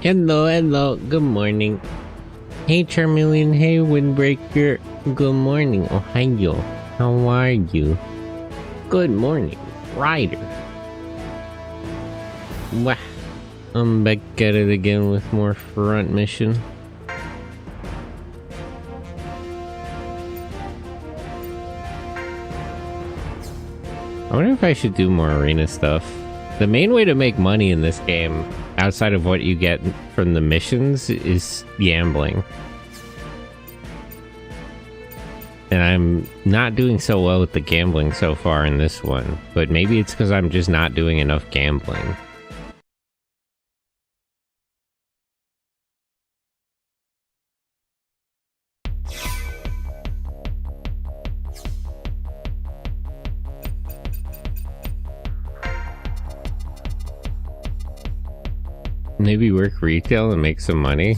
Hello, hello, good morning. Hey Charmeleon, hey Windbreaker, good morning. Ohio, how are you? Good morning, Ryder. Wow, I'm back at it again with more front mission. I wonder if I should do more arena stuff. The main way to make money in this game, outside of what you get from the missions, is gambling. And I'm not doing so well with the gambling so far in this one, but maybe it's because I'm just not doing enough gambling. Maybe work retail and make some money.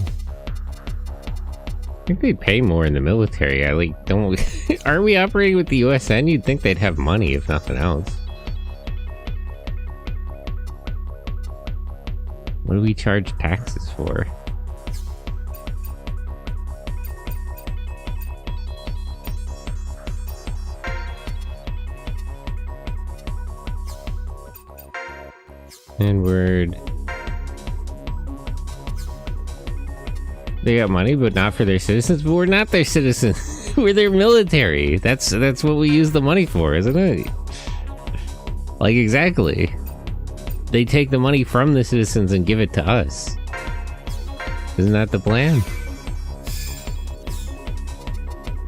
I think they pay more in the military. Don't. Aren't we operating with the USN? You'd think they'd have money if nothing else. What do we charge taxes for? Inward. They got money, but not for their citizens. But we're not their citizens. We're their military. That's what we use the money for, isn't it? Like, exactly. They take the money from the citizens and give it to us. Isn't that the plan?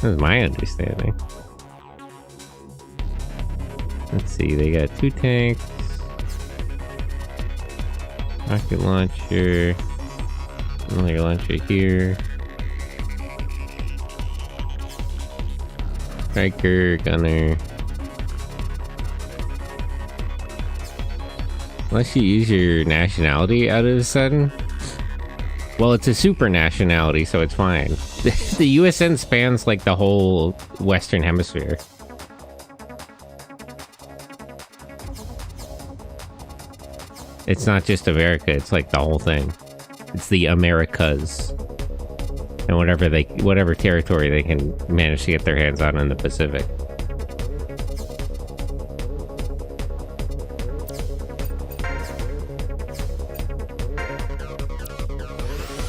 That's my understanding. Let's see, they got 2 tanks. Rocket launcher. Another launcher here. Striker, gunner. Unless you use your nationality out of a sudden. Well, it's a super nationality, so it's fine. The USN spans like the whole Western Hemisphere. It's not just America, it's like the whole thing. It's the Americas. And whatever territory they can manage to get their hands on in the Pacific.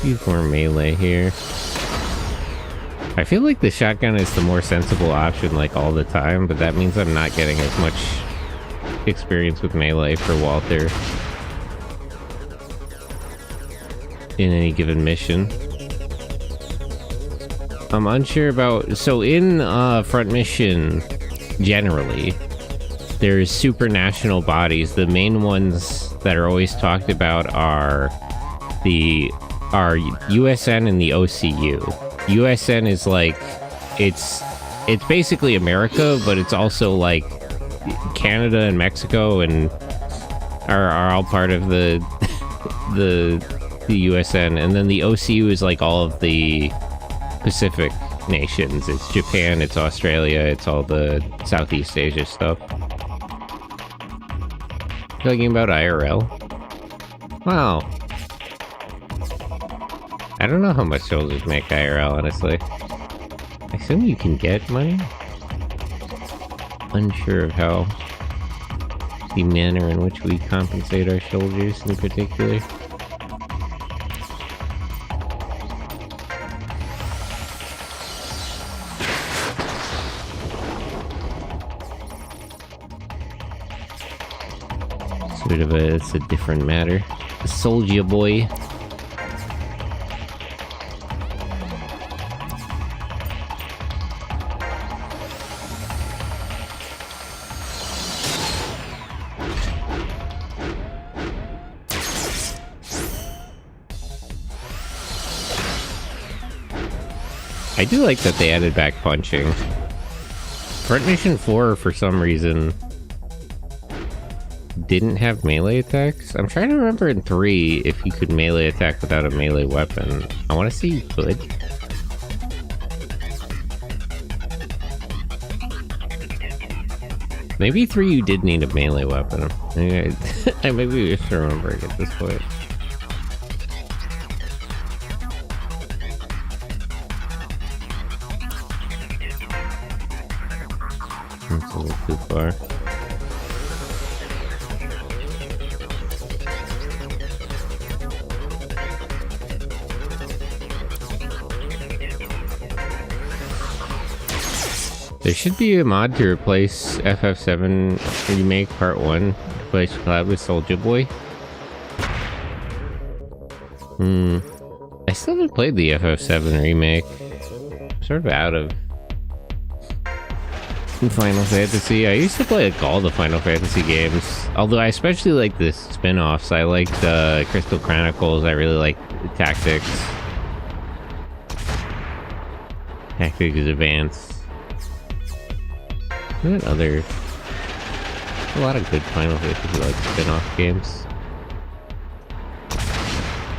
Use more melee here. I feel like the shotgun is the more sensible option like all the time, but that means I'm not getting as much experience with melee for Walter in any given mission. I'm unsure about... So in front mission, generally, there's supranational bodies. The main ones that are always talked about are USN and the OCU. USN is like... It's basically America, but it's also like Canada and Mexico and are all part of the USN, and then the OCU is like all of the Pacific nations. It's Japan, it's Australia, it's all the Southeast Asia stuff. Talking about IRL? Wow. I don't know how much soldiers make IRL, honestly. I assume you can get money? Unsure of how the manner in which we compensate our soldiers in particular. It's a different matter. A soldier boy. I do like that they added back punching. Front Mission 4, for some reason, didn't have melee attacks. I'm trying to remember in 3 if you could melee attack without a melee weapon. I want to say you could. Maybe 3 you did need a melee weapon. I maybe just remembering at this point. That's a little too far. There should be a mod to replace FF7 Remake Part 1, replace Cloud with Soulja Boy. I still haven't played the FF7 Remake. I'm sort of out of Final Fantasy. I used to play like all the Final Fantasy games, although I especially like the spin-offs. I liked Crystal Chronicles. I really liked Tactics. Tactics Advance. What other... a lot of good Final Fantasy like spin-off games.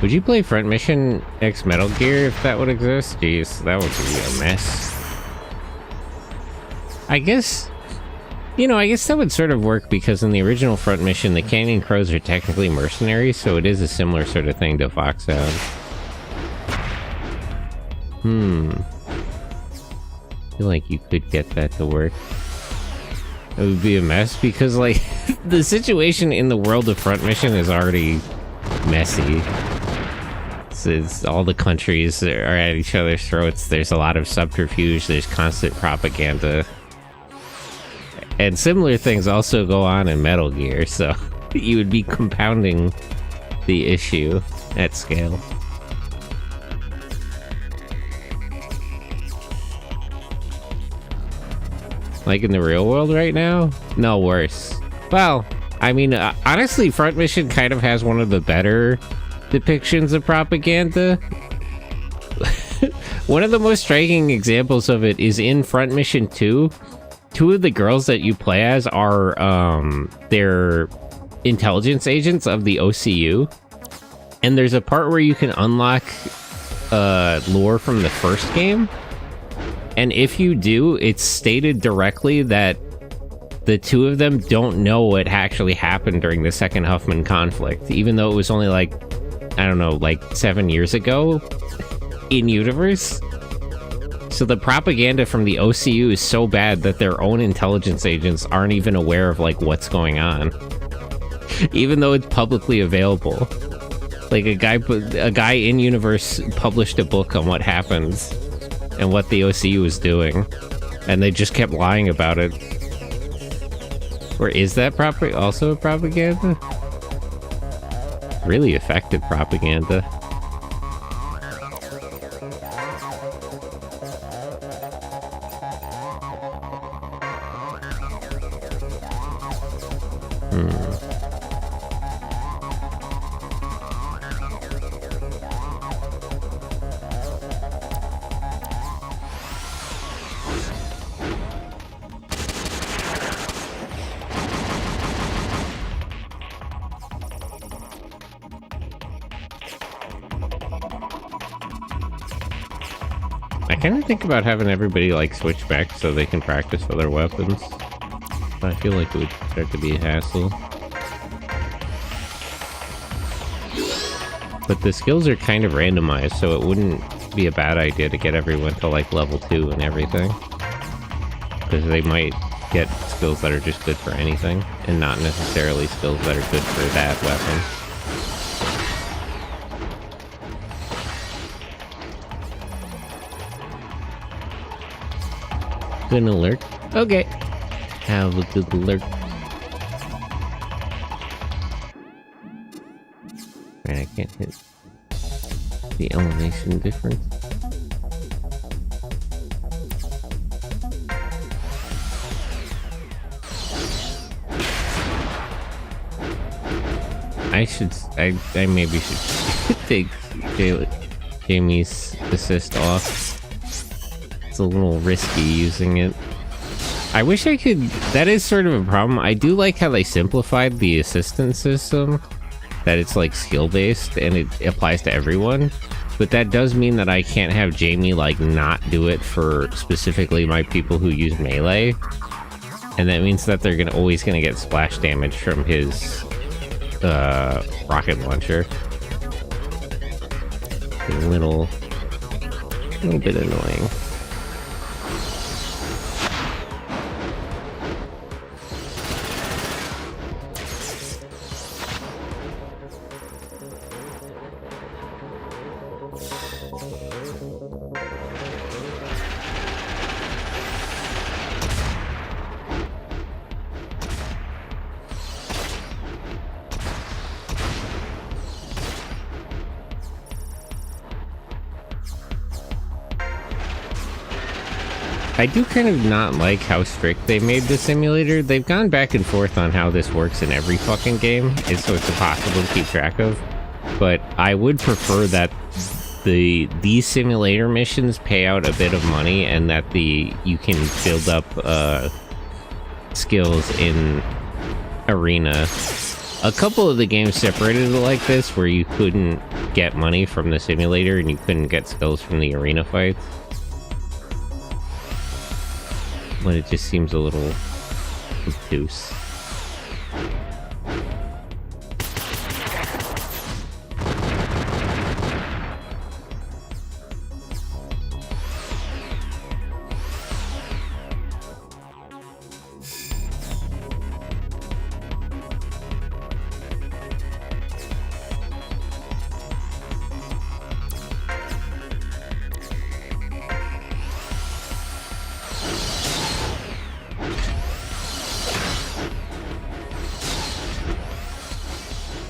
Would you play Front Mission X Metal Gear if that would exist? Jeez, that would be a mess. I guess... you know, I guess that would sort of work because in the original Front Mission, the Canyon Crows are technically mercenaries, so it is a similar sort of thing to Foxhound. I feel like you could get that to work. It would be a mess because, like, the situation in the world of Front Mission is already messy. It's all the countries are at each other's throats. There's a lot of subterfuge. There's constant propaganda. And similar things also go on in Metal Gear, so you would be compounding the issue at scale. Like in the real world right now? No, worse. Well, I mean, honestly, Front Mission kind of has one of the better depictions of propaganda. One of the most striking examples of it is in Front Mission 2. Two of the girls that you play as are, they're intelligence agents of the OCU. And there's a part where you can unlock, lore from the first game. And if you do, it's stated directly that the two of them don't know what actually happened during the second Huffman conflict, even though it was only like, I don't know, like 7 years ago in universe. So the propaganda from the OCU is so bad that their own intelligence agents aren't even aware of like what's going on, even though it's publicly available. Like a guy in universe published a book on what happens and what the OCU was doing, and they just kept lying about it. Or is that also propaganda? Really effective propaganda. I kind of think about having everybody like switch back so they can practice other weapons. I feel like it would start to be a hassle. But the skills are kind of randomized, so it wouldn't be a bad idea to get everyone to like level 2 and everything. Because they might get skills that are just good for anything, and not necessarily skills that are good for that weapon. Good alert. Okay. Have a good alert. I can't hit the elevation difference. I maybe should take Jamie's assist off. It's a little risky using it. I wish I could... that is sort of a problem. I do like how they simplified the assistance system. That it's like skill-based and it applies to everyone. But that does mean that I can't have Jamie like not do it for specifically my people who use melee. And that means that they're always gonna get splash damage from his rocket launcher. A little bit annoying. I do kind of not like how strict they made the simulator. They've gone back and forth on how this works in every fucking game, so it's impossible to keep track of. But I would prefer that these simulator missions pay out a bit of money, and that you can build up skills in arena. A couple of the games separated it like this, where you couldn't get money from the simulator and you couldn't get skills from the arena fights. But it just seems a little obtuse.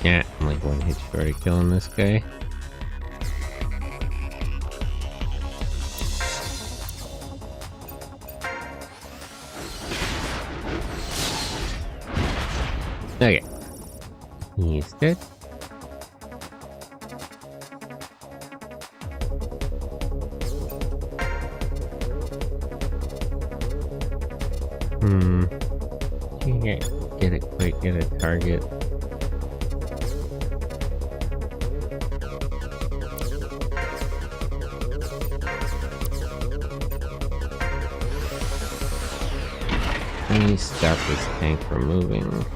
Yeah, I'm like one hit short of killing this guy. Okay. He's dead. Can't quite get a target. Let me stop this tank from moving.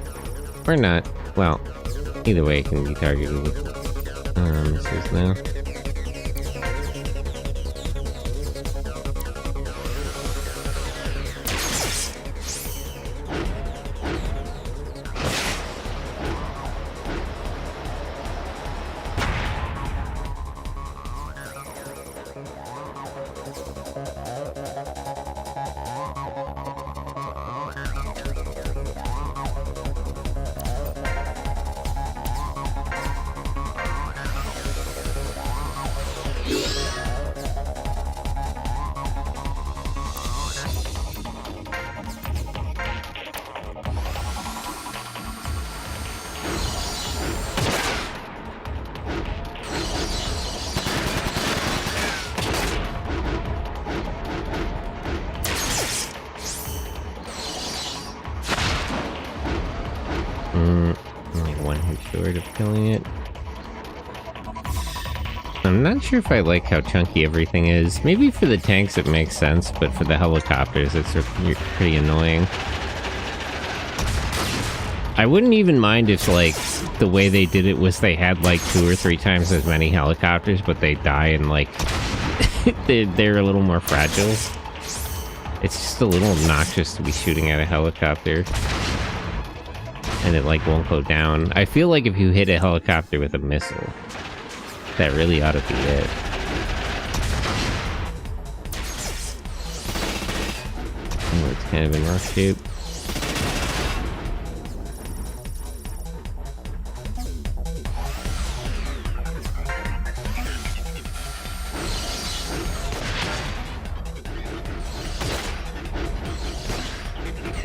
Or not. Well, either way it can be targeted. This is now. Only one hit short of killing it. I'm not sure if I like how chunky everything is. Maybe for the tanks it makes sense, but for the helicopters it's pretty annoying. I wouldn't even mind if, like, the way they did it was they had, like, 2 or 3 times as many helicopters, but they die and, like, they're a little more fragile. It's just a little obnoxious to be shooting at a helicopter. And it, like, won't go down. I feel like if you hit a helicopter with a missile, that really ought to be it. Oh, it's kind of in rough shape.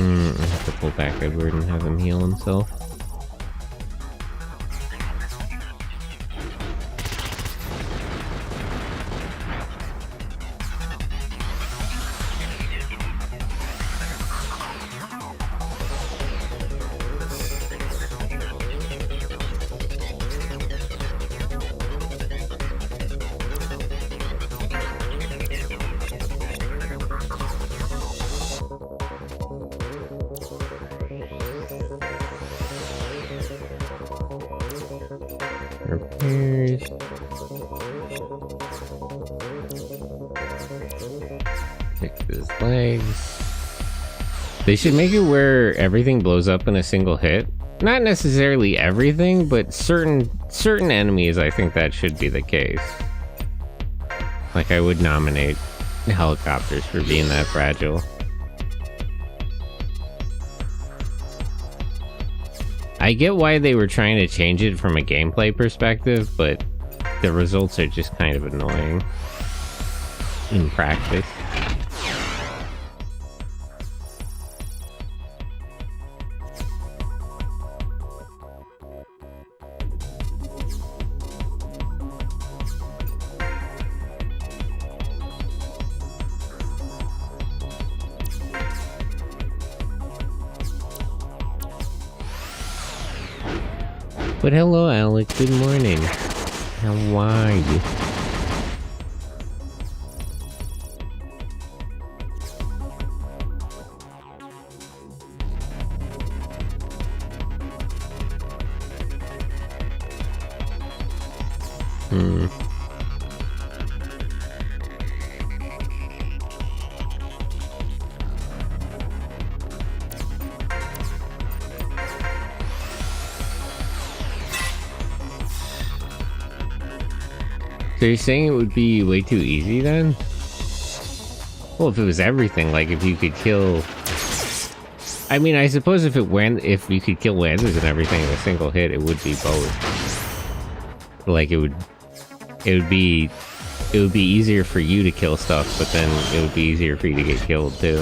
I have to pull back Edward and have him heal himself. Repairs. Fix his legs. They should make it where everything blows up in a single hit. Not necessarily everything, but certain enemies, I think that should be the case. Like, I would nominate helicopters for being that fragile. I get why they were trying to change it from a gameplay perspective, but the results are just kind of annoying in practice. But hello, Alec. Good morning. How are you? So you're saying it would be way too easy then? Well, if it was everything, like if you could kill... I mean, I suppose if you could kill Lancers and everything in a single hit, it would be both. Like it would be easier for you to kill stuff, but then it would be easier for you to get killed too.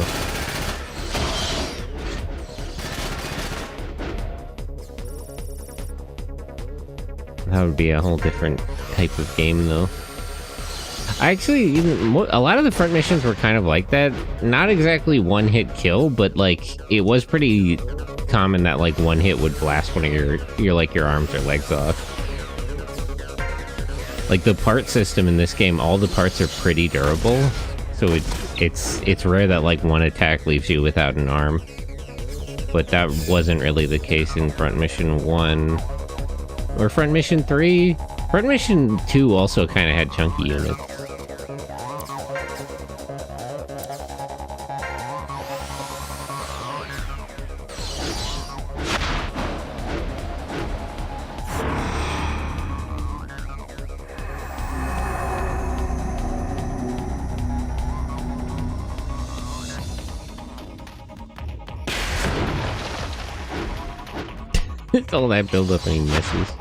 That would be a whole different type of game, though. Actually, a lot of the front missions were kind of like that. Not exactly one-hit kill, but like it was pretty common that like one hit would blast one of your arms or legs off. Like the part system in this game, all the parts are pretty durable, so it's rare that like one attack leaves you without an arm. But that wasn't really the case in Front Mission 1 or Front Mission 3. Front Mission 2 also kind of had chunky units. It's all that build-up and he misses.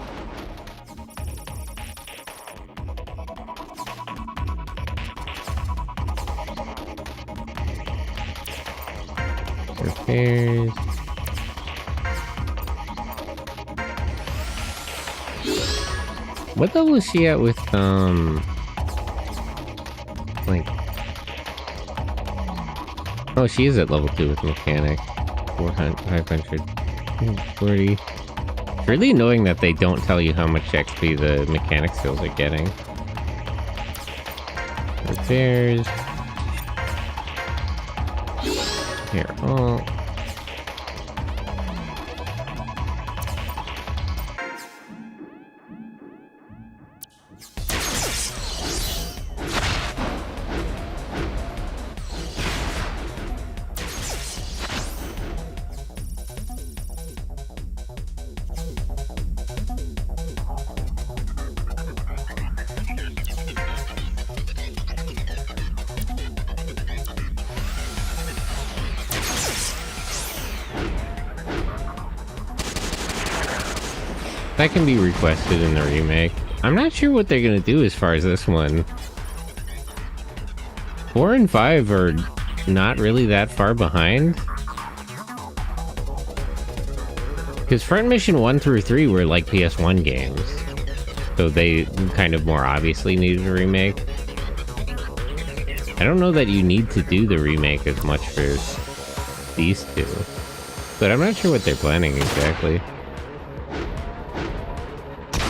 Repairs. What level is she at with, like... Oh, she is at level 2 with mechanic. 540. It's really annoying that they don't tell you how much XP the mechanic skills are getting. Repairs. Here, all. That can be requested in the remake. I'm not sure what they're gonna do as far as this one. 4 and 5 are not really that far behind. Because Front Mission 1 through 3 were like PS1 games. So they kind of more obviously needed a remake. I don't know that you need to do the remake as much for these two. But I'm not sure what they're planning exactly.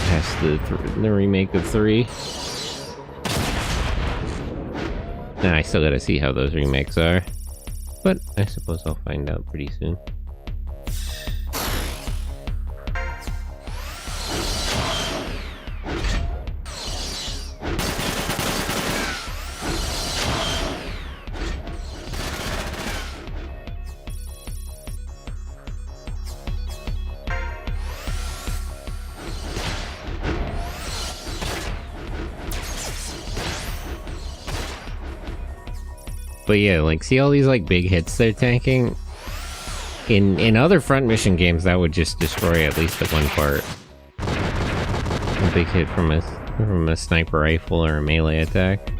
Past the remake of 3. Nah, I still gotta see how those remakes are. But I suppose I'll find out pretty soon. But yeah, like, see all these, like, big hits they're tanking? In other Front Mission games, that would just destroy at least the one part. A big hit from a sniper rifle or a melee attack.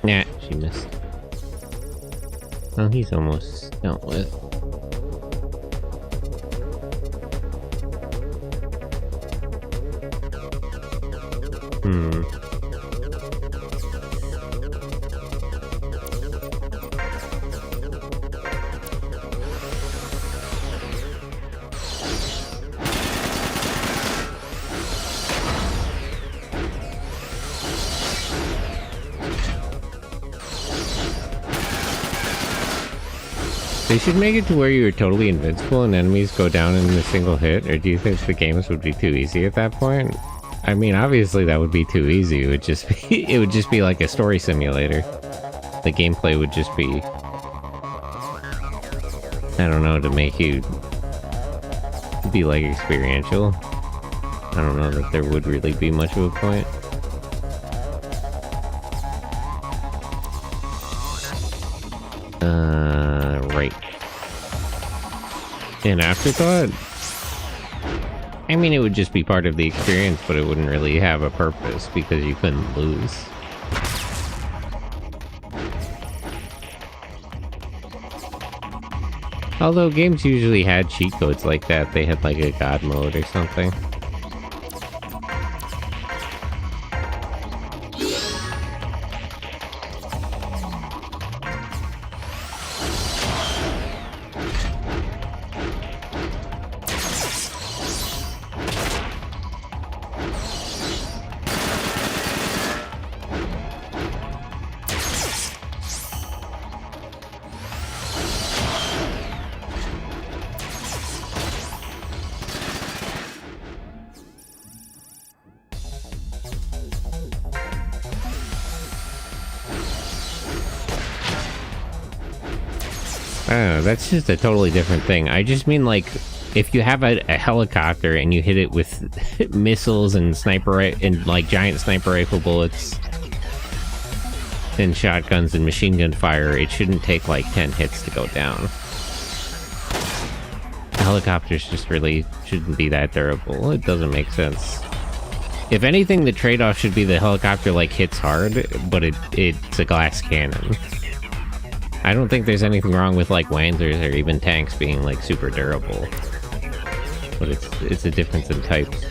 Nah, she missed. Oh, he's almost dealt with. They should make it to where you're totally invincible and enemies go down in a single hit, or do you think the games would be too easy at that point? I mean, obviously that would be too easy. It would just be, it would just be like a story simulator. The gameplay would just be, I don't know, to make you be like experiential. I don't know that there would really be much of a point. Right. An afterthought? I mean, it would just be part of the experience, but it wouldn't really have a purpose because you couldn't lose. Although games usually had cheat codes like that, they had like a god mode or something. I don't know, that's just a totally different thing. I just mean, like, if you have a helicopter and you hit it with missiles and and like giant sniper rifle bullets and shotguns and machine gun fire, it shouldn't take like 10 hits to go down. Helicopters just really shouldn't be that durable. It doesn't make sense. If anything, the trade-off should be the helicopter like hits hard, but it's a glass cannon. I don't think there's anything wrong with like Wanzers or even tanks being like super durable, but it's a difference in types.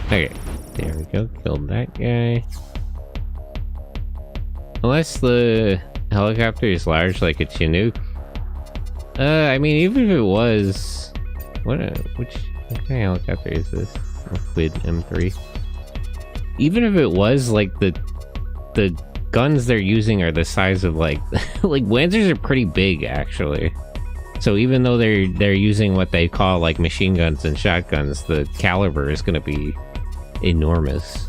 Okay, there we go, killed that guy. Unless the helicopter is large like a Chinook. I mean, even if it was... which kind of helicopter is this? Quid M3. Even if it was, like, the guns they're using are the size of, like... like, Wanzers are pretty big, actually. So even though they're using what they call, like, machine guns and shotguns, the caliber is gonna be enormous.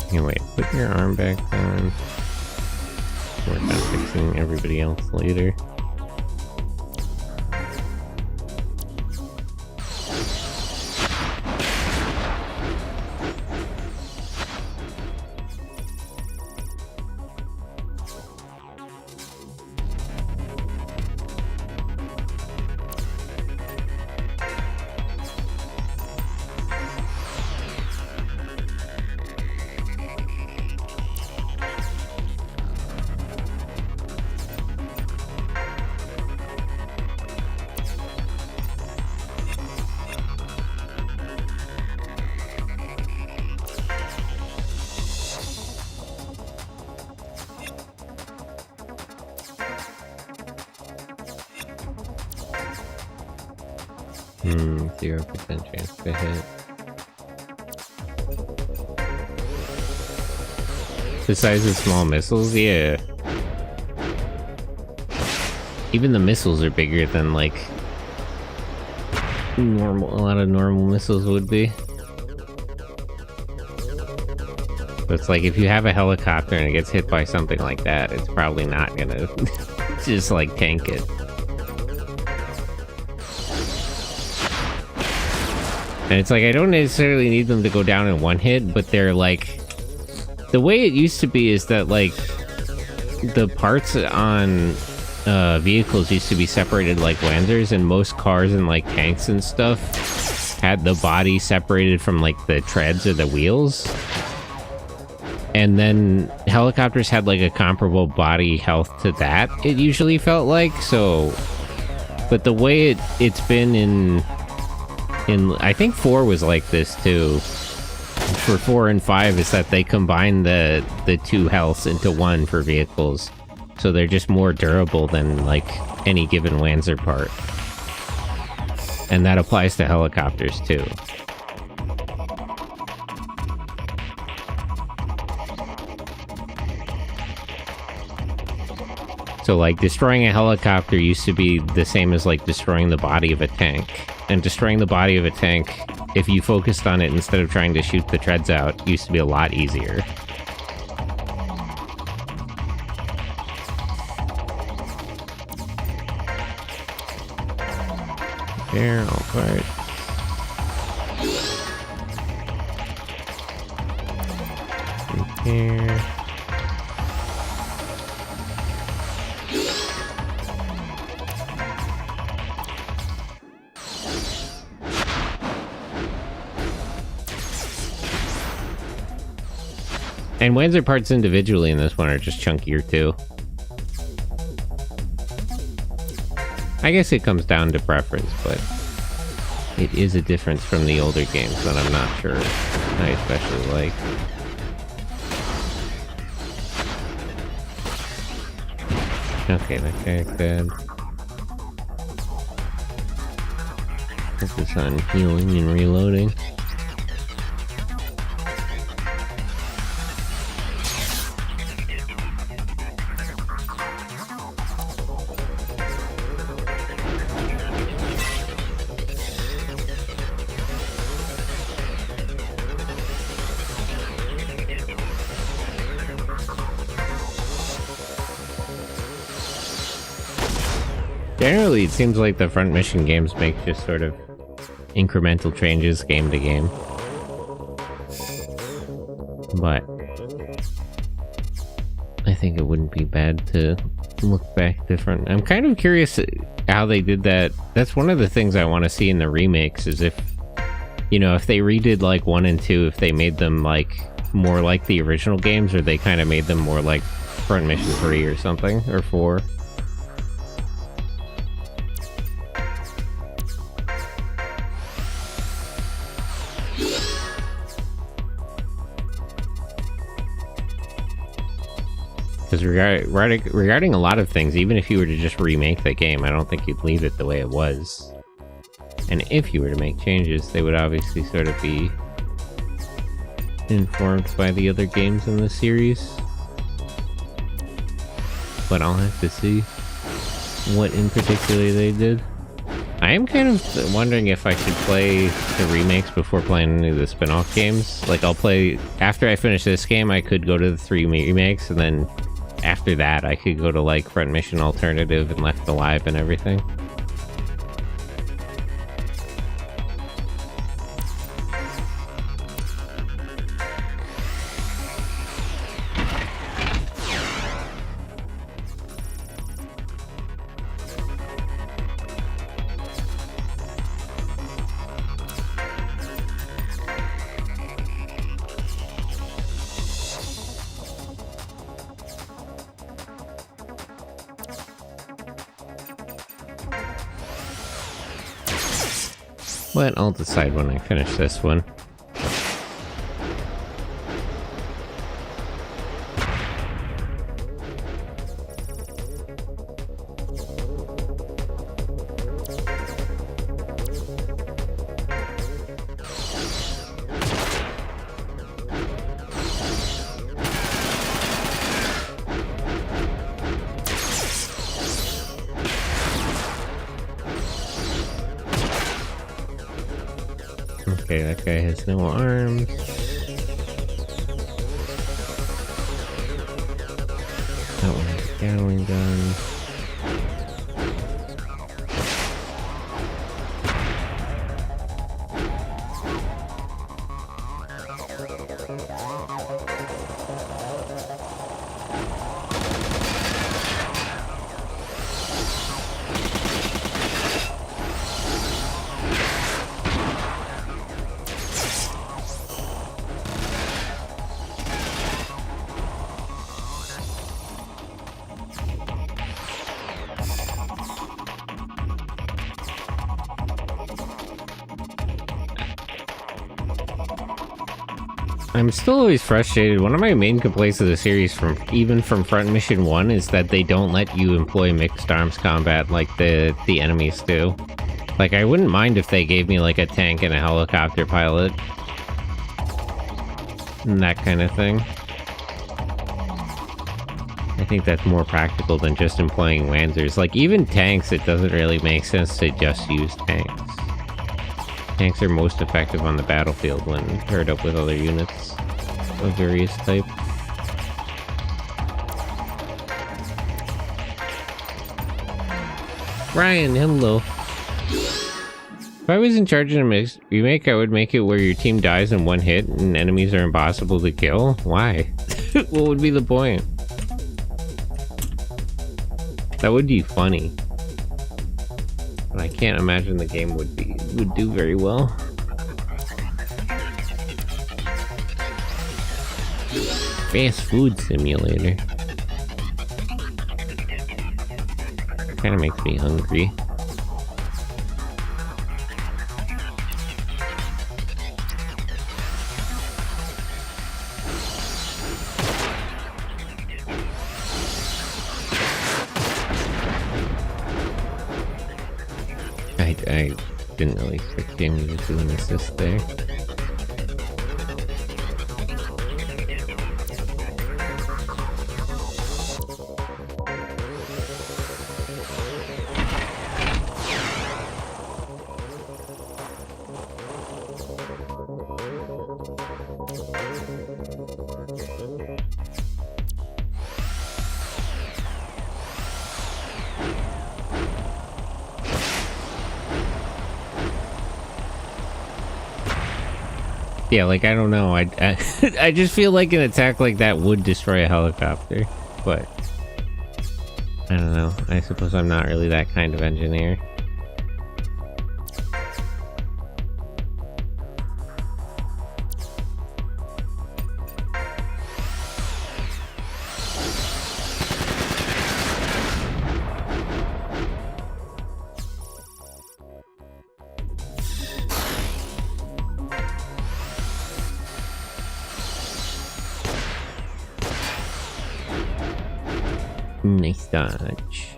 Anyway, put your arm back on. Work on fixing everybody else later. Hmm, 0% chance to hit. The size of small missiles? Yeah. Even the missiles are bigger than, like, a lot of normal missiles would be. But it's like if you have a helicopter and it gets hit by something like that, it's probably not gonna just like tank it. And it's like I don't necessarily need them to go down in one hit, but they're like, the way it used to be is that like the parts on vehicles used to be separated like Wanzers, and most cars and like tanks and stuff had the body separated from like the treads or the wheels. And then helicopters had like a comparable body health to that, it usually felt like. So, but the way it's been in I think 4 was like this too. For 4 and 5 is that they combine the two healths into one for vehicles. So they're just more durable than like any given Wanzer part. And that applies to helicopters too. So like destroying a helicopter used to be the same as like destroying the body of a tank. And destroying the body of a tank, if you focused on it instead of trying to shoot the treads out, used to be a lot easier. There, alright. Here. And Wanzer parts individually in this one are just chunkier too. I guess it comes down to preference, but it is a difference from the older games that I'm not sure I especially like. Okay, that guy's dead. Focus on healing and reloading. Generally, it seems like the front mission games make just sort of incremental changes game to game. But I think it wouldn't be bad to look back different. I'm kind of curious how they did that. That's one of the things I want to see in the remakes, is if, you know, if they redid like 1 and 2, if they made them like more like the original games, or they kind of made them more like front mission 3 or something, or 4. Because regarding a lot of things, even if you were to just remake the game, I don't think you'd leave it the way it was. And if you were to make changes, they would obviously sort of be informed by the other games in the series. But I'll have to see what in particular they did. I am kind of wondering if I should play the remakes before playing any of the spin-off games. Like, I'll play... After I finish this game, I could go to the 3 remakes, and then after that, I could go to, like, Front Mission Alternative and Left Alive and everything. But I'll decide when I finish this one. Okay, that guy has no arms. That one's a Gatling gun. I'm still always frustrated. One of my main complaints of the series, even from Front Mission 1, is that they don't let you employ mixed arms combat like the enemies do. Like, I wouldn't mind if they gave me, like, a tank and a helicopter pilot. And that kind of thing. I think that's more practical than just employing Lancers. Like, even tanks, it doesn't really make sense to just use tanks. Tanks are most effective on the battlefield when paired up with other units of various type. Ryan, hello. If I was in charge of a remake, I would make it where your team dies in one hit and enemies are impossible to kill. Why? What would be the point? That would be funny. But I can't imagine the game would do very well. Fast food simulator. Kinda makes me hungry. I didn't really expect Jamie to do an assist there. Yeah, like, I don't know. I just feel like an attack like that would destroy a helicopter, but I don't know. I suppose I'm not really that kind of engineer. Nice dodge.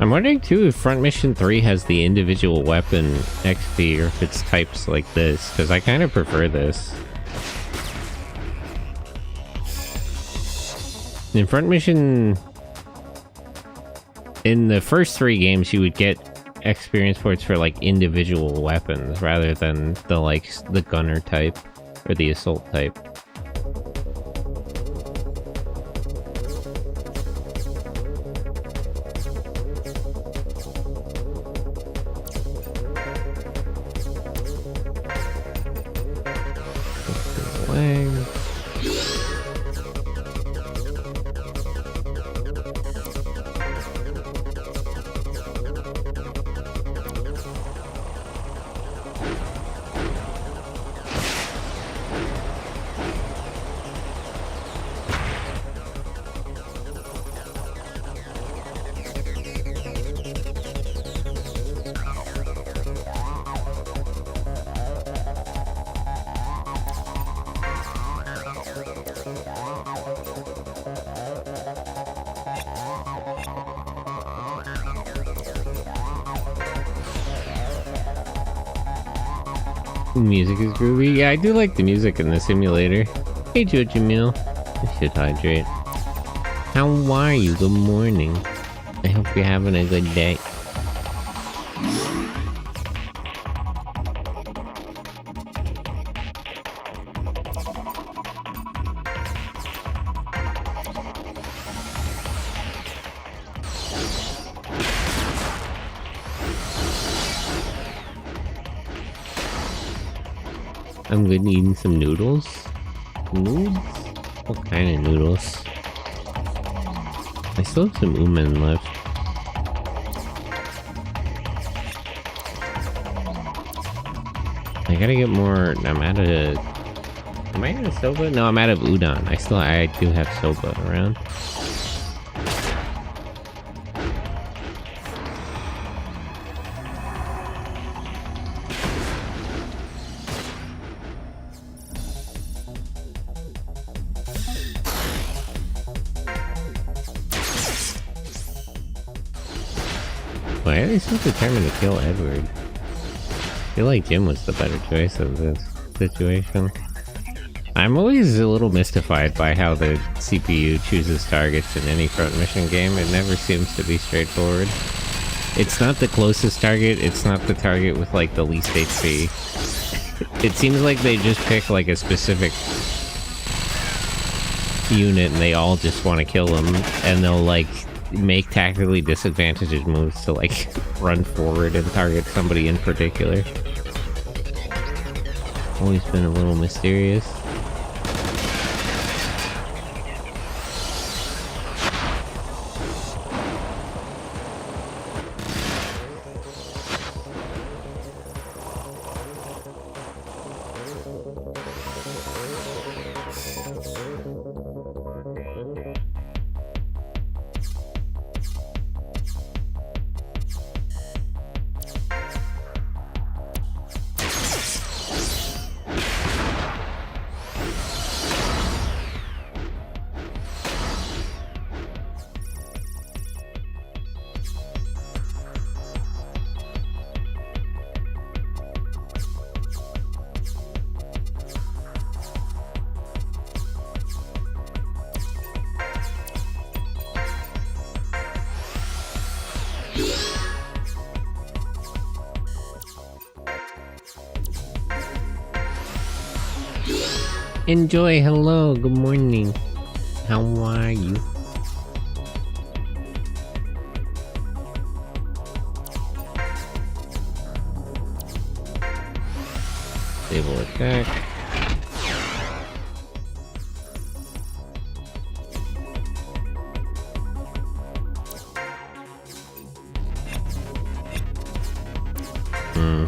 I'm wondering too if Front Mission 3 has the individual weapon XP or if it's types like this, because I kind of prefer this. In Front Mission, in the first 3 games, you would get experience points for like individual weapons rather than the gunner type or the assault type. Music is groovy. Yeah, I do like the music in the simulator. Hey, Joji Meal. I should hydrate. How are you? Good morning. I hope you're having a good day. I'm good eating some noodles. Noodles? What kind of noodles? I still have some umen left. I gotta get more. I'm out of. Am I out of soba? No, I'm out of udon. I do have soba around. Why are they so determined to kill Edward? I feel like Jim was the better choice of this situation. I'm always a little mystified by how the CPU chooses targets in any front mission game. It never seems to be straightforward. It's not the closest target, it's not the target with like the least HP. It seems like they just pick like a specific unit and they all just want to kill them, and they'll like make tactically disadvantaged moves to like run forward and target somebody in particular. Always been a little mysterious. Enjoy, hello, good morning. How are you? Disable attack.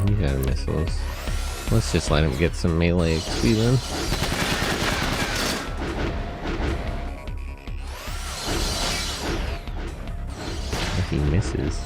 He got missiles. Let's just let him get some melee XP then. If he misses.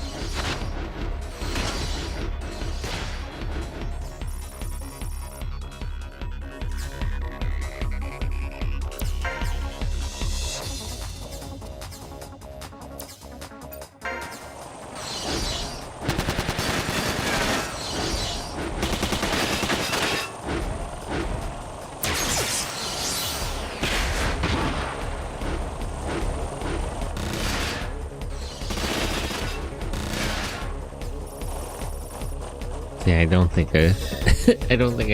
Yeah, I don't think a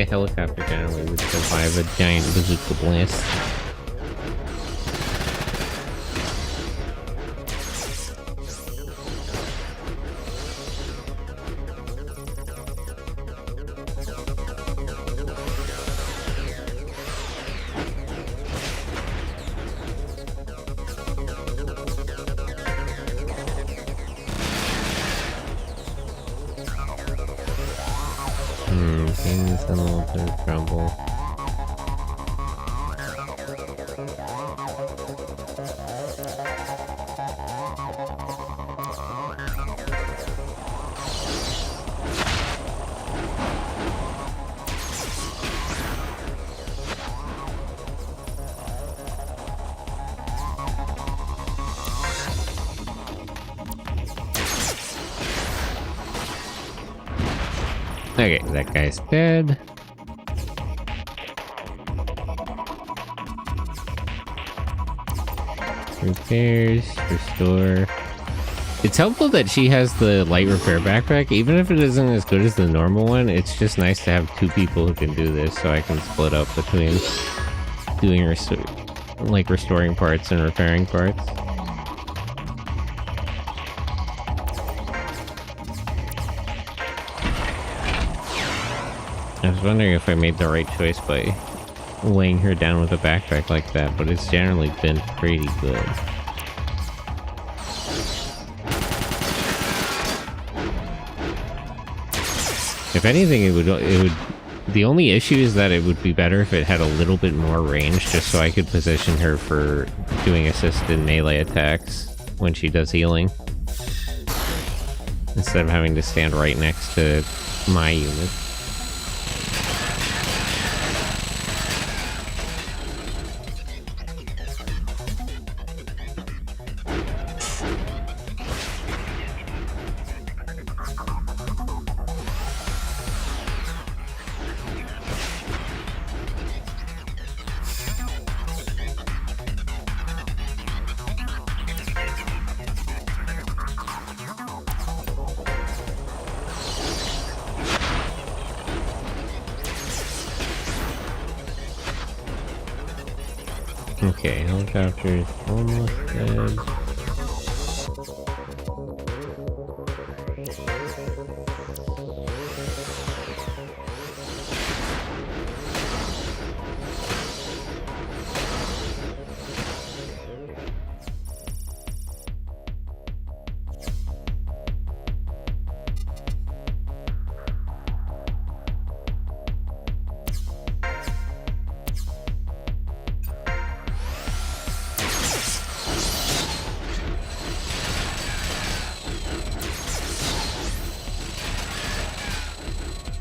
helicopter generally would survive a giant bazooka blast. Things in a little bit of trouble. Okay, that guy's dead. Repairs, restore. It's helpful that she has the light repair backpack. Even if it isn't as good as the normal one, it's just nice to have two people who can do this, so I can split up between doing restoring parts and repairing parts. I was wondering if I made the right choice by weighing her down with a backpack like that, but it's generally been pretty good. If anything, it would. The only issue is that it would be better if it had a little bit more range, just so I could position her for doing assisted melee attacks when she does healing, instead of having to stand right next to my unit. Okay, helicopter's almost dead.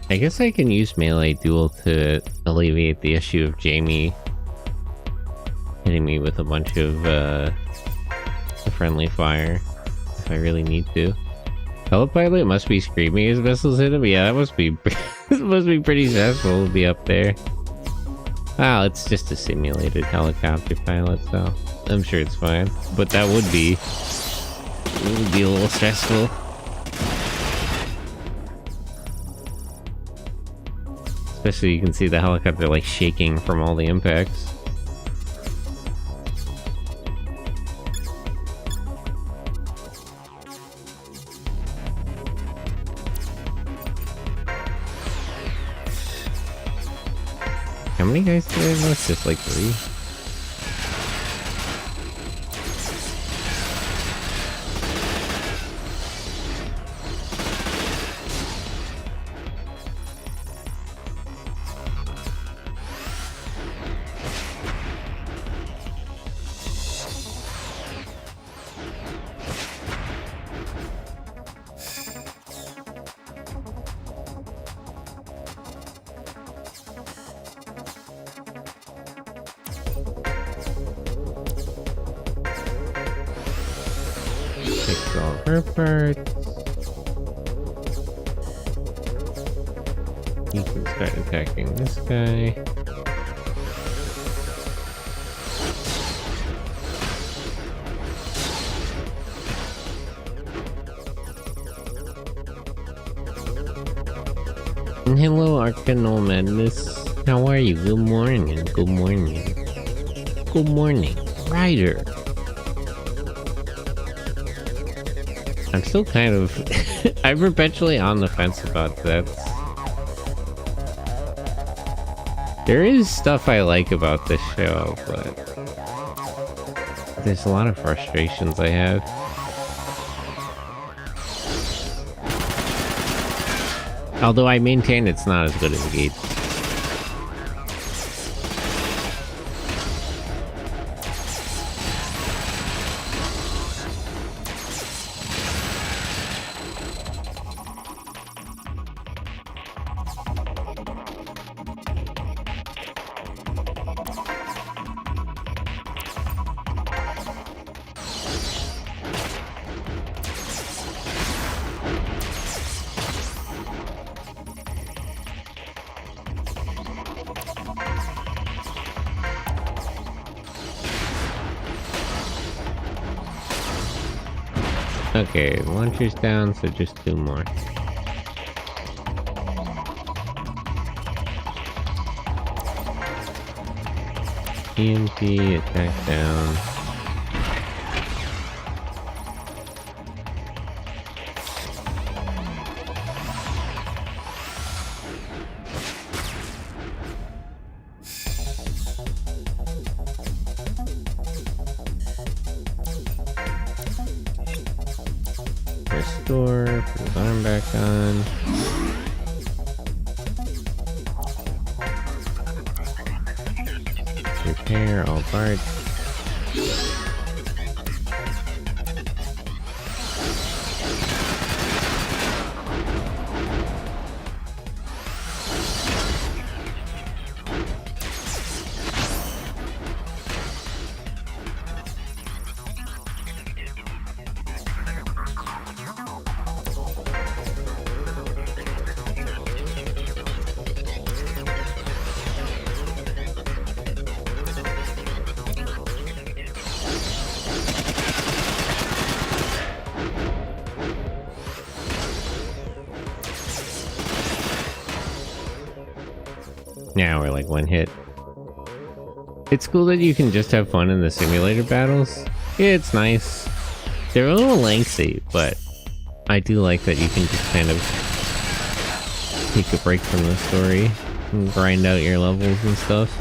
I guess I can use melee duel to alleviate the issue of Jamie hitting me with a bunch of friendly fire if I really need to. Telepilot must be screaming as vessels hit him. Yeah, that must be it must be pretty stressful to be up there. Wow, it's just a simulated helicopter pilot, so I'm sure it's fine. But that would be a little stressful. Especially you can see the helicopter like shaking from all the impacts. How many guys do I have left? Just like 3? Fix all her parts. You can start attacking this guy. Hello, Arcanal Madness. How are you? Good morning. Good morning. Good morning, Ryder. I'm still kind of... I'm perpetually on the fence about that. There is stuff I like about this show, but... there's a lot of frustrations I have. Although I maintain it's not as good as Gates. Okay, launcher's down, so just 2 more. TNT, attack down. Restore, put his arm back on. Repair all parts. Now we're like 1 hit. It's cool that you can just have fun in the simulator battles. Yeah, it's nice. They're a little lengthy, but I do like that you can just kind of take a break from the story and grind out your levels and stuff.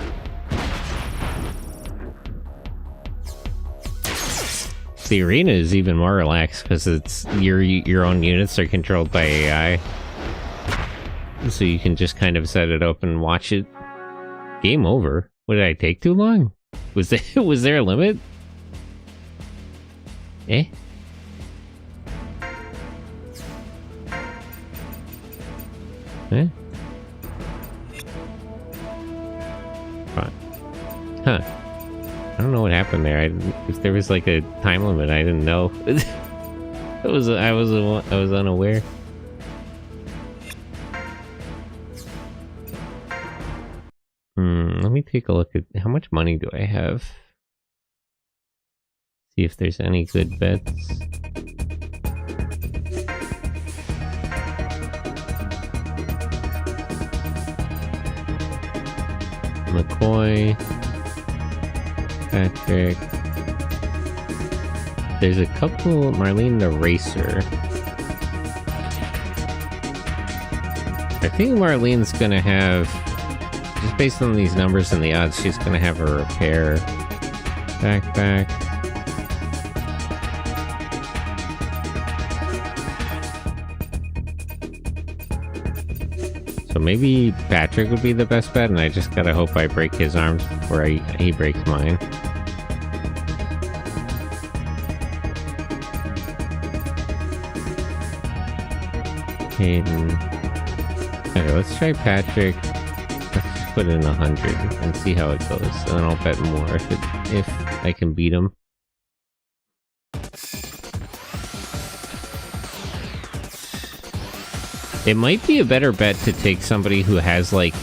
The arena is even more relaxed because it's your own units are controlled by AI. So you can just kind of set it up and watch it. Game over. What, did I take too long? Was there a limit? Eh? Eh? Fine. Huh. I don't know what happened there. If there was like a time limit, I didn't know. I was unaware. Let me take a look at how much money do I have. See if there's any good bets. McCoy, Patrick. There's a couple. Marlene the Racer. I think Marlene's gonna have. Just based on these numbers and the odds, she's gonna have a repair backpack. So maybe Patrick would be the best bet, and I just gotta hope I break his arms before he breaks mine. Hayden. Okay, let's try Patrick. Put in 100 and see how it goes, and then I'll bet more if I can beat him. It might be a better bet to take somebody who has like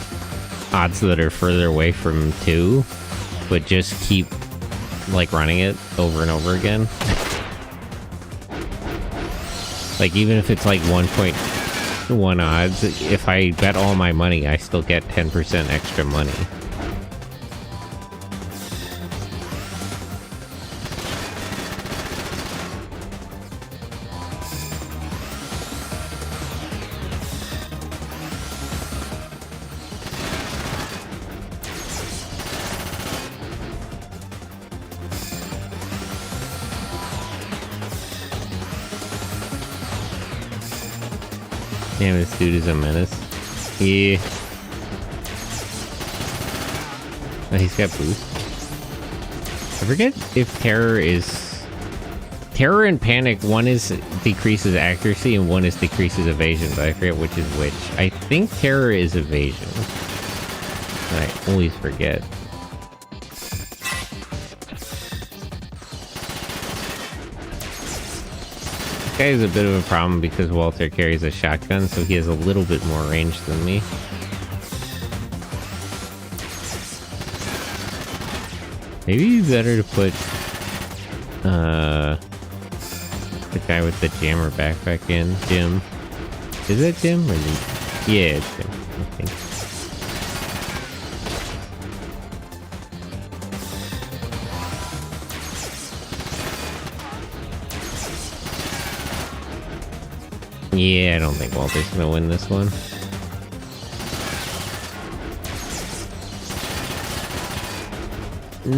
odds that are further away from 2, but just keep like running it over and over again. Like even if it's like 1.1 odds, if I bet all my money, I still get 10% extra money. Damn, this dude is a menace. Yeah. Oh, he's got boost. I forget if terror is... Terror and panic, one is decreases accuracy and one is decreases evasion, but I forget which is which. I think terror is evasion. I always forget. This guy is a bit of a problem because Walter carries a shotgun, so he has a little bit more range than me. Maybe it'd be better to put the guy with the jammer backpack in, Jim. Is that Jim? Or yeah, it's Jim. Okay. Yeah, I don't think Walter's gonna win this one.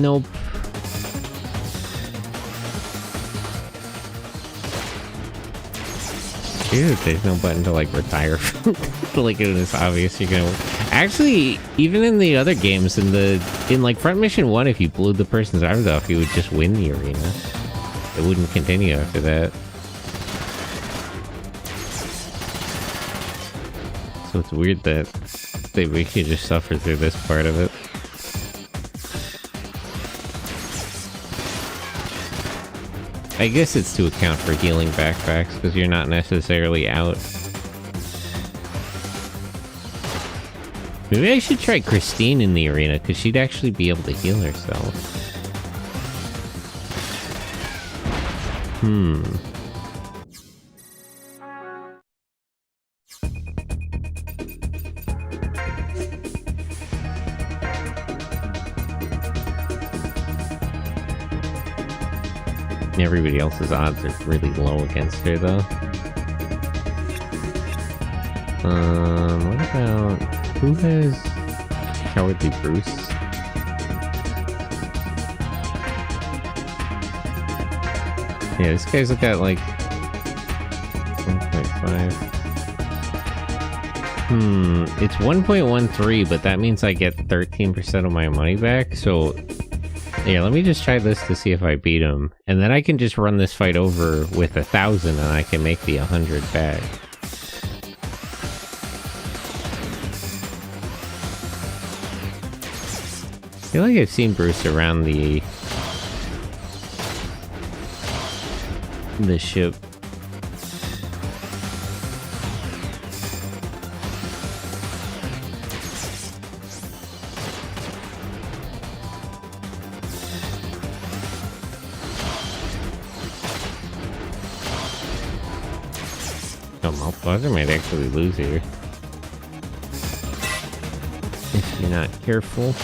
Nope. Dude, there's no button to like retire from. Like it is obvious you're gonna win. Actually, even in the other games, in like Front Mission 1, if you blew the person's arms off, you would just win the arena. It wouldn't continue after that. So it's weird that they make you just suffer through this part of it. I guess it's to account for healing backpacks, because you're not necessarily out. Maybe I should try Christine in the arena, because she'd actually be able to heal herself. Everybody else's odds are really low against her, though. What about... who has Cowardly Bruce? Yeah, this guy's got like 1.5. It's 1.13, but that means I get 13% of my money back, so... yeah, let me just try this to see if I beat him. And then I can just run this fight over with 1,000 and I can make the 100 back. I feel like I've seen Bruce around the ship. Buzzer might actually lose here if you're not careful.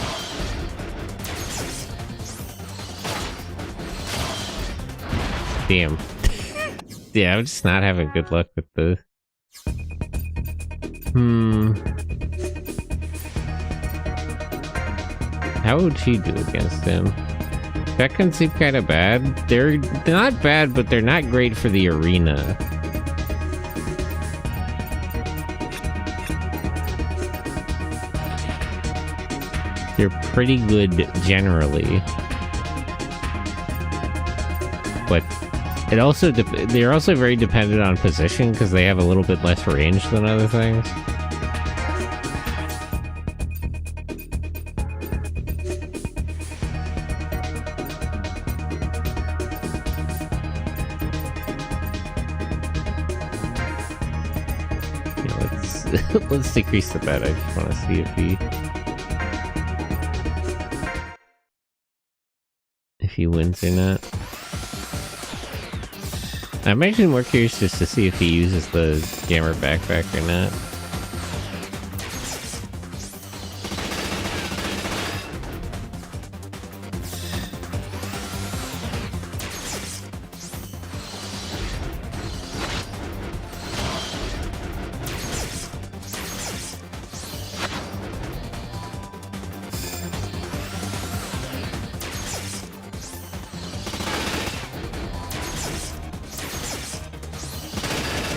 Damn. Yeah, I'm just not having good luck with the... How would she do against him? That can seem kind of bad. They're not bad, but they're not great for the arena. They're pretty good generally, but it also they're also very dependent on position because they have a little bit less range than other things. Yeah, let's decrease the bet. I just want to see if he wins or not. I'm actually more curious just to see if he uses the jammer backpack or not.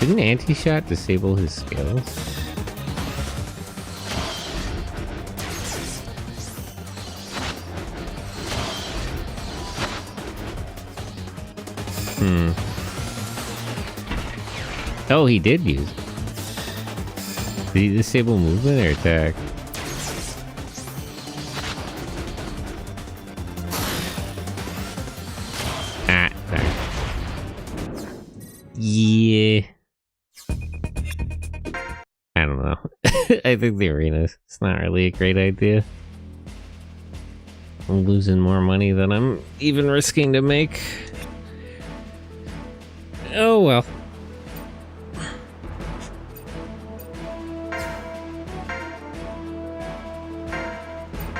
Didn't anti-shot disable his skills? Oh, he did use it. Did he disable movement or attack? Ah, sorry. Yeah. I don't know. I think the arena's it's not really a great idea. I'm losing more money than I'm even risking to make. Oh well.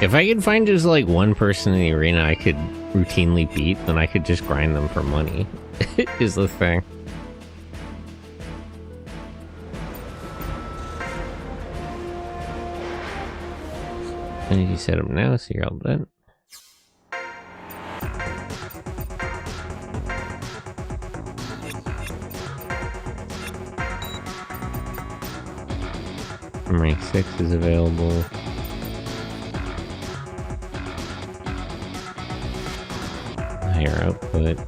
If I could find just like one person in the arena I could routinely beat, then I could just grind them for money. Is the thing. Energy setup now, so you're all done. Rank 6 is available. Higher output.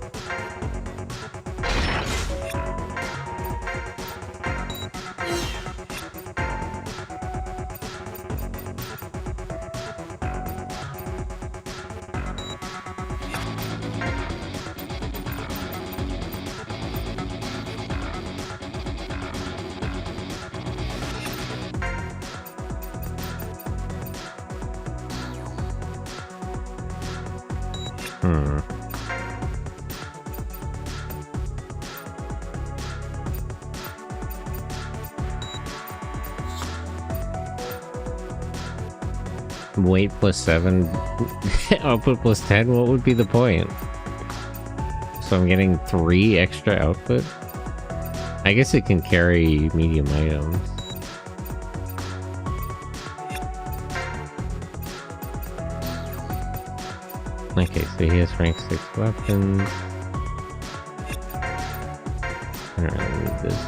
Weight plus 7, output plus 10, what would be the point? So I'm getting 3 extra output? I guess it can carry medium items. Okay, so he has rank 6 weapons. I don't really need this.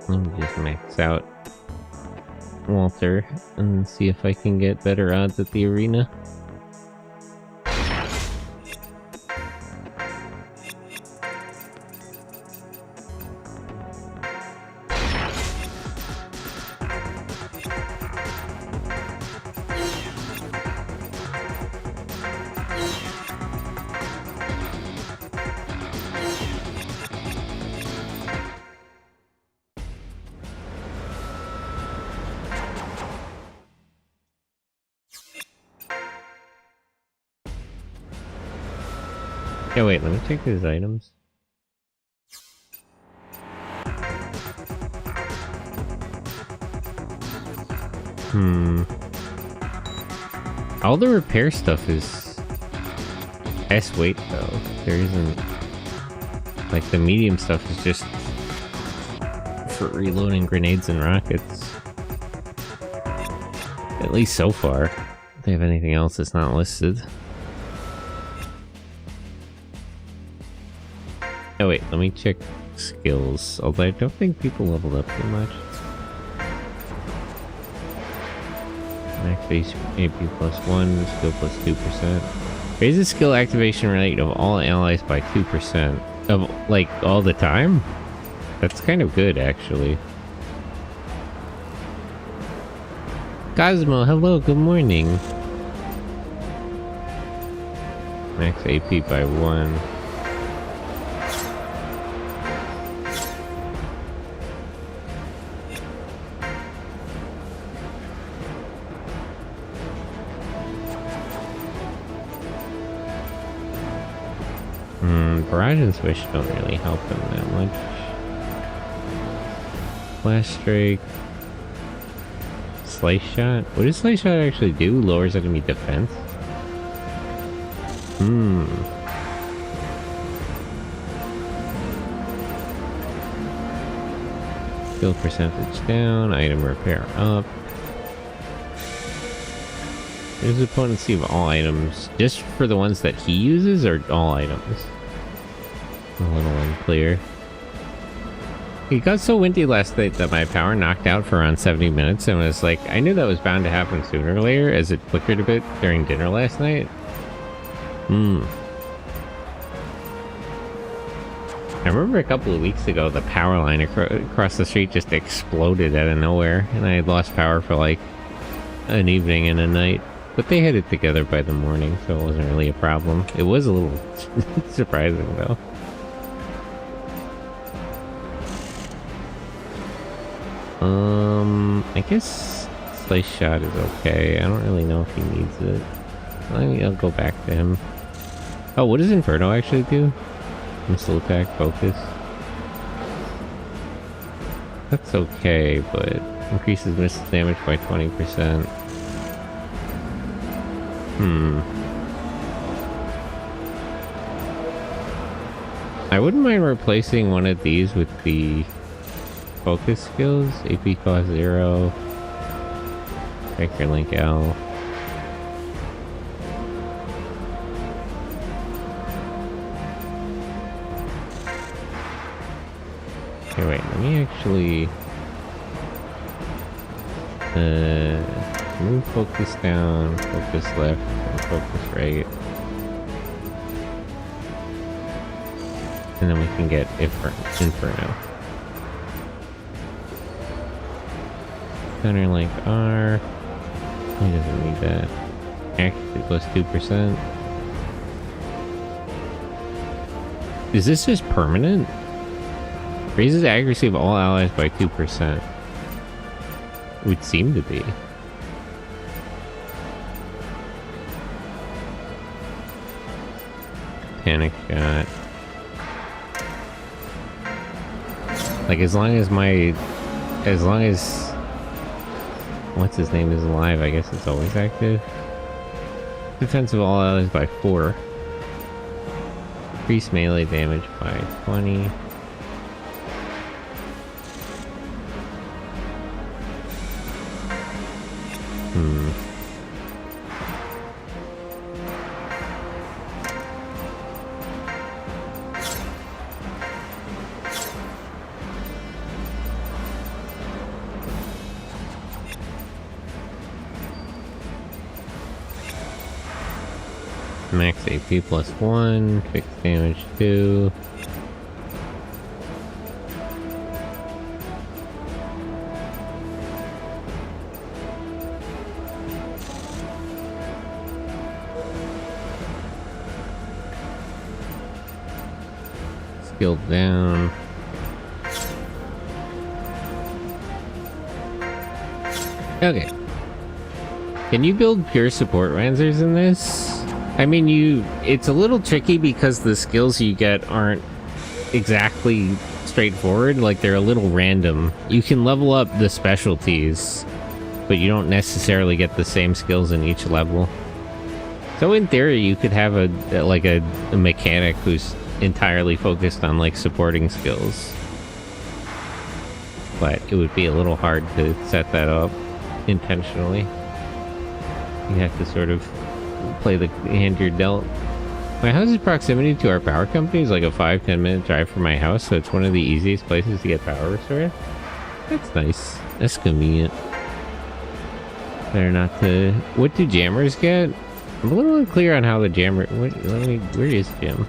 Let me just max out Walter and see if I can get better odds at the arena. Yeah, wait, let me check his items. All the repair stuff is S weight though. There isn't, like, the medium stuff is just for reloading grenades and rockets. At least so far. If they have anything else that's not listed. Oh wait, let me check skills, although I don't think people leveled up too much. Max base AP plus 1, skill plus 2%. Raises skill activation rate of all allies by 2%. Of, like, all the time? That's kind of good, actually. Cosmo, hello, good morning. Max AP by 1. Barrage and Swish don't really help him that much. Flash Strike. Slice Shot? What does Slice Shot actually do? Lowers enemy defense? Skill percentage down, item repair up. There's a potency of all items, just for the ones that he uses, or all items? A little unclear. It got so windy last night that my power knocked out for around 70 minutes, and was like, I knew that was bound to happen sooner or later, as it flickered a bit during dinner last night. I remember a couple of weeks ago, the power line across the street just exploded out of nowhere, and I had lost power for like an evening and a night. But they had it together by the morning, so it wasn't really a problem. It was a little surprising, though. I guess Slice Shot is okay. I don't really know if he needs it. I'll go back to him. Oh, what does Inferno actually do? Missile attack, focus. That's okay, but increases missile damage by 20%. I wouldn't mind replacing one of these with the focus skills. AP cost 0. Vector Link L. Okay, wait, let me actually move focus down, focus left, and focus right. And then we can get Inferno. Counterlink R. He doesn't need that. Accuracy plus 2%. Is this just permanent? Raises accuracy of all allies by 2%. It would seem to be. Panic Shot. Like, as long as what's his name is alive, I guess it's always active. Defense of all allies by 4. Increase melee damage by 20. Max AP plus 1, fixed damage 2. Skill down. Okay. Can you build pure support Ransers in this? I mean, it's a little tricky because the skills you get aren't exactly straightforward. Like, they're a little random. You can level up the specialties, but you don't necessarily get the same skills in each level. So in theory, you could have a mechanic who's entirely focused on, like, supporting skills. But it would be a little hard to set that up intentionally. You have to sort of play the hand you're dealt. My house's proximity to our power company is like a 5-10 minute drive from my house, so it's one of the easiest places to get power restored. That's nice. That's convenient. Better not to... What do jammers get? I'm a little unclear on how the jammer... Where is Jim?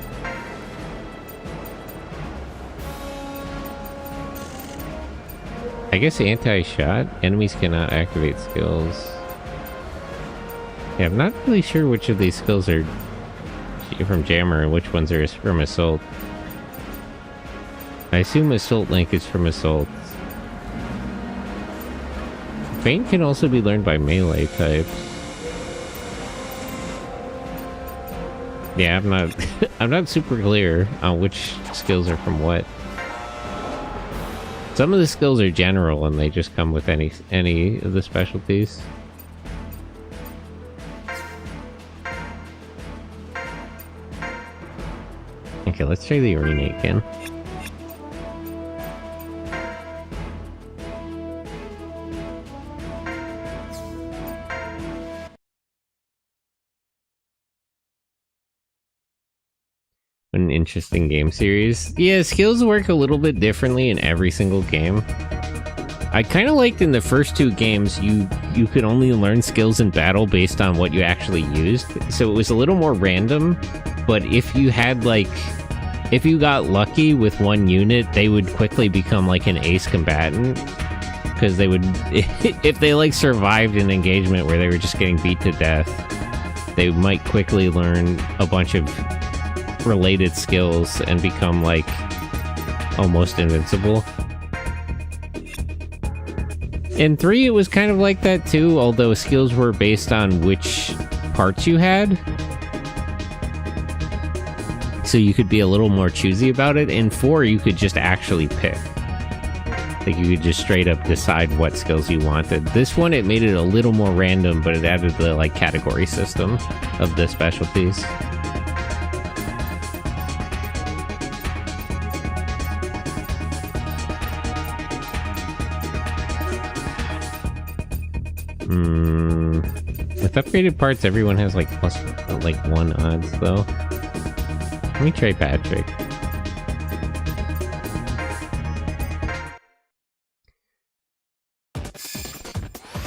I guess anti-shot. Enemies cannot activate skills. Yeah, I'm not really sure which of these skills are from Jammer and which ones are from Assault. I assume Assault Link is from Assault. Feint can also be learned by melee types. Yeah, I'm not super clear on which skills are from what. Some of the skills are general and they just come with any of the specialties. Okay, let's try the arena again. An interesting game series. Yeah, skills work a little bit differently in every single game. I kind of liked in the first 2 games you could only learn skills in battle based on what you actually used. So it was a little more random, but if you had like... If you got lucky with one unit, they would quickly become like an ace combatant. because they would, if they like survived an engagement where they were just getting beat to death, they might quickly learn a bunch of related skills and become like almost invincible. In 3, it was kind of like that too, although skills were based on which parts you had. So you could be a little more choosy about it. In 4, you could just actually pick. Like, you could just straight up decide what skills you wanted. This one, it made it a little more random, but it added the, like, category system of the specialties. With upgraded parts, everyone has like plus like 1 odds though. Let me try Patrick.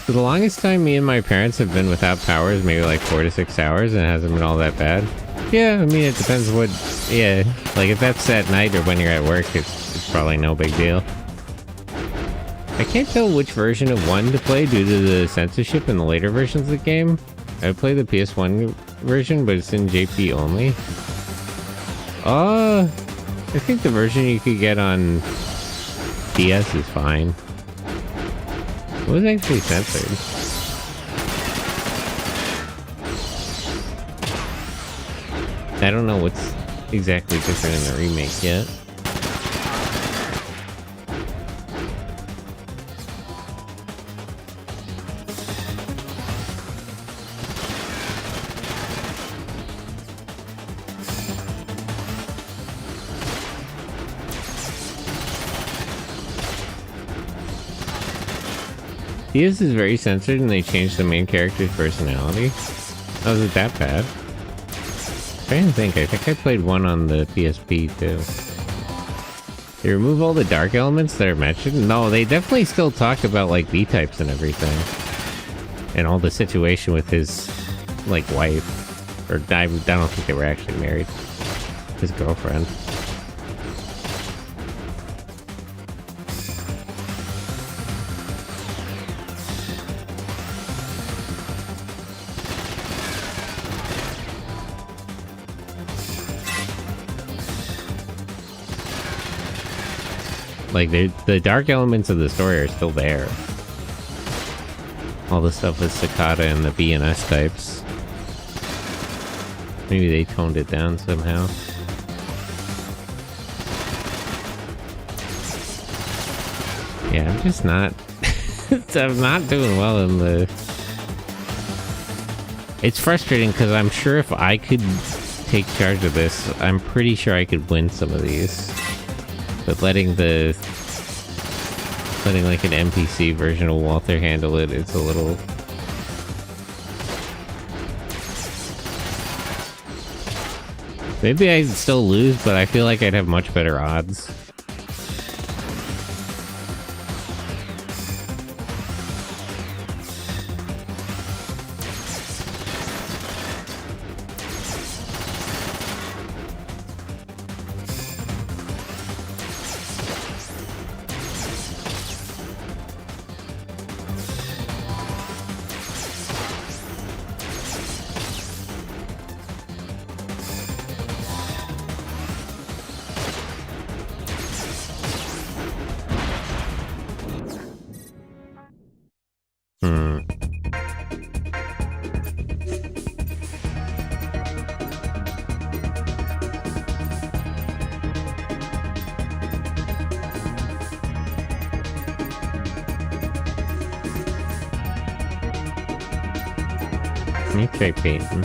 For the longest time, me and my parents have been without powers, maybe like 4 to 6 hours, and it hasn't been all that bad. Yeah, I mean, it depends what, yeah, like if that's at night or when you're at work, it's probably no big deal. I can't tell which version of 1 to play due to the censorship in the later versions of the game. I play the PS1 version, but it's in JP only. I think the version you could get on DS is fine. It was actually censored. I don't know what's exactly different in the remake yet. DS is very censored and they changed the main character's personality. Oh, is it that bad? I'm trying to think. I think I played 1 on the PSP too. They remove all the dark elements that are mentioned? No, they definitely still talk about like V-types and everything. And all the situation with his like wife. Or I don't think they were actually married. His girlfriend. Like, the dark elements of the story are still there. All the stuff with Cicada and the B and S types. Maybe they toned it down somehow. Yeah, I'm just not... I'm not doing well in the... It's frustrating because I'm sure if I could take charge of this, I'm pretty sure I could win some of these. But letting like an NPC version of Walter handle it, it's a little... Maybe I'd still lose, but I feel like I'd have much better odds. Okay, Peyton.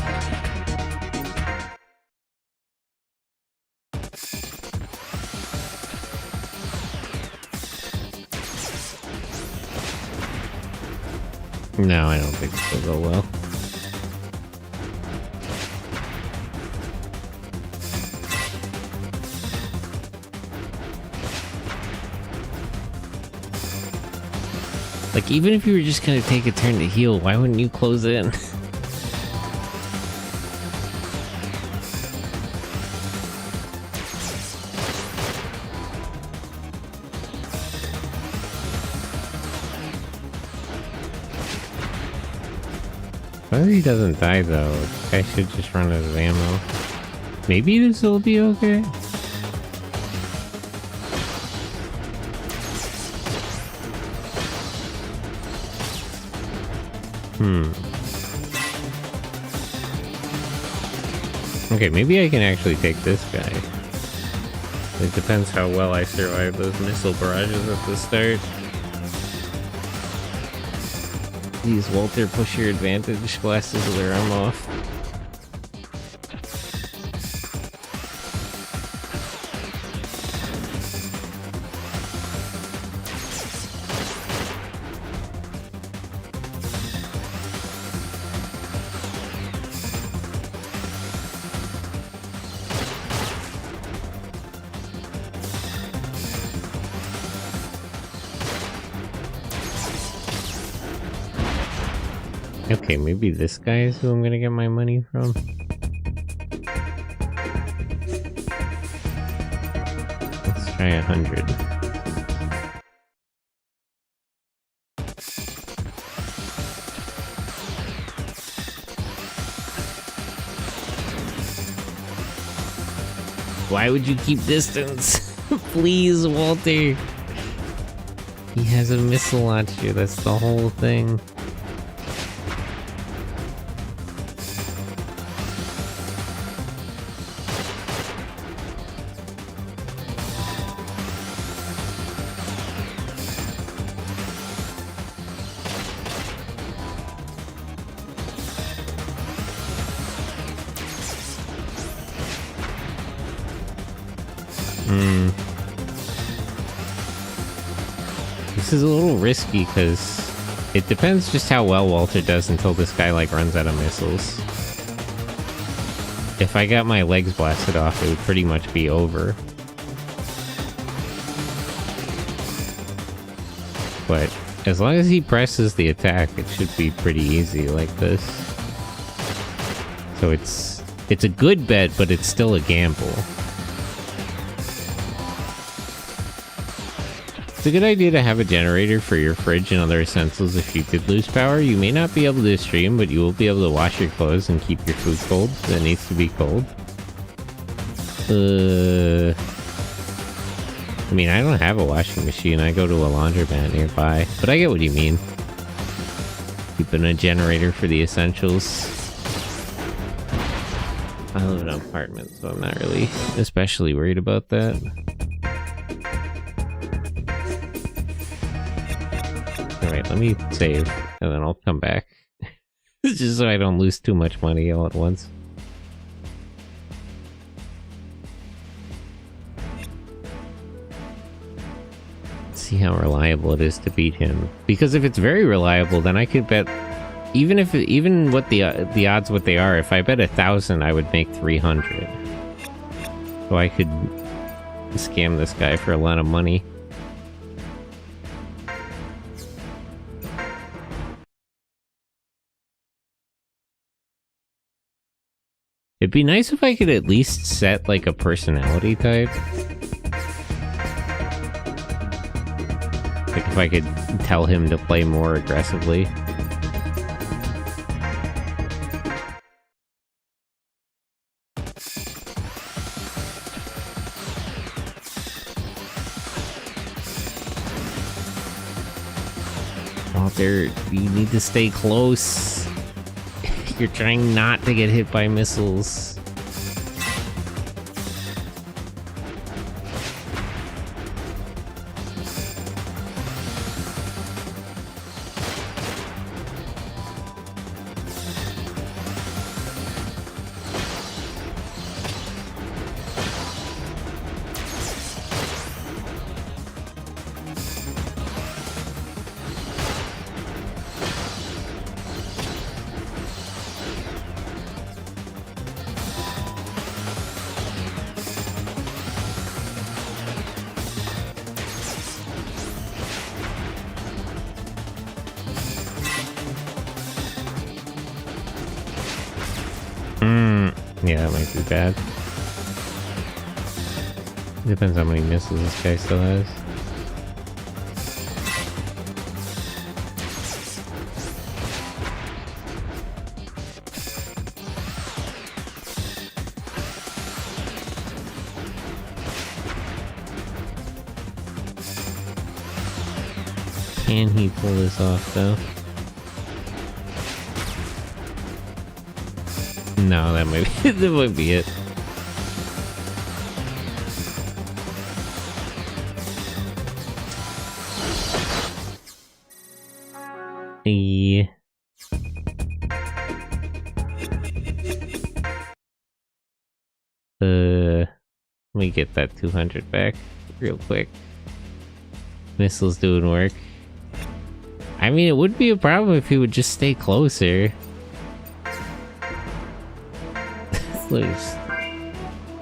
No, I don't think this will go well. Like, even if you were just gonna take a turn to heal, why wouldn't you close in? long as he doesn't die though, I should just run out of ammo. Maybe this will be okay? Okay, maybe I can actually take this guy. It depends how well I survive those missile barrages at the start. These Walter push your advantage glasses of their arm off. Okay, maybe this guy is who I'm gonna get my money from. Let's try 100. Why would you keep distance? Please, Walter. He has a missile launcher, that's the whole thing. This is a little risky because it depends just how well Walter does until this guy like runs out of missiles. If I got my legs blasted off, it would pretty much be over. But as long as he presses the attack, it should be pretty easy like this. So it's a good bet, but it's still a gamble. It's a good idea to have a generator for your fridge and other essentials if you did lose power. You may not be able to stream, but you will be able to wash your clothes and keep your food cold that needs to be cold. I mean, I don't have a washing machine. I go to a laundromat nearby, but I get what you mean. Keeping a generator for the essentials. I live in an apartment, so I'm not really especially worried about that. Alright, let me save, and then I'll come back. Just so I don't lose too much money all at once. See how reliable it is to beat him. Because if it's very reliable, then I could bet... Even what the odds what they are, if I bet 1,000, I would make 300. So I could scam this guy for a lot of money. It'd be nice if I could at least set, like, a personality type. Like, if I could tell him to play more aggressively. Walter, you need to stay close. You're trying not to get hit by missiles. Yeah, that might be bad. Depends how many missiles this guy still has. Can he pull this off, though? No, that might be, that might be it. Yeah. Let me get that 200 back real quick. Missile's doing work. I mean, it would be a problem if he would just stay closer. Let's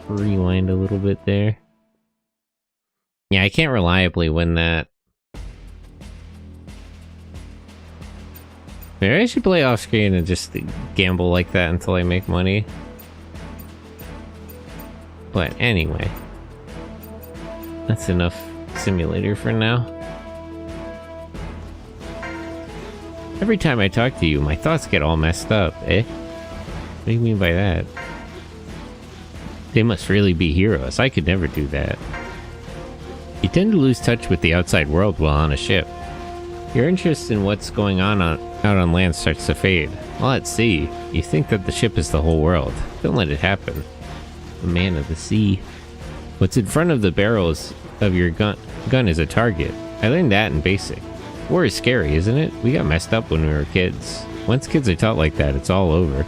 rewind a little bit there. Yeah, I can't reliably win that. Maybe I should play off screen and just gamble like that until I make money. But anyway, that's enough simulator for now. Every time I talk to you, my thoughts get all messed up, eh? What do you mean by that? They must really be heroes. I could never do that. You tend to lose touch with the outside world while on a ship. Your interest in what's going on out on land starts to fade. While at sea, you think that the ship is the whole world. Don't let it happen. The man of the sea. What's in front of the barrels of your gun is a target. I learned that in basic. War is scary, isn't it? We got messed up when we were kids. Once kids are taught like that, it's all over.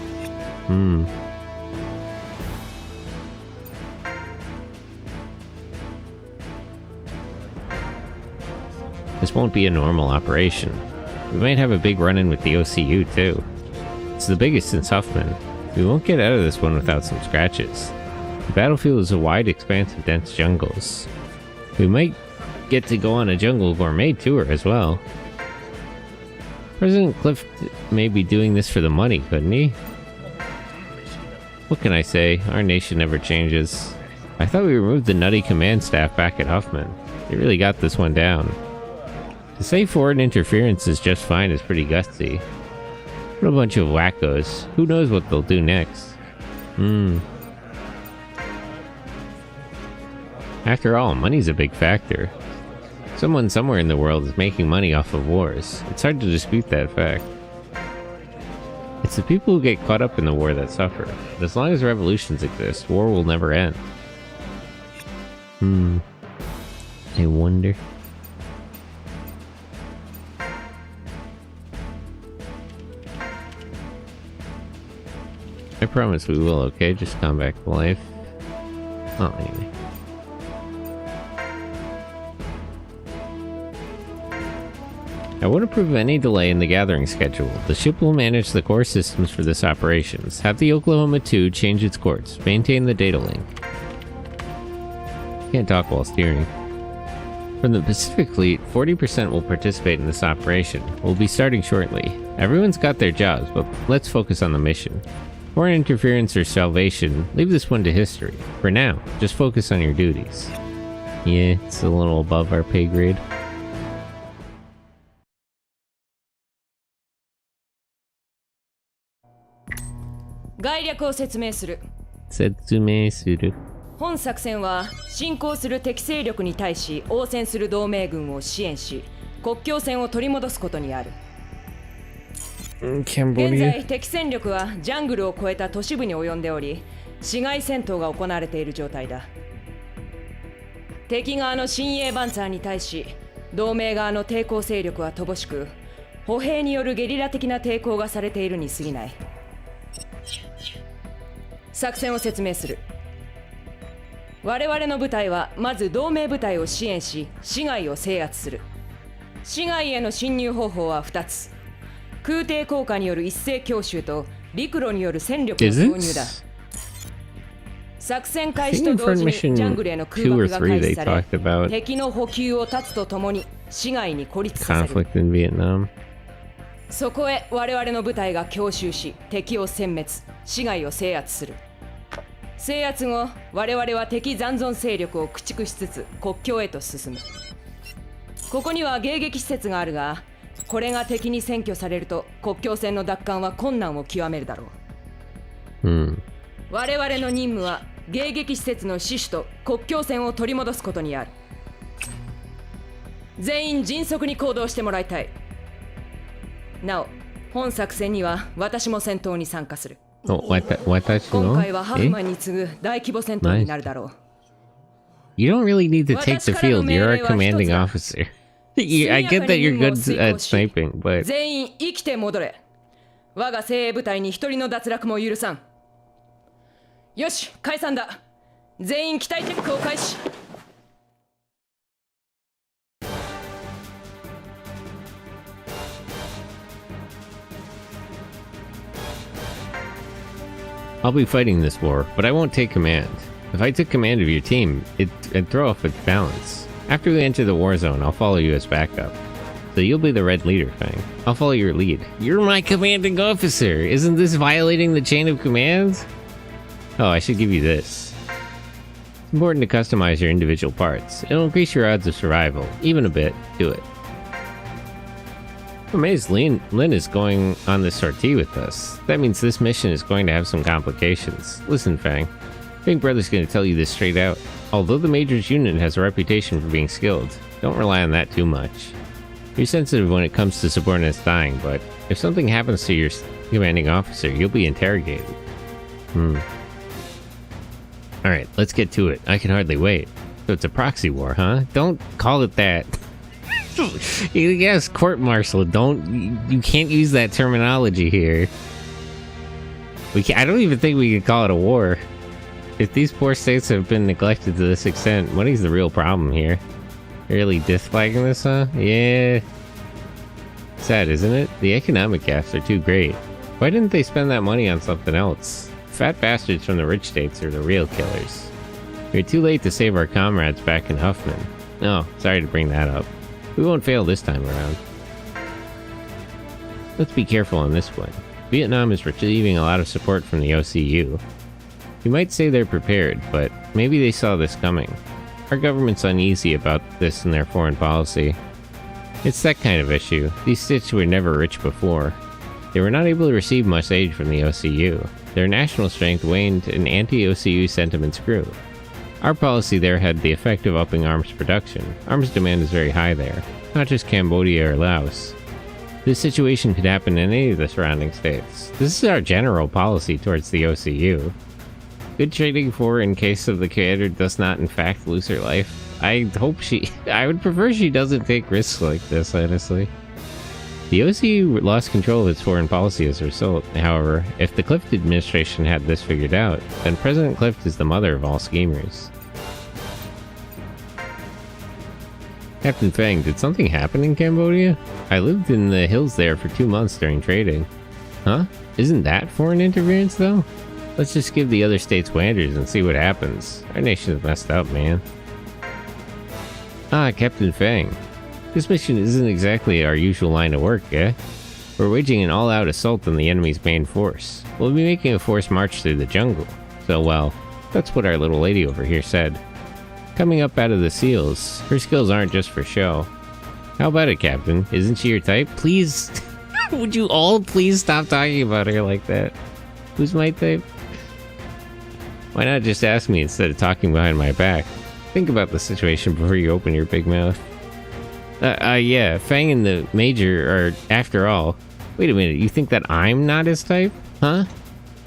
This won't be a normal operation. We might have a big run-in with the OCU, too. It's the biggest since Huffman. We won't get out of this one without some scratches. The battlefield is a wide expanse of dense jungles. We might get to go on a jungle gourmet tour as well. President Clift may be doing this for the money, couldn't he? What can I say? Our nation never changes. I thought we removed the nutty command staff back at Huffman. They really got this one down. To say foreign interference is just fine is pretty gutsy. What a bunch of wackos. Who knows what they'll do next? After all, money's a big factor. Someone somewhere in the world is making money off of wars. It's hard to dispute that fact. It's the people who get caught up in the war that suffer. But as long as revolutions exist, war will never end. I wonder. I promise we will, okay? Just come back to life. Oh, anyway. I won't approve of any delay in the gathering schedule. The ship will manage the core systems for this operations. Have the Oklahoma 2 change its course. Maintain the data link. Can't talk while steering. From the Pacific Fleet, 40% will participate in this operation. We'll be starting shortly. Everyone's got their jobs, but let's focus on the mission. Foreign interference or salvation, leave this one to history. For now, just focus on your duties. Yeah, it's a little above our pay grade. Setsume. 本作戦は侵攻する敵勢力に対し応戦する同盟軍を支援し、国境線を取り戻すことにある。現在敵戦力はジャングルを越えた都市部に及んでおり、市街戦闘が行われている状態だ。敵側の親衛バンツァーに対し同盟側の抵抗勢力は乏しく、歩兵によるゲリラ的な抵抗がされているに過ぎない。作戦を説明する。我々の部隊はまず同盟部隊を支援し、市街を制圧する。市街への侵入方法は2つ。空挺効果による一斉強襲と陸路による戦力の投入だ。作戦開始と同時にジャングルへの空爆が開始され、敵の補給を断つとともに市街に孤立させる。そこへ我々の部隊が強襲し、敵を殲滅、市街を制圧する。制圧後、我々は敵残存勢力を駆逐しつつ国境へと進む。ここには迎撃施設があるが、これが敵に占拠されると国境線の奪還は困難を極めるだろう。我々の任務は迎撃施設の死守と国境線を取り戻すことにある。全員迅速に行動してもらいたい。なお、本作戦には私も戦闘に参加する。Oh, watashi 今 no? 回はハフマンに次ぐ大規模戦闘になるだろう。You don't really need to take the field. You're a commanding officer. I get that you're good at sniping, but 全員生きて戻れ。我が精鋭部隊に一人の脱落も許さん。よし、解散だ。全員機体チェックを開始。I'll be fighting this war, but I won't take command. If I took command of your team, it'd throw off its balance. After we enter the war zone, I'll follow you as backup. So you'll be the red leader, Fang. I'll follow your lead. You're my commanding officer! Isn't this violating the chain of command? Oh, I should give you this. It's important to customize your individual parts. It'll increase your odds of survival. Even a bit. Do it. I'm amazed Lin is going on this sortie with us. That means this mission is going to have some complications. Listen, Fang. Big Brother's going to tell you this straight out. Although the Major's unit has a reputation for being skilled, don't rely on that too much. You're sensitive when it comes to subordinates dying, but if something happens to your commanding officer, you'll be interrogated. Alright, let's get to it. I can hardly wait. So it's a proxy war, huh? Don't call it that. Yes, court-martial. You can't use that terminology here. I don't even think we can call it a war. If these poor states have been neglected to this extent, money's the real problem here. Really disflagging this, huh? Yeah. Sad, isn't it? The economic gaps are too great. Why didn't they spend that money on something else? Fat bastards from the rich states are the real killers. We're too late to save our comrades back in Huffman. Oh, sorry to bring that up. We won't fail this time around. Let's be careful on this one. Vietnam is receiving a lot of support from the OCU. You might say they're prepared, but maybe they saw this coming. Our government's uneasy about this in their foreign policy. It's that kind of issue. These states were never rich before. They were not able to receive much aid from the OCU. Their national strength waned and anti-OCU sentiments grew. Our policy there had the effect of upping arms production. Arms demand is very high there, not just Cambodia or Laos. This situation could happen in any of the surrounding states. This is our general policy towards the OCU. Good trading for in case of the commander does not in fact lose her life. I would prefer she doesn't take risks like this, honestly. The OCU lost control of its foreign policy as a result. However, if the Clift administration had this figured out, then President Clift is the mother of all schemers. Captain Fang, did something happen in Cambodia? I lived in the hills there for 2 months during trading. Huh? Isn't that foreign interference, though? Let's just give the other states wanders and see what happens. Our nation's messed up, man. Ah, Captain Fang. This mission isn't exactly our usual line of work, eh? We're waging an all-out assault on the enemy's main force. We'll be making a forced march through the jungle. So, well, that's what our little lady over here said. Coming up out of the seals, her skills aren't just for show. How about it, Captain? Isn't she your type? Please, would you all please stop talking about her like that? Who's my type? Why not just ask me instead of talking behind my back? Think about the situation before you open your big mouth. Yeah, Fang and the Major are, after all... Wait a minute, you think that I'm not his type? Huh?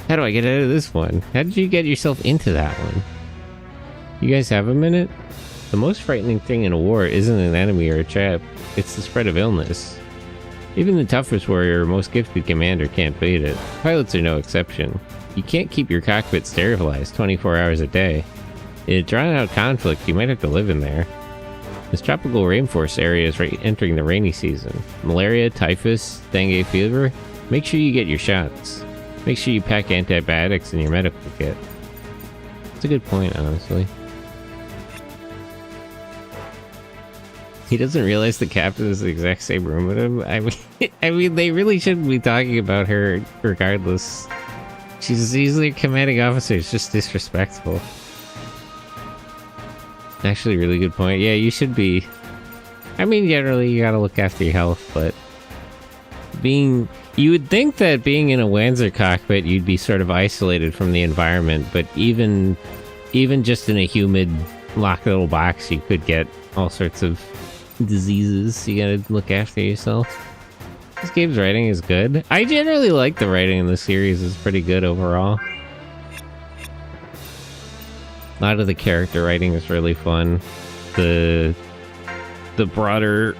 How do I get out of this one? How did you get yourself into that one? You guys have a minute? The most frightening thing in a war isn't an enemy or a trap, it's the spread of illness. Even the toughest warrior or most gifted commander can't beat it. Pilots are no exception. You can't keep your cockpit sterilized 24 hours a day. In a drawn-out conflict, you might have to live in there. This tropical rainforest area is entering the rainy season. Malaria, typhus, dengue fever, make sure you get your shots. Make sure you pack antibiotics in your medical kit. It's a good point, honestly. He doesn't realize the captain is the exact same room with him. I mean, they really shouldn't be talking about her regardless. She's easily a commanding officer. It's just disrespectful. Actually, really good point. Yeah, you should be... I mean, generally, you gotta look after your health, but... You would think that being in a Wanzer cockpit, you'd be sort of isolated from the environment, but even just in a humid, locked little box, you could get all sorts of diseases. You gotta look after yourself. This game's writing is good. I generally like the writing in the series. It's pretty good overall. A lot of the character writing is really fun. The broader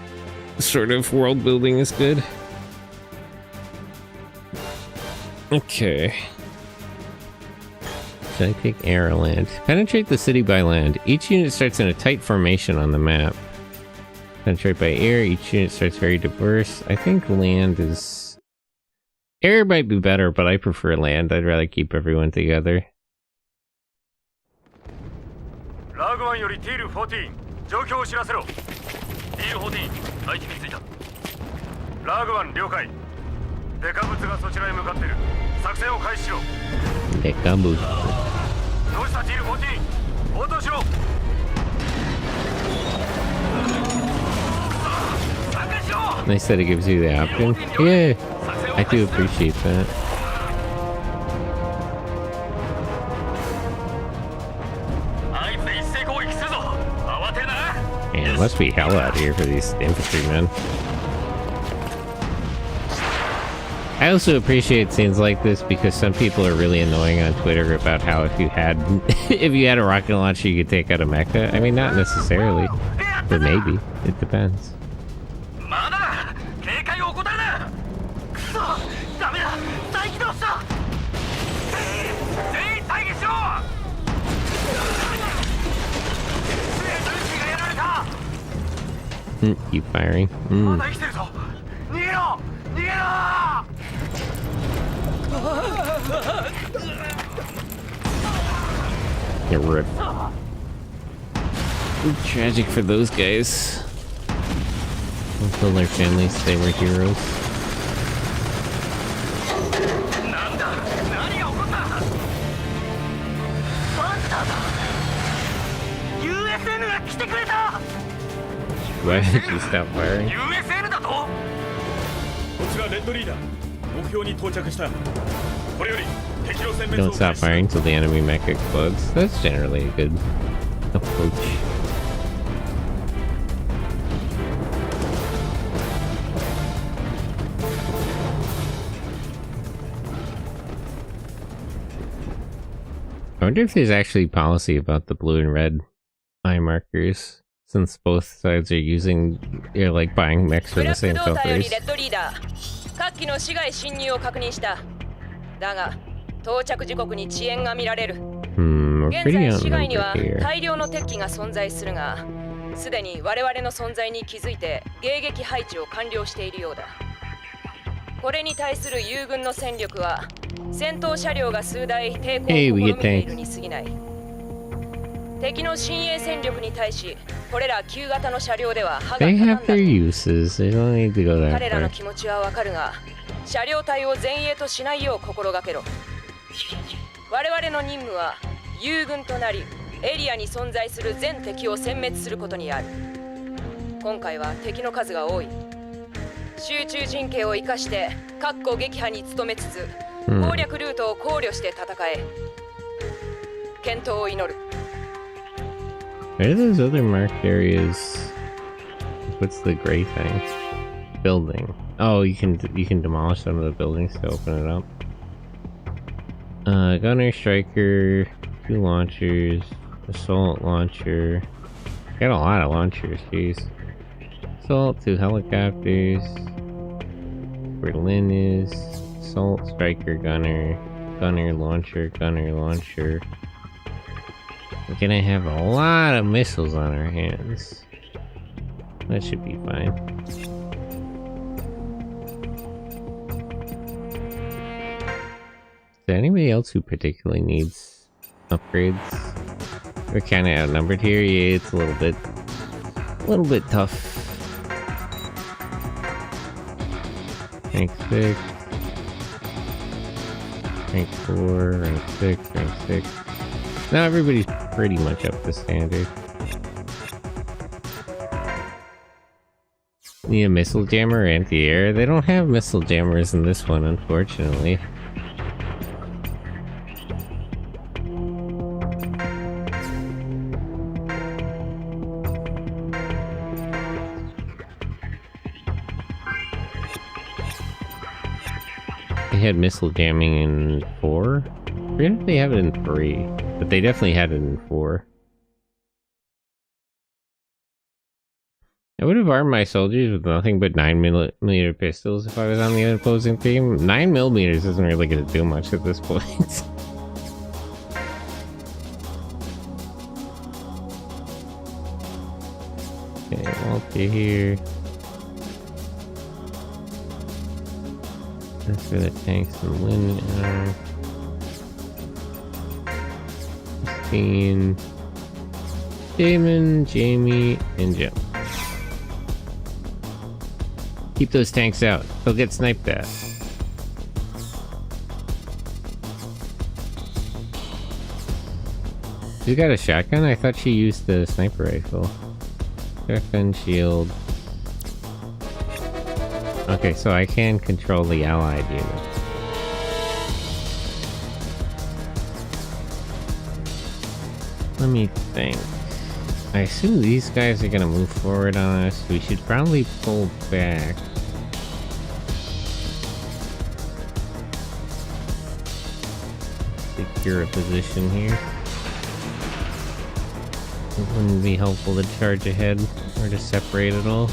sort of world building is good. Okay. Should I take air or land? Penetrate the city by land. Each unit starts in a tight formation on the map. Penetrate by air. Each unit starts very diverse. I think land is... Air might be better, but I prefer land. I'd rather keep everyone together. Nice that it gives you the option. Yeah, I do appreciate that. Man, it must be hell out here for these infantrymen. I also appreciate scenes like this because some people are really annoying on Twitter about how if you had a rocket launcher you could take out a mecha. I mean, not necessarily, but maybe. It depends. Keep firing. You're ripped. Tragic for those guys. Until their families, they were heroes. Why did you stop firing? Don't stop firing till the enemy mech explodes. That's generally a good approach. I wonder if there's actually policy about the blue and red eye markers, since both sides are using, you're like buying mechs from the same companies. We're pretty outnumbered here. すでに我々の存在に気づいて迎撃配置を完了しているようだ。これに対する友軍の戦力は戦闘車両が数台抵抗を試みているに過ぎない。敵の親衛戦力に対し、これら旧型の車両では歯が立たんだ。彼らの気持ちはわかるが、車両隊を前衛としないよう心がけろ。我々の任務は友軍となり、エリアに存在する全敵を殲滅することにある。今回は敵の数が多い。集中陣形を生かして各個撃破に努めつつ、攻略ルートを考慮して戦え。健闘を祈る。Where are those other marked areas? What's the gray thing? Building. Oh, you can demolish some of the buildings to open it up. Gunner, striker, 2 launchers, assault launcher. Got a lot of launchers, jeez. Assault, 2 helicopters. Berlin is assault, striker, gunner, gunner, launcher, gunner, launcher. We're gonna have a lot of missiles on our hands. That should be fine. Is there anybody else who particularly needs upgrades? We're kind of outnumbered here. Yeah, it's a little bit tough. Rank 6, rank 4, rank 6, rank 6. Now everybody's pretty much up to standard. Need a missile jammer or anti-air? They don't have missile jammers in this one, unfortunately. had missile jamming in 4. I forget if they have it in 3, but they definitely had it in 4. I would have armed my soldiers with nothing but 9mm pistols if I was on the opposing team. 9mm isn't really going to do much at this point. Okay, multi here. That's for the tanks and wind arrow. Christine, Damon, Jamie, and Jim. Keep those tanks out. They'll get sniped at. She's got a shotgun? I thought she used the sniper rifle. Shotgun shield. Okay, so I can control the allied unit. Let me think. I assume these guys are gonna move forward on us. We should probably pull back. Secure a position here. It wouldn't be helpful to charge ahead or to separate it all.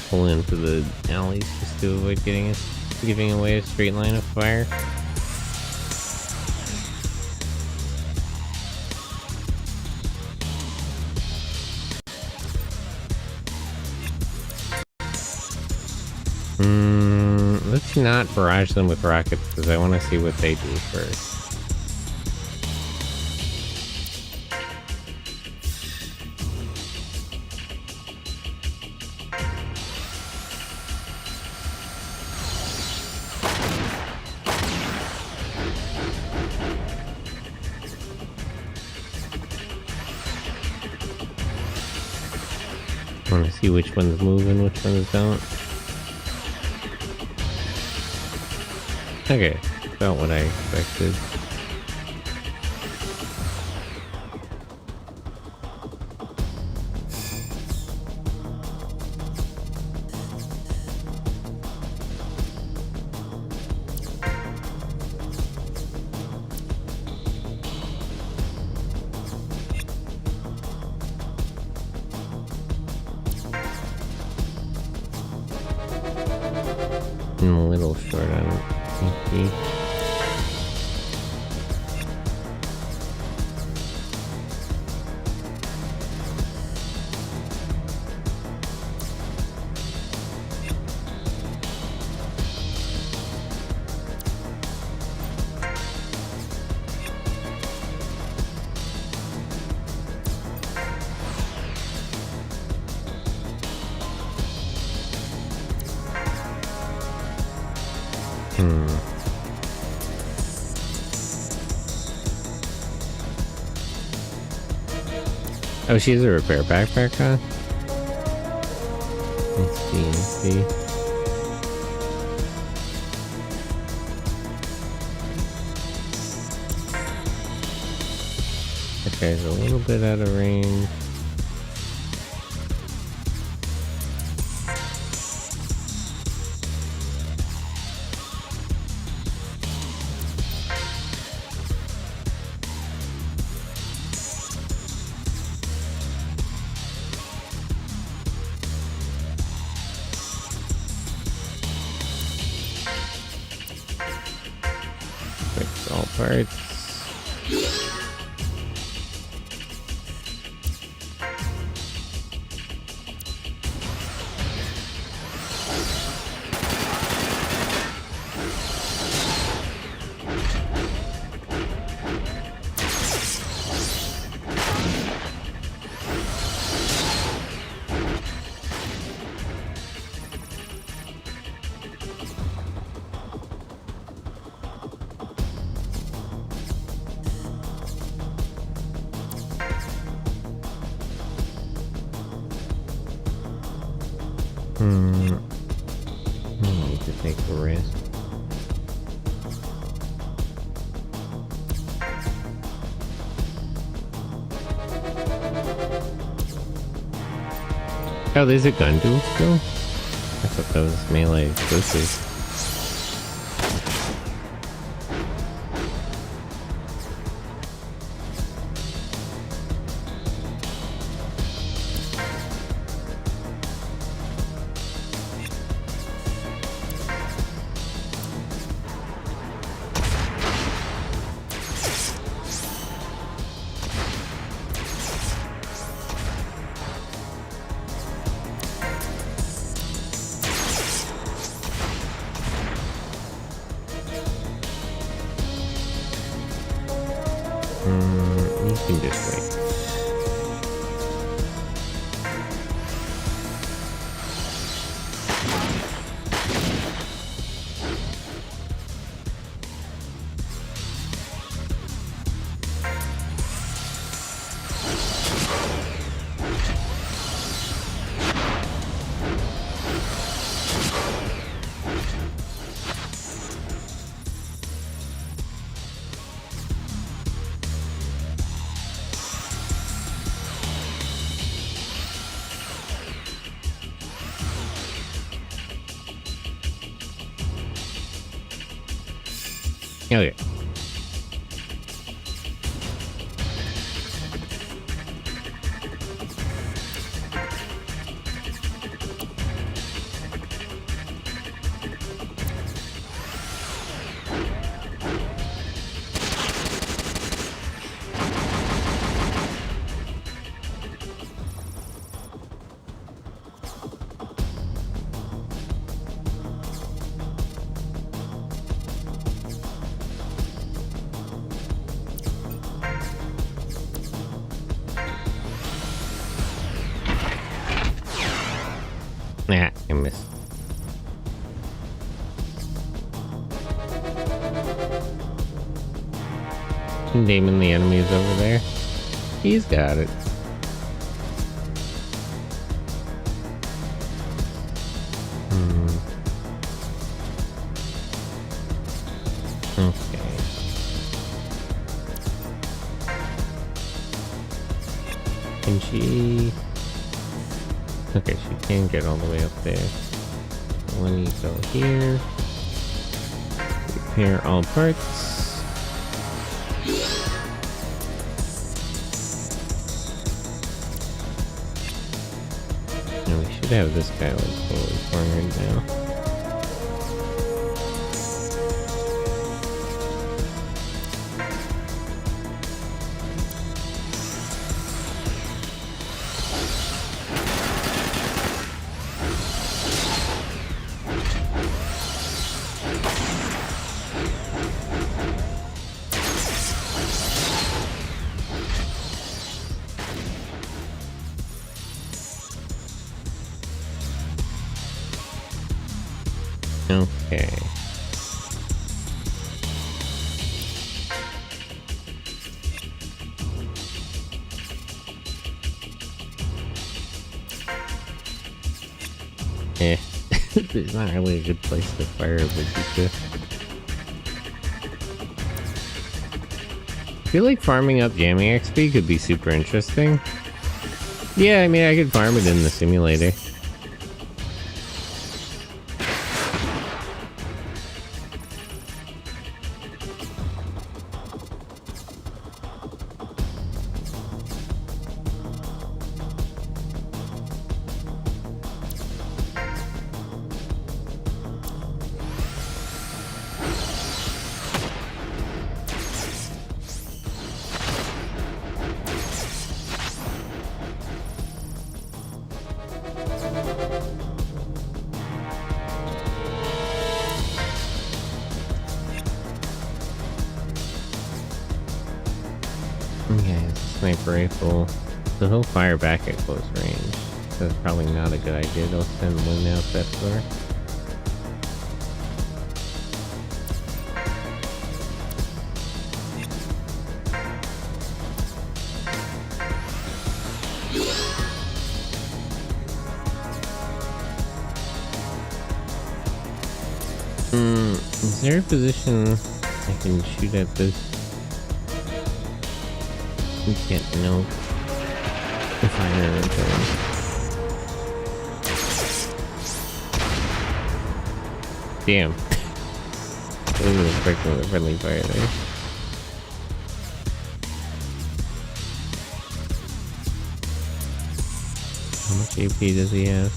Pull into the alleys just to avoid giving away a straight line of fire. Let's not barrage them with rockets because I want to see what they do first. I want to see which ones move and which ones don't. Okay, about what I expected. I'm a little short on HP. Oh, she has a repair backpack on? Let's see. That guy's a little bit out of range. Fix all parts. to take a rest. Oh, there's a gun duel still? I thought that was melee exclusive. You can just wait. Okay. Yeah, I missed. Damon, the enemy is over there. He's got it. Okay. Can she... Okay, she can get all the way up there. Let me go here. Repair all parts. And we should have this guy like fully cornered now. Okay. It's not really a good place to fire a bazooka. I feel like farming up jamming XP could be super interesting. Yeah, I mean, I could farm it in the simulator. Okay, it's a sniper rifle. So he'll fire back at close range. So it's probably not a good idea to send one out that far. Is there a position I can shoot at this? We can't know if I return. Damn. Look at the breaking the friendly fire there. How much AP does he have?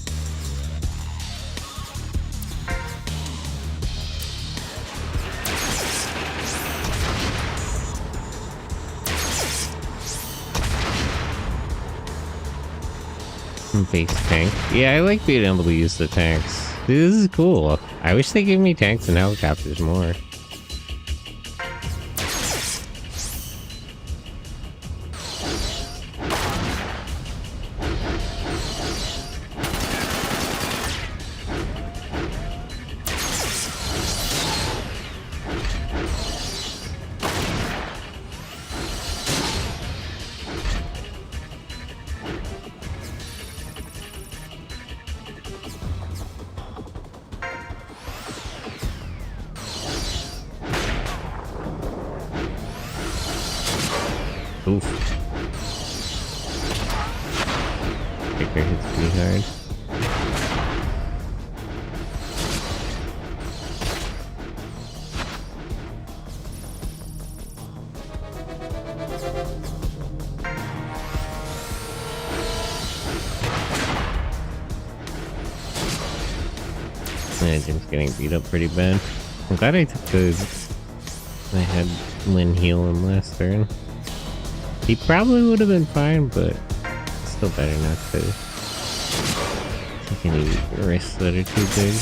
Base tank. Yeah, I like being able to use the tanks. This is cool. I wish they gave me tanks and helicopters more. Oof. Kicker hits pretty hard. Yeah, Jim's getting beat up pretty bad. I'm glad I took the... I had Lynn heal him last turn. He probably would have been fine, but still better not to take any risks that are too big.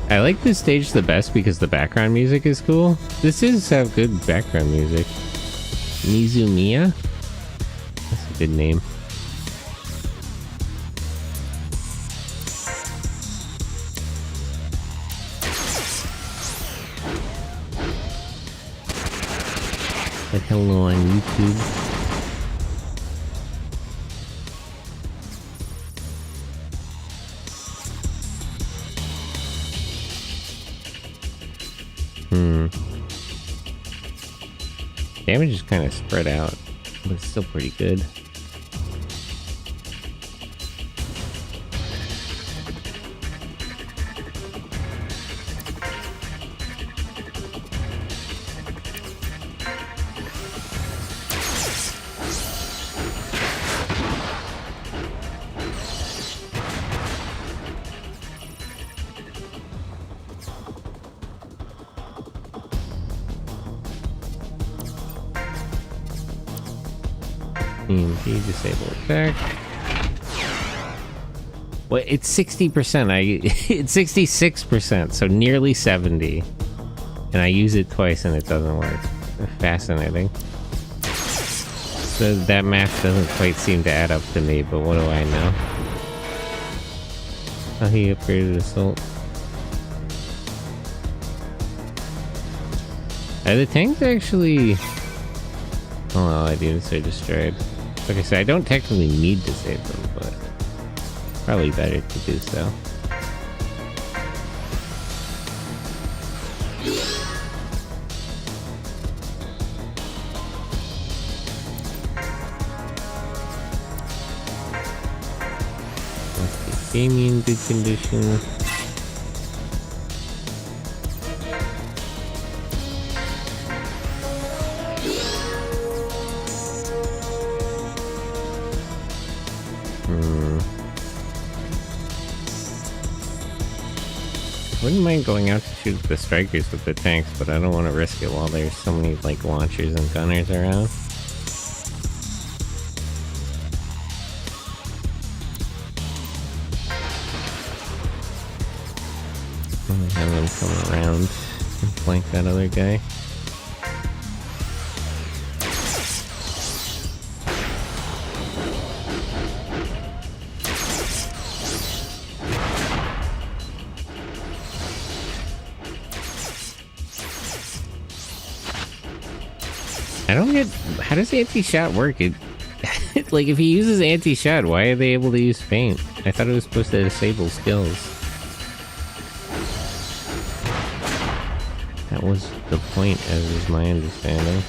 I like this stage the best because the background music is cool. This is have good background music. Mizumiya? That's a good name. But hello on YouTube. Damage is kind of spread out, but it's still pretty good. EMP, disable attack. Well, it's 60%. It's 66%, so nearly 70. And I use it twice and it doesn't work. Fascinating. So that math doesn't quite seem to add up to me, but what do I know? Oh, he upgraded assault. The tanks actually... Oh, all I do is they're destroyed. Okay, so I don't technically need to save them, but probably better to do so. Let's get Gaming in good condition. Wouldn't mind going out to shoot the strikers with the tanks, but I don't want to risk it while there's so many like launchers and gunners around. I'm gonna have them come around and flank that other guy. I don't get... How does anti-shot work? Like, if he uses anti-shot, why are they able to use feint? I thought it was supposed to disable skills. That was the point, as is my understanding.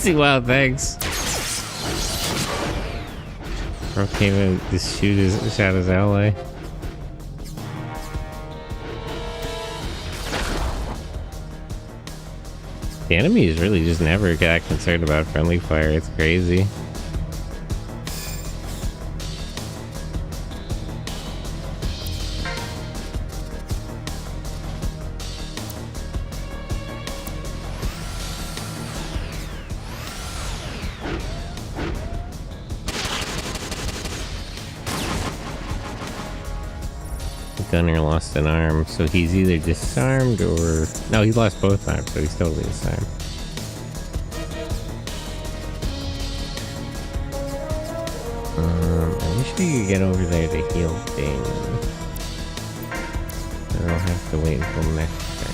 Wow, thanks. Bro came in to shot his ally. The enemy is really just never got concerned about friendly fire. It's crazy. Gunner lost an arm, so he's either disarmed or... No, he lost both arms, so he's totally disarmed. I wish we could get over there to heal Damon. I'll have to wait until next turn.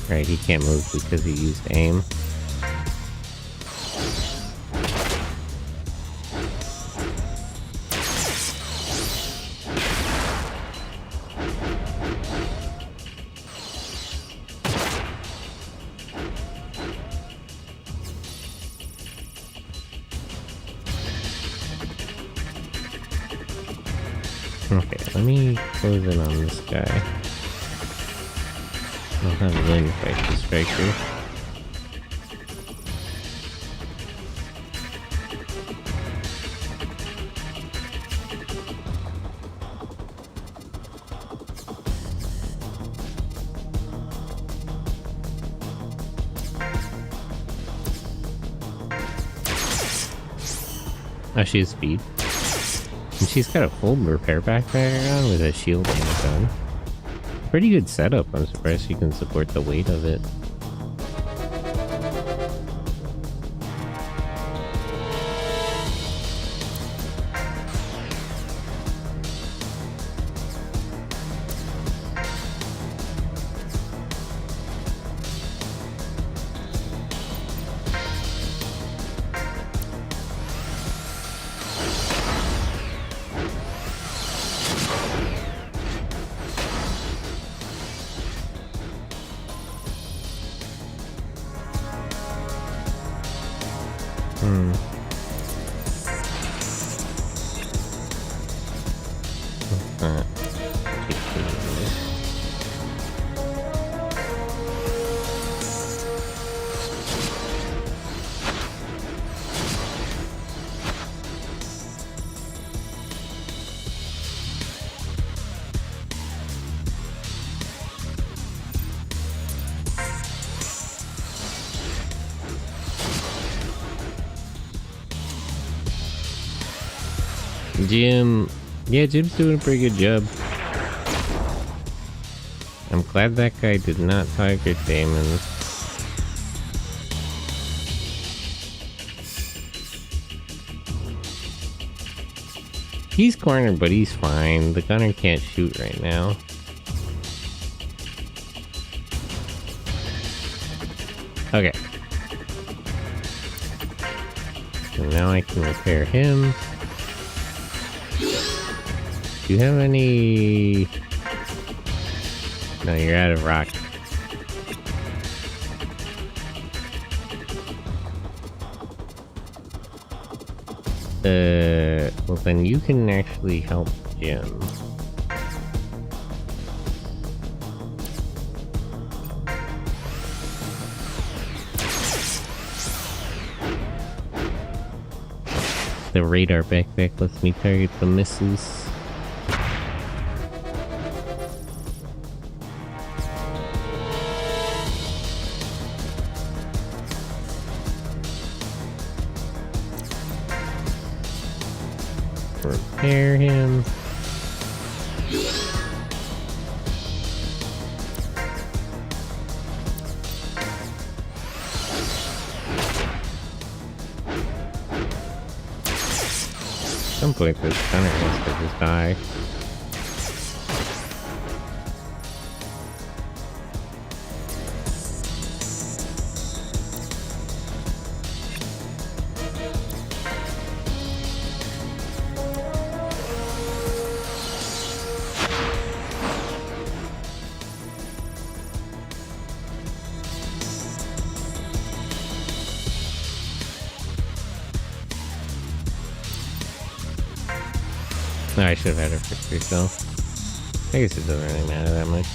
Right, he can't move because he used aim. Okay, let me close in on this guy. I'll have Lynn fight the striker. Oh, she has speed. And she's got a full repair backpack on with a shield and a gun. Pretty good setup. I'm surprised she can support the weight of it. Jim, yeah, Jim's doing a pretty good job. I'm glad that guy did not target Damon. He's cornered, but he's fine. The gunner can't shoot right now. Okay. So now I can repair him. Do you have any... No, you're out of rock. Well then you can actually help Jim. The radar backpack lets me target the missiles. repair him. At some point this gunner has to just die. No, I should have had her fix herself. I guess it doesn't really matter that much.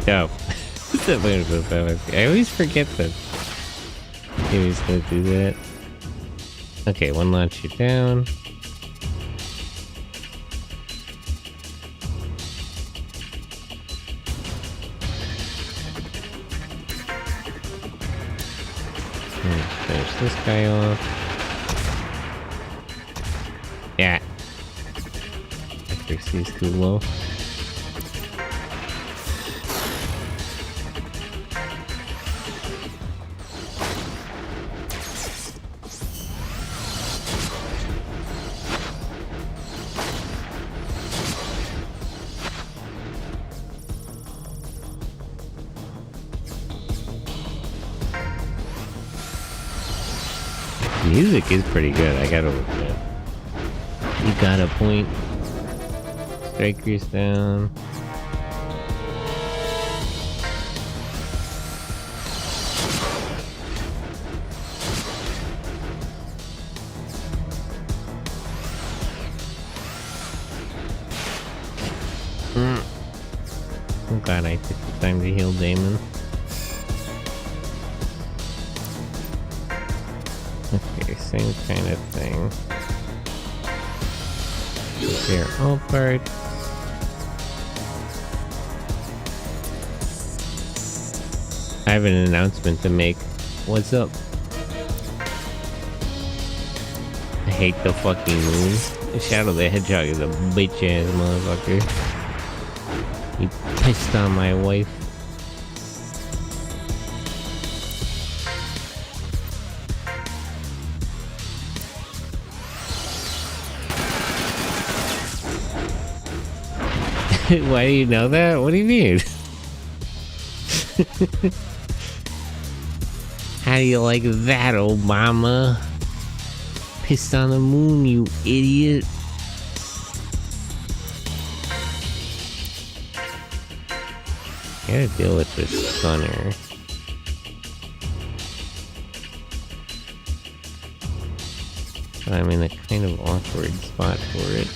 Yo. I always forget that he was gonna do that. Okay, one launcher down. Finish this guy off. Yeah. Accuracy's too low. Music is pretty good, I gotta look at it. You got a point. Strikers down. I'm glad I took the time to heal Damon. Okay, same kind of thing. Repair all parts. I have an announcement to make. What's up? I hate the fucking moon. Shadow the Hedgehog is a bitch ass motherfucker. He pissed on my wife. Why do you know that? What do you mean? How do you like that, Obama? Pissed on the moon, you idiot. Gotta deal with this gunner. I'm in a kind of awkward spot for it.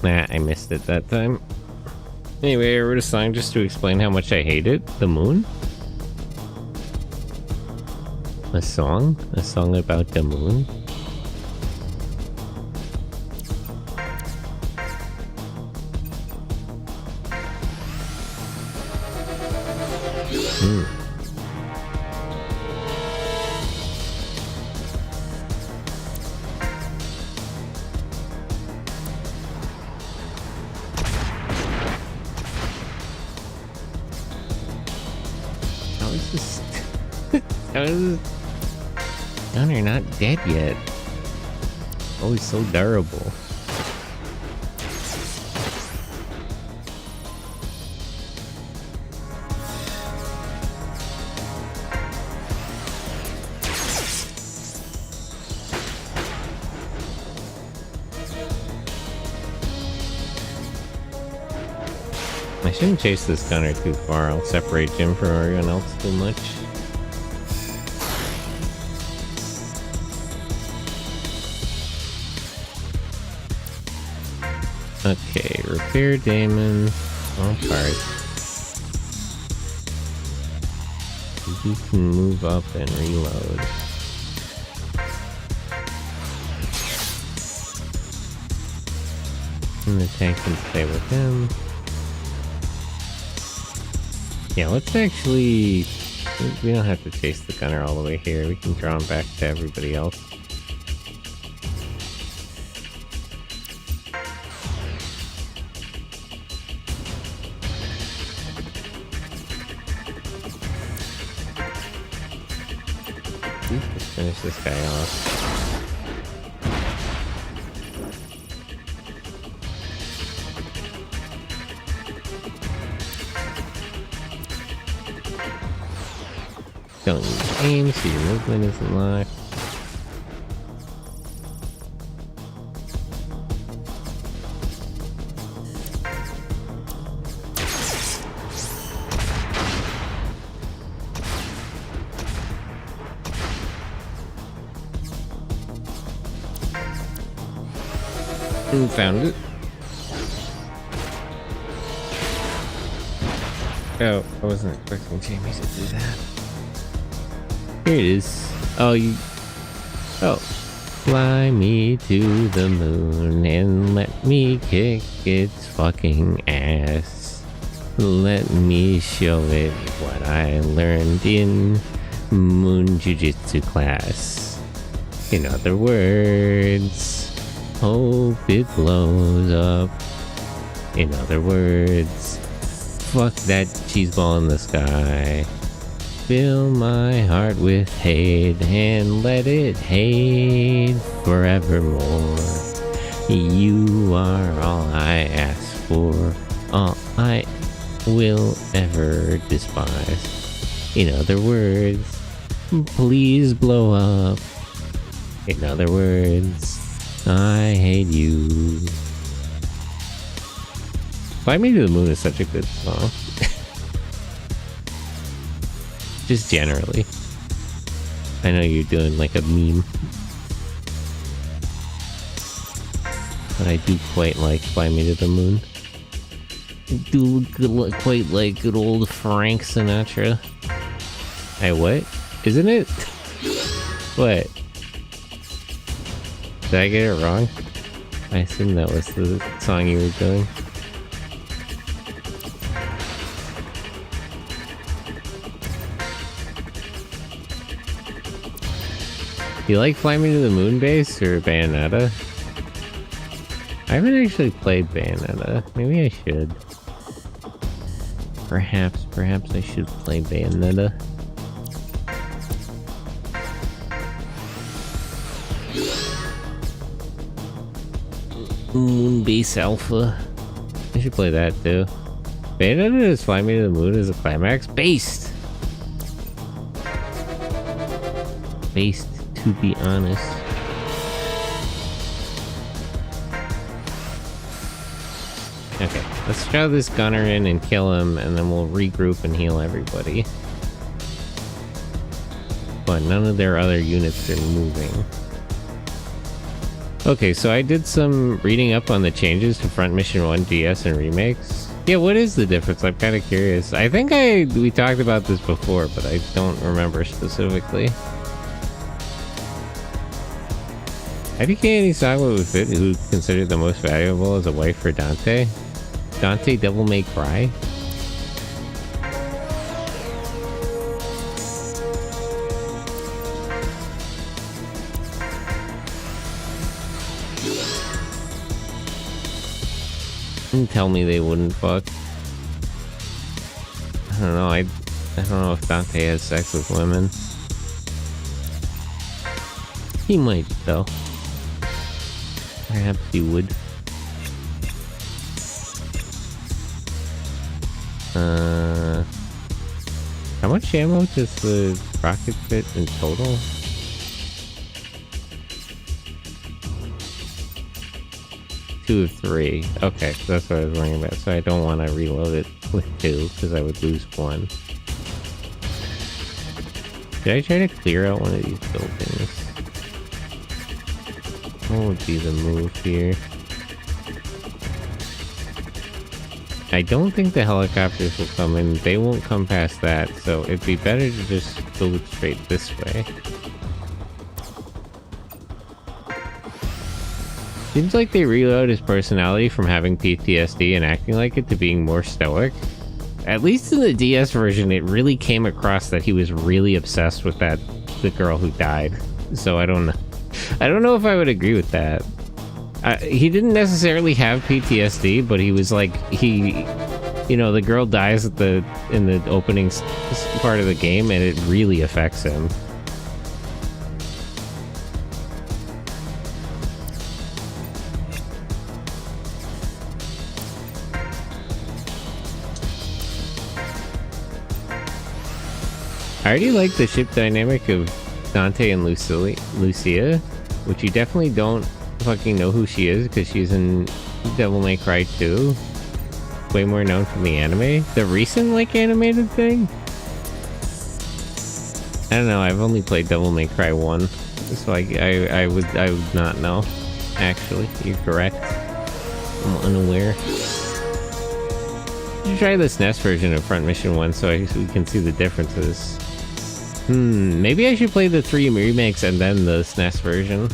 Nah, I missed it that time. Anyway, I wrote a song just to explain how much I hate it. The moon? A song? A song about the moon? How is this gunner not dead yet? Oh, he's so durable. I shouldn't chase this gunner too far. I'll separate Jim from everyone else too much. Okay, repair Damon. All parts. You can move up and reload. And the tank can stay with him. Yeah, let's actually... We don't have to chase the gunner all the way here. We can draw him back to everybody else. Let's finish this guy off. Don't use aim, so your movement isn't locked. Ooh, found it. Oh, I wasn't expecting Jamie to do that. Here it is. Oh, you... Oh. Fly me to the moon and let me kick its fucking ass. Let me show it what I learned in Moon Jiu-Jitsu class. In other words, hope it blows up. In other words, fuck that cheese ball in the sky. Fill my heart with hate and let it hate forevermore. You are all I ask for, all I will ever despise. In other words, please blow up. In other words, I hate you. Fly Me to the Moon is such a good song. Just generally. I know you're doing like a meme. But I do quite like Fly Me to the Moon. I do quite like good old Frank Sinatra. Hey, what? Isn't it? What? Did I get it wrong? I assume that was the song you were doing. You like Fly Me to the Moon bass or Bayonetta? I haven't actually played Bayonetta. Maybe I should. Perhaps I should play Bayonetta. Moon Base Alpha. I should play that too. Bayonetta is Fly Me to the Moon as a climax? Based! Based, to be honest. Okay, let's throw this gunner in and kill him, and then we'll regroup and heal everybody. But none of their other units are moving. Okay, so I did some reading up on the changes to Front Mission 1 DS and remakes. Yeah, what is the difference? I'm kind of curious. I think we talked about this before, but I don't remember specifically. IDK Anisawa would fit who considered the most valuable as a wife for Dante? Dante Devil May Cry? And tell me they wouldn't fuck. I don't know, I don't know if Dante has sex with women. He might though. Perhaps he would. How much ammo does the rocket fit in total? Two of three. Okay, so that's what I was worrying about. So I don't want to reload it with two, because I would lose one. Did I try to clear out one of these buildings? What would be the move here? I don't think the helicopters will come in. They won't come past that, so it'd be better to just go straight this way. Seems like they reload his personality from having PTSD and acting like it to being more stoic. At least in the DS version, it really came across that he was really obsessed with the girl who died. So I don't know. I don't know if I would agree with that. He didn't necessarily have PTSD, but he was like, the girl dies in the opening part of the game, and it really affects him. I already like the ship dynamic of Dante and Lucia, which you definitely don't fucking know who she is because she's in Devil May Cry 2. Way more known from the anime. The recent, animated thing? I don't know, I've only played Devil May Cry 1, so I would not know. Actually, you're correct. I'm unaware. You should try the SNES version of Front Mission 1 so we can see the differences. Maybe I should play the 3 remakes and then the SNES version.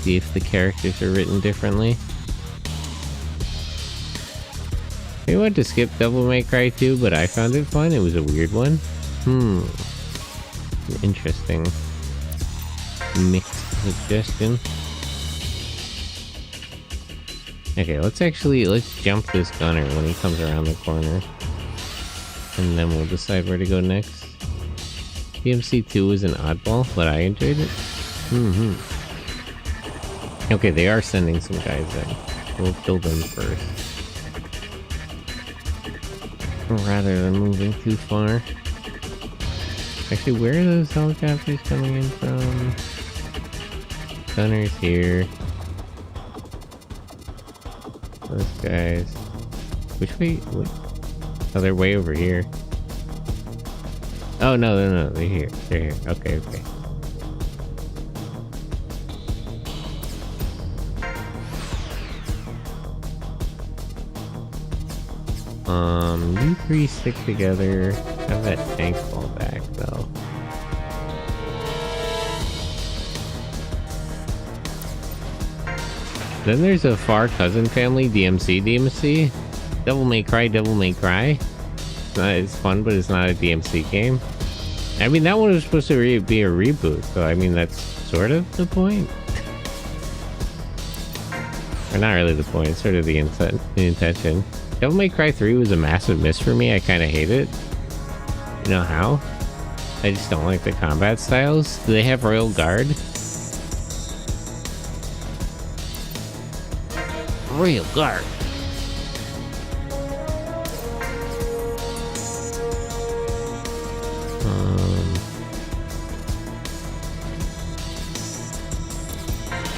See if the characters are written differently. I wanted to skip Devil May Cry 2, but I found it fun. It was a weird one. Interesting. Mixed suggestion. Okay, let's jump this gunner when he comes around the corner. And then we'll decide where to go next. DMC2 was an oddball, but I enjoyed it. Okay, they are sending some guys in. We'll kill them first. Rather than moving too far. Actually, where are those helicopters coming in from? Gunners here. Those guys. Which way? Oh, they're way over here. Oh, no, they're here. They're here. Okay. You three stick together. Have that tank fall back, though. Then there's a far cousin family, DMC. Devil May Cry. It's fun, but it's not a DMC game. I mean, that one was supposed to be a reboot, so I mean, that's sort of the point. Or not really the point, it's sort of the intention. Devil May Cry 3 was a massive miss for me. I kind of hate it. You know how? I just don't like the combat styles. Do they have Royal Guard? Royal Guard.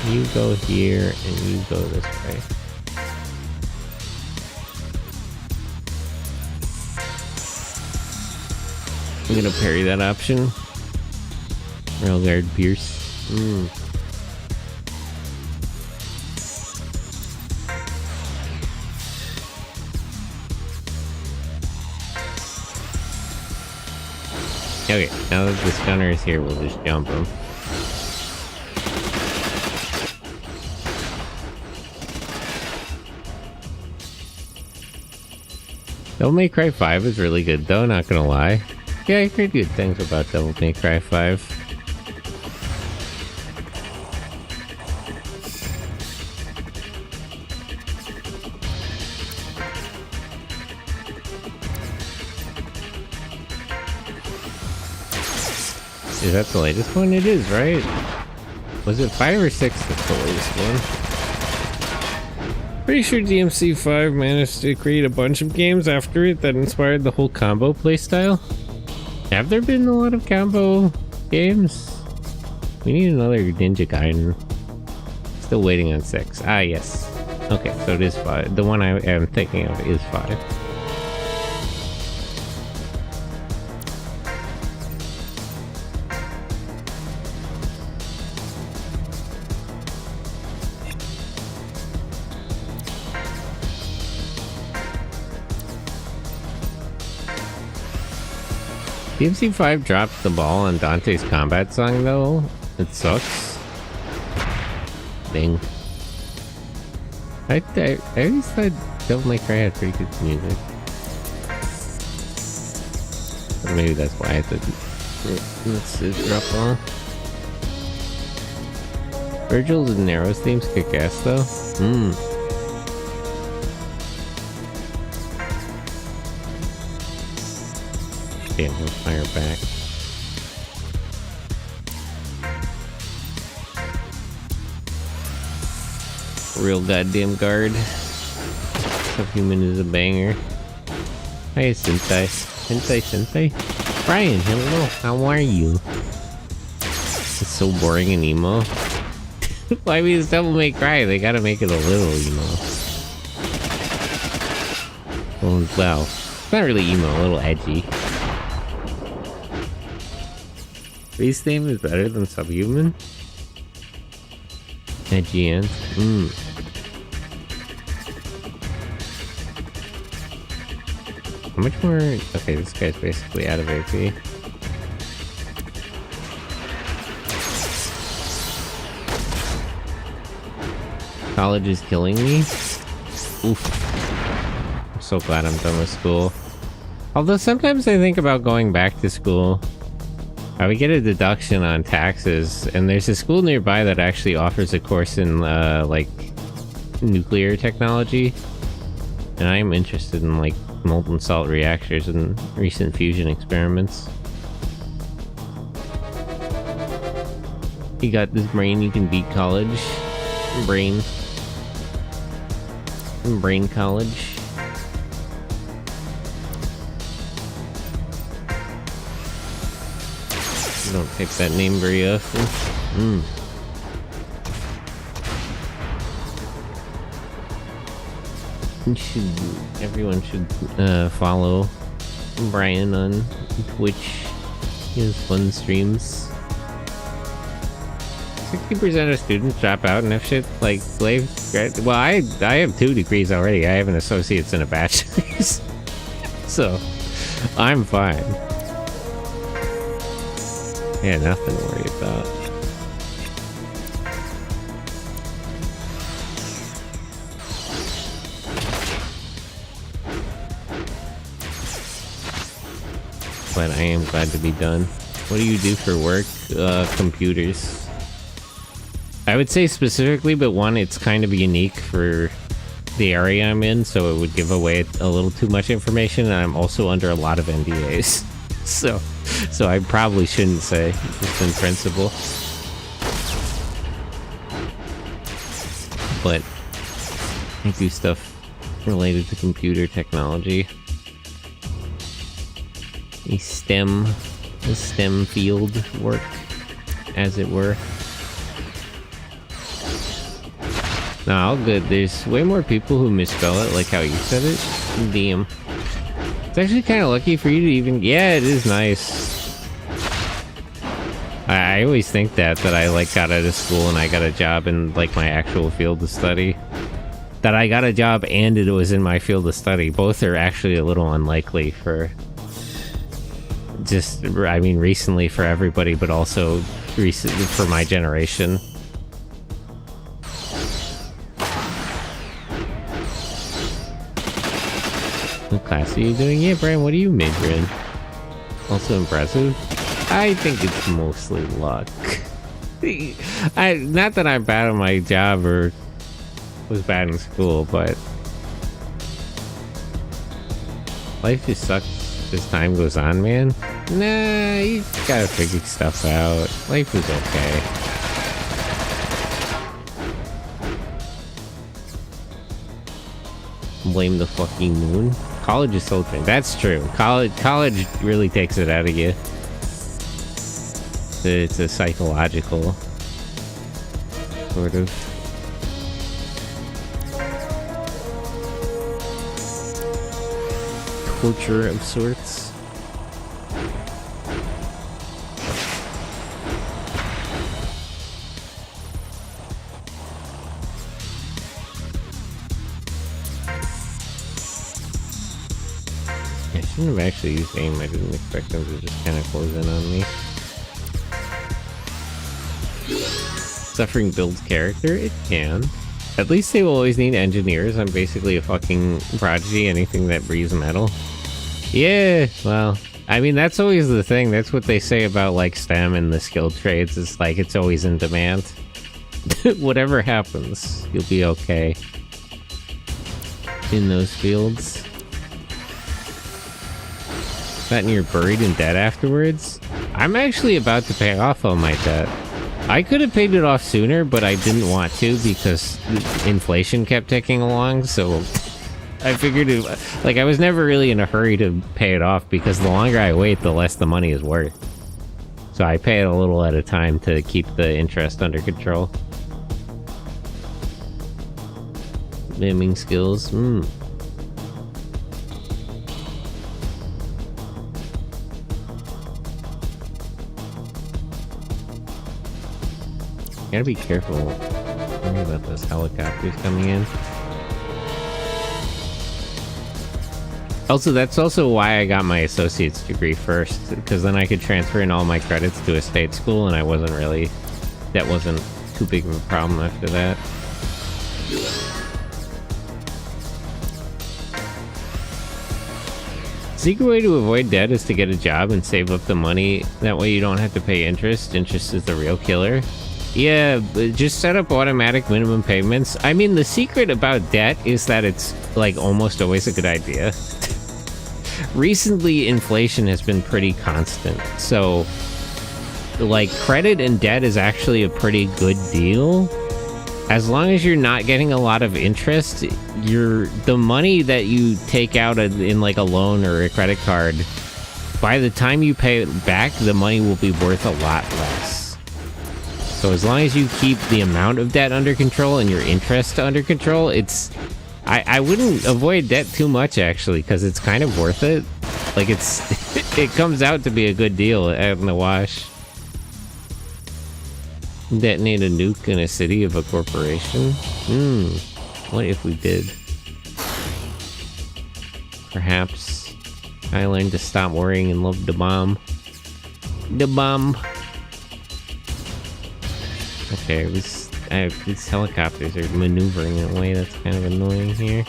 You go here and you go this way. I'm gonna parry that option. Royal Guard Pierce. Okay, now that this gunner is here, we'll just jump him. Devil May Cry 5 is really good though, not gonna lie. Yeah, I heard good things about Devil May Cry 5. Is that the latest one? It is, right? Was it 5 or 6 that's the latest one? Pretty sure DMC5 managed to create a bunch of games after it that inspired the whole combo playstyle. Have there been a lot of combo games? We need another Ninja Gaiden. Still waiting on 6. Ah, yes. Okay, so it is 5. The one I am thinking of is 5. DMC5 dropped the ball on Dante's combat song, though. It sucks. Dang. I always thought Devil May Cry had pretty good music. Or maybe that's why I didn't. Let's drop on. Virgil's and Narrow's themes kick ass, though. Damn, he'll fire back. Real goddamn guard. Subhuman is a banger. Hey, Sensei. Sensei. Brian, hello. How are you? It's so boring and emo. Why we just Devil May Cry? They gotta make it a little emo. Well, it's not really emo, a little edgy. Reese theme is better than Subhuman? Edgy end. How much more? Okay, this guy's basically out of AP. College is killing me. Oof. I'm so glad I'm done with school. Although sometimes I think about going back to school. I would get a deduction on taxes, and there's a school nearby that actually offers a course in like nuclear technology, and I am interested in like molten salt reactors and recent fusion experiments. You got this brain, you can beat college. Brain college. I don't pick that name very often. Everyone should follow Brian on Twitch. He has fun streams. 60% of students drop out and have shit like slave. Well, I have 2 degrees already. I have an associate's and a bachelor's, so I'm fine. Yeah, nothing to worry about. But I am glad to be done. What do you do for work? Computers. I would say specifically, but one, it's kind of unique for the area I'm in, so it would give away a little too much information, and I'm also under a lot of NDAs. So I probably shouldn't say, just in principle. But I do stuff related to computer technology. A STEM field work, as it were. No, all good. There's way more people who misspell it like how you said it. Damn. It's actually kind of lucky for you to even... Yeah, it is nice. I always think that I like got out of school and I got a job in like my actual field of study. That I got a job and it was in my field of study. Both are actually a little unlikely for... Just, I mean, recently for everybody, but also recently for my generation. What class are you doing? Yeah, Brian, what are you majoring? Also impressive. I think it's mostly luck. Not that I'm bad at my job or was bad in school, but life just sucks as time goes on, man. Nah, you gotta figure stuff out. Life is okay. Blame the fucking moon. College is so thing. That's true. College really takes it out of you. It's a psychological sort of. Torture of sorts. shouldn't have actually used aim. I didn't expect them to just kind of close in on me. Suffering builds character? It can. At least they will always need engineers. I'm basically a fucking prodigy, anything that breathes metal. Yeah, well, I mean, that's always the thing. That's what they say about, like, STEM and the skilled trades. It's like, it's always in demand. Whatever happens, you'll be okay in those fields. That and you're buried in debt afterwards? I'm actually about to pay off all my debt. I could have paid it off sooner, but I didn't want to because inflation kept ticking along, so I figured it, like, I was never really in a hurry to pay it off because the longer I wait, the less the money is worth. So I pay it a little at a time to keep the interest under control. Miming skills, Gotta be careful. Worry about those helicopters coming in. Also, that's also why I got my associate's degree first, because then I could transfer in all my credits to a state school, and I wasn't really... that wasn't too big of a problem after that. Secret way to avoid debt is to get a job and save up the money. That way you don't have to pay interest. Interest is the real killer. Yeah, just set up automatic minimum payments. I mean, the secret about debt is that it's, like, almost always a good idea. Recently, inflation has been pretty constant, so, like, credit and debt is actually a pretty good deal. As long as you're not getting a lot of interest, the money that you take out in, like, a loan or a credit card, by the time you pay it back, the money will be worth a lot less. So as long as you keep the amount of debt under control and your interest under control, it's... I wouldn't avoid debt too much, actually, because it's kind of worth it. Like, it's... it comes out to be a good deal out in the wash. Detonate a nuke in a city of a corporation? What if we did? Perhaps I learned to stop worrying and love the bomb. The bomb! Okay, these helicopters are maneuvering in a way that's kind of annoying here.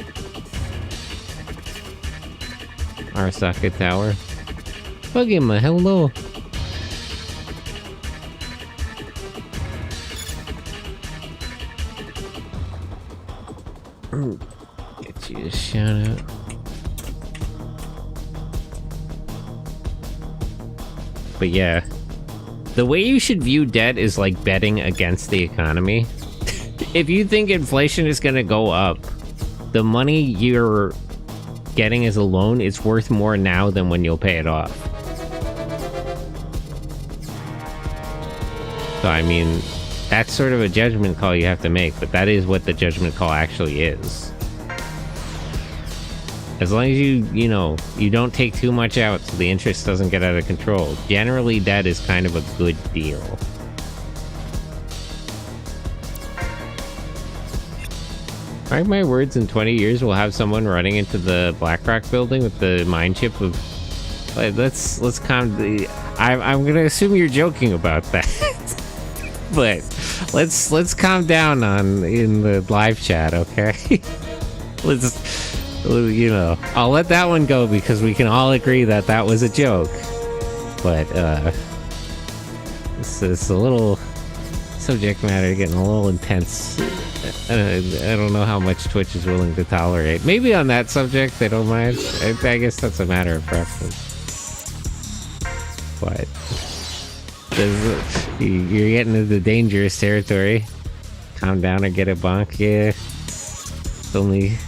Arasaka Tower. Bug him a hello. Get you a shout out. But yeah. The way you should view debt is like betting against the economy. If you think inflation is going to go up, the money you're getting as a loan is worth more now than when you'll pay it off. So, I mean, that's sort of a judgment call you have to make, but that is what the judgment call actually is. As long as you know, you don't take too much out so the interest doesn't get out of control. Generally, that is kind of a good deal. Mark my words, in 20 years we'll have someone running into the BlackRock building with the mine chip of... Let's calm the... I'm gonna assume you're joking about that. But let's calm down in the live chat, okay? You know, I'll let that one go because we can all agree that that was a joke. But, it's a little... subject matter getting a little intense. I don't know how much Twitch is willing to tolerate. Maybe on that subject they don't mind. I guess that's a matter of preference. But... you're getting into dangerous territory. Calm down or get a bonk, yeah. It's only...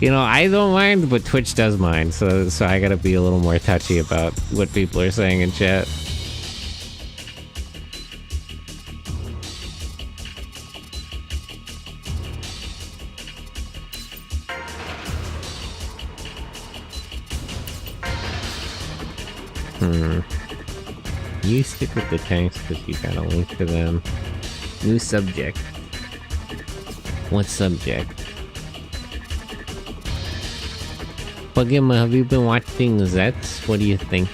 You know, I don't mind, but Twitch does mind, so I gotta be a little more touchy about what people are saying in chat. You stick with the tanks because you got a link to them. New subject. What subject? Pugim, have you been watching Zets? What do you think?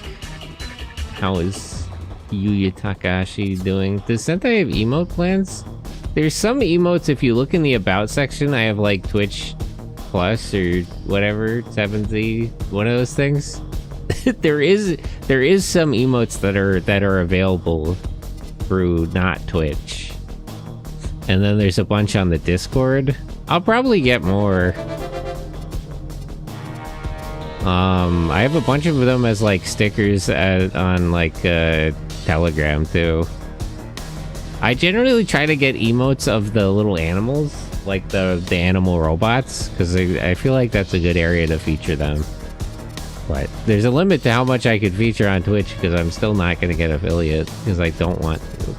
How is Yuya Takahashi doing? Does Sentai have emote plans? There's some emotes, if you look in the about section, I have like Twitch Plus or whatever, 7Z, one of those things. there is some emotes that are available through not Twitch. And then there's a bunch on the Discord. I'll probably get more. I have a bunch of them as like stickers on like Telegram too. I generally try to get emotes of the little animals, like the animal robots, because I feel like that's a good area to feature them. But there's a limit to how much I could feature on Twitch, because I'm still not going to get affiliate, because I don't want to.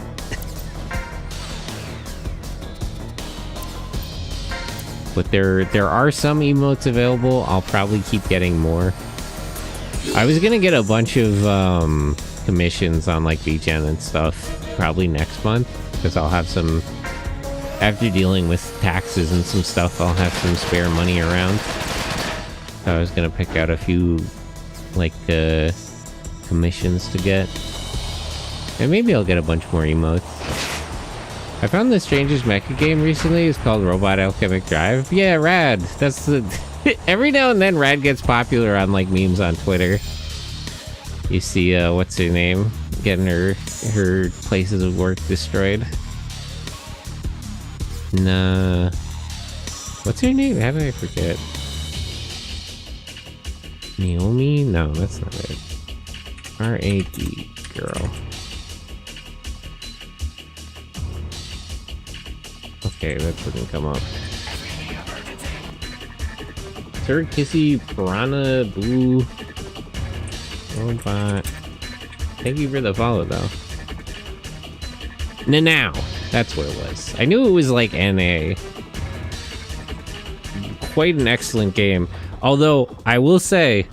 But there are some emotes available. I'll probably keep getting more. I was going to get a bunch of commissions on like VGen and stuff probably next month, because I'll have some, after dealing with taxes and some stuff, I'll have some spare money around. So I was going to pick out a few like commissions to get, and maybe I'll get a bunch more emotes. I found the strangest mecha game recently. It's called Robot Alchemic Drive. Yeah, rad. That's the every now and then rad gets popular on like memes on Twitter. You see what's her name getting her places of work destroyed. Nah, what's her name? How did I forget? Naomi? No, that's not it. R-A-D girl. Okay, that didn't come up. Sir Kissy Piranha Blue Robot. Thank you for the follow though. Now, that's what it was. I knew it was like NA. Quite an excellent game. Although I will say,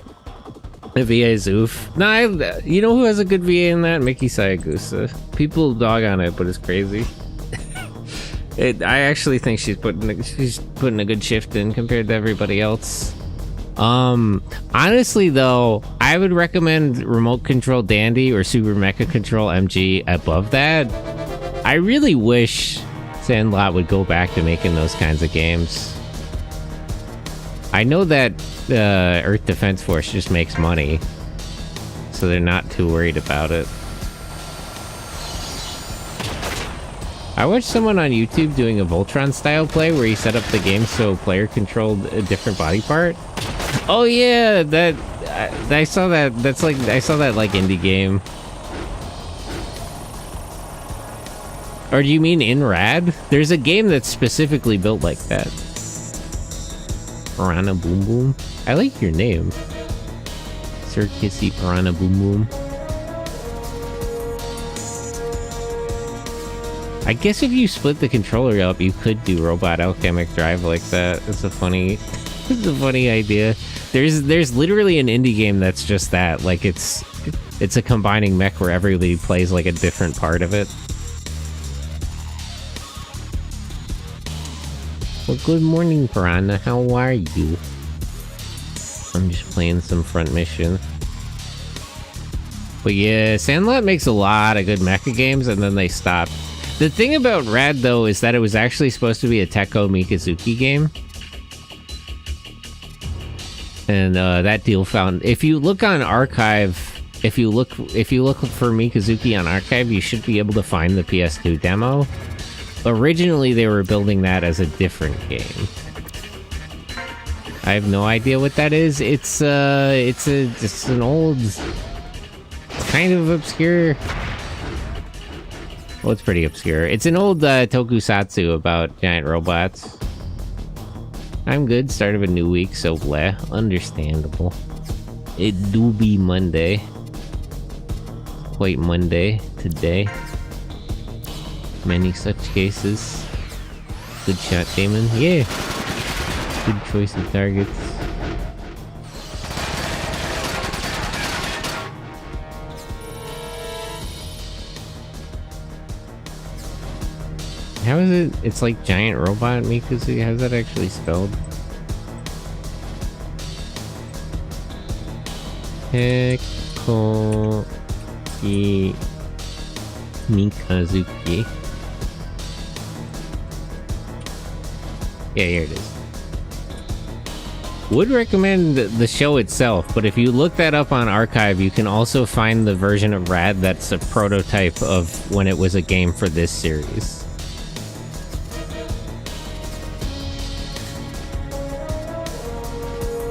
the VA is oof. Nah, you know who has a good VA in that? Miki Sayagusa. People dog on it, but it's crazy. I actually think she's putting a good shift in compared to everybody else. Honestly though, I would recommend Remote Control Dandy or Super Mecha Control MG above that. I really wish Sandlot would go back to making those kinds of games. I know that Earth Defense Force just makes money, so they're not too worried about it. I watched someone on YouTube doing a Voltron style play where he set up the game so player controlled a different body part. Oh yeah, I saw that. That's like, I saw that like indie game. Or do you mean in Rad? There's a game that's specifically built like that. Piranha Boom Boom. I like your name, Sir Kissy Piranha Boom Boom. I guess if you split the controller up, you could do Robot Alchemic Drive like that. It's a funny idea. There's literally an indie game that's just that. Like it's a combining mech where everybody plays like a different part of it. Well, good morning, Piranha. How are you? I'm just playing some front mission. But yeah, Sandlot makes a lot of good mecha games, and then they stopped. The thing about Rad, though, is that it was actually supposed to be a Tekko Mikazuki game. And that deal found... If you look on Archive, if you look for Mikazuki on Archive, you should be able to find the PS2 demo. Originally, they were building that as a different game. I have no idea what that is. It's an old... It's kind of obscure... Well, it's pretty obscure. It's an old tokusatsu about giant robots. I'm good. Start of a new week, so bleh. Understandable. It do be Monday. Quite Monday today. Many such cases. Good shot, Damon. Yeah. Good choice of targets. How is it? It's like giant robot Mikazuki. How's that actually spelled? Hekoki Mikazuki. Yeah, here it is. Would recommend the show itself, but if you look that up on Archive, you can also find the version of Rad that's a prototype of when it was a game for this series.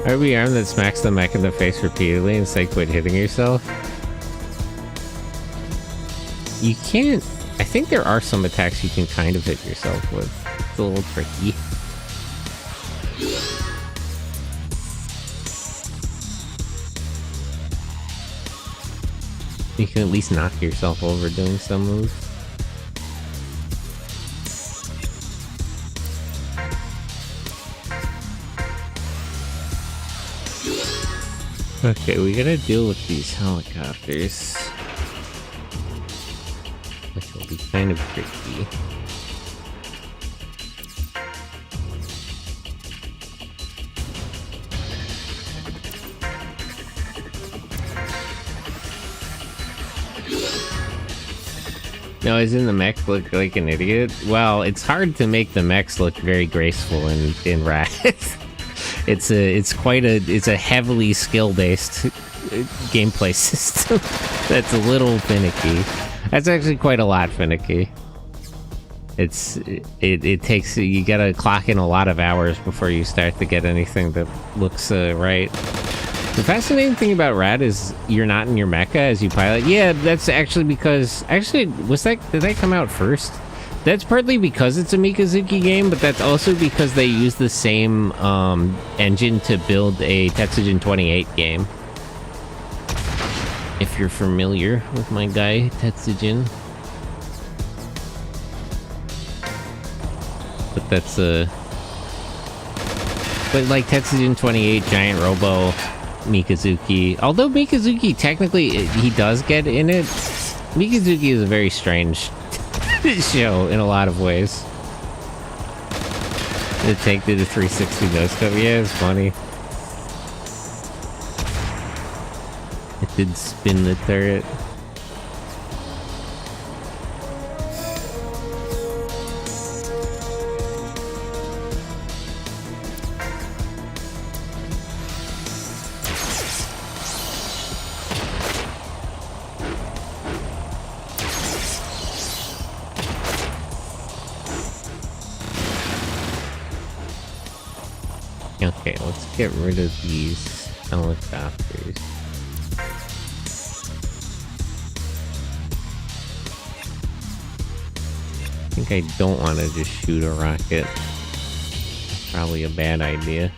RB arm that smacks the mech in the face repeatedly and say quit hitting yourself. You can't... I think there are some attacks you can kind of hit yourself with. It's a little tricky. You can at least knock yourself over doing some moves. Okay, we gotta deal with these helicopters, which will be kind of tricky. No, isn't the mech look like an idiot? Well, it's hard to make the mechs look very graceful in Rad. It's a heavily skill-based gameplay system that's a little finicky. That's actually quite a lot finicky. It takes, you gotta clock in a lot of hours before you start to get anything that looks right. The fascinating thing about Rad is you're not in your mecha as you pilot. Yeah, that's actually because... Actually, did that come out first? That's partly because it's a Mikazuki game, but that's also because they use the same engine to build a Tetsujin 28 game. If you're familiar with my guy, Tetsujin. But that's But like Tetsujin 28, Giant Robo, Mikazuki. Although Mikazuki, technically, he does get in it. Mikazuki is a very strange show in a lot of ways. The tank did a 360 no scope. Yeah, it's funny. It did spin the turret. Okay, let's get rid of these helicopters. I think I don't want to just shoot a rocket. Probably a bad idea.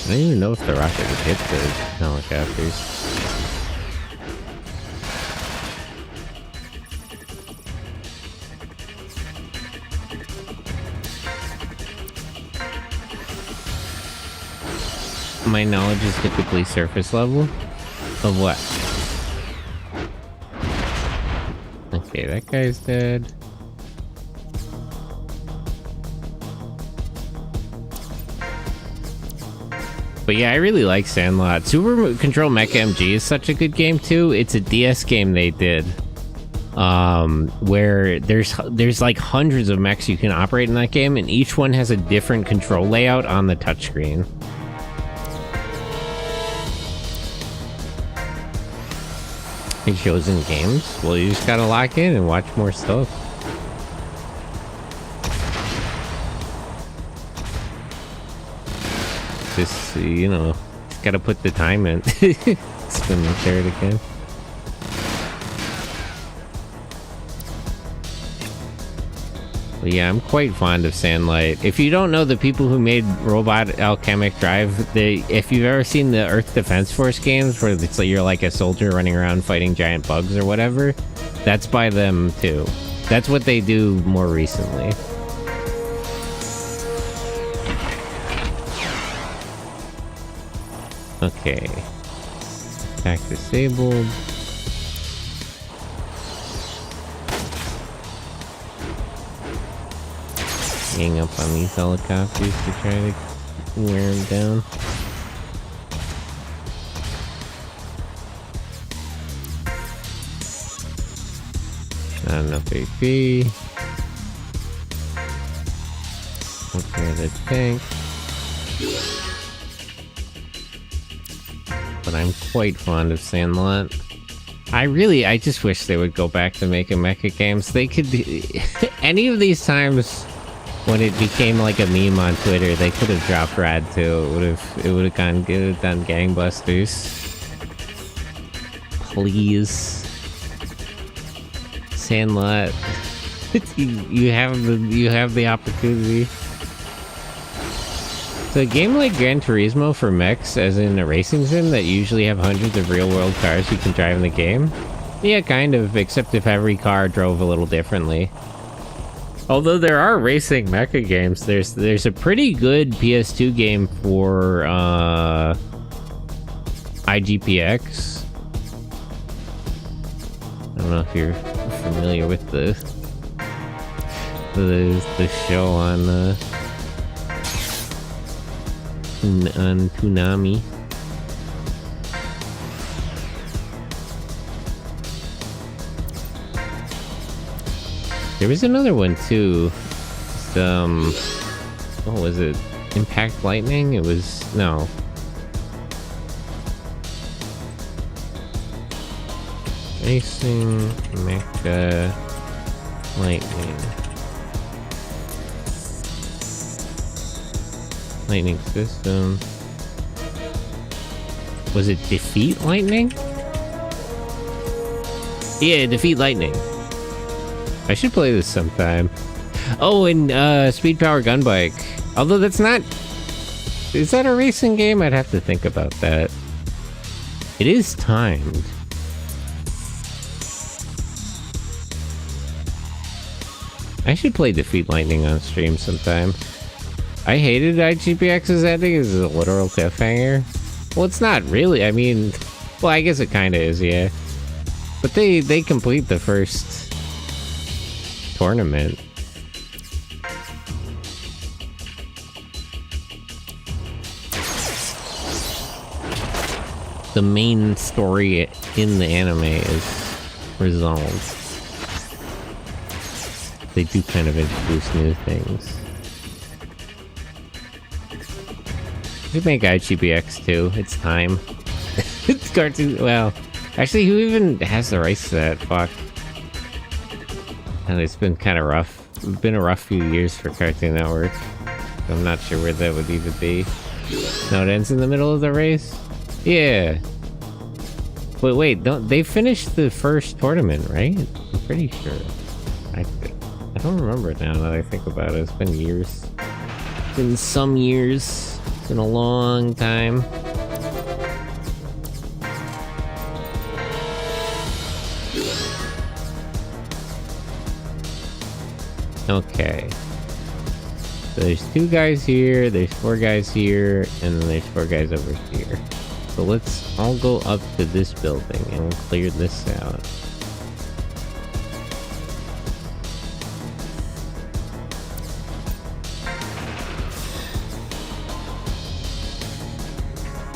I don't even know if the rocket would hit the helicopters. My knowledge is typically surface level. Of what? Okay, that guy's dead. But yeah, I really like Sandlot. Super Control Mecha MG is such a good game too. It's a DS game they did. Where there's like hundreds of mechs you can operate in that game, and each one has a different control layout on the touchscreen. It shows in games? Well, you just gotta lock in and watch more stuff. Just, you know, just gotta put the time in. Spin the turret again. But yeah, I'm quite fond of Sandlight. If you don't know the people who made Robot Alchemic Drive, if you've ever seen the Earth Defense Force games where it's like you're like a soldier running around fighting giant bugs or whatever, that's by them too. That's what they do more recently. Okay. Attack disabled. gang up on these helicopters to try to wear them down. Not enough AP. Okay, the tank. But I'm quite fond of Sandlot. I just wish they would go back to making mecha games. They could any of these times when it became like a meme on Twitter, they could have dropped Rad 2. It would have done gangbusters. Please. Sandlot. you have the opportunity. So a game like Gran Turismo for mechs, as in a racing sim that usually have hundreds of real-world cars you can drive in the game? Yeah, kind of, except if every car drove a little differently. Although there are racing mecha games, there's a pretty good PS2 game for IGPX. I don't know if you're familiar with the show on Toonami. There was another one too. What was it? Impact Lightning? It was no. Racing Mecha Lightning. Lightning system. Was it Defeat Lightning? Yeah, Defeat Lightning. I should play this sometime. Oh, and Speed Power Gunbike. Although that's not... Is that a racing game? I'd have to think about that. It is timed. I should play Defeat Lightning on stream sometime. I hated IGPX's ending as a literal cliffhanger. Well, it's not really. I mean, well, I guess it kind of is, yeah. But they complete the first tournament. The main story in the anime is resolved. They do kind of introduce new things. We make IGBX too. It's time. It's cartoon. Well, actually, who even has the rights to that? Fuck. And it's been kind of rough. It's been a rough few years for Cartoon Network. I'm not sure where that would even be. No, it ends in the middle of the race? Yeah. But wait, they finished the first tournament, right? I'm pretty sure. I don't remember now that I think about it. It's been years. It's been some years. It's been a long time. Okay. So there's 2 guys here, there's 4 guys here, and then there's 4 guys over here. So let's all go up to this building and we'll clear this out.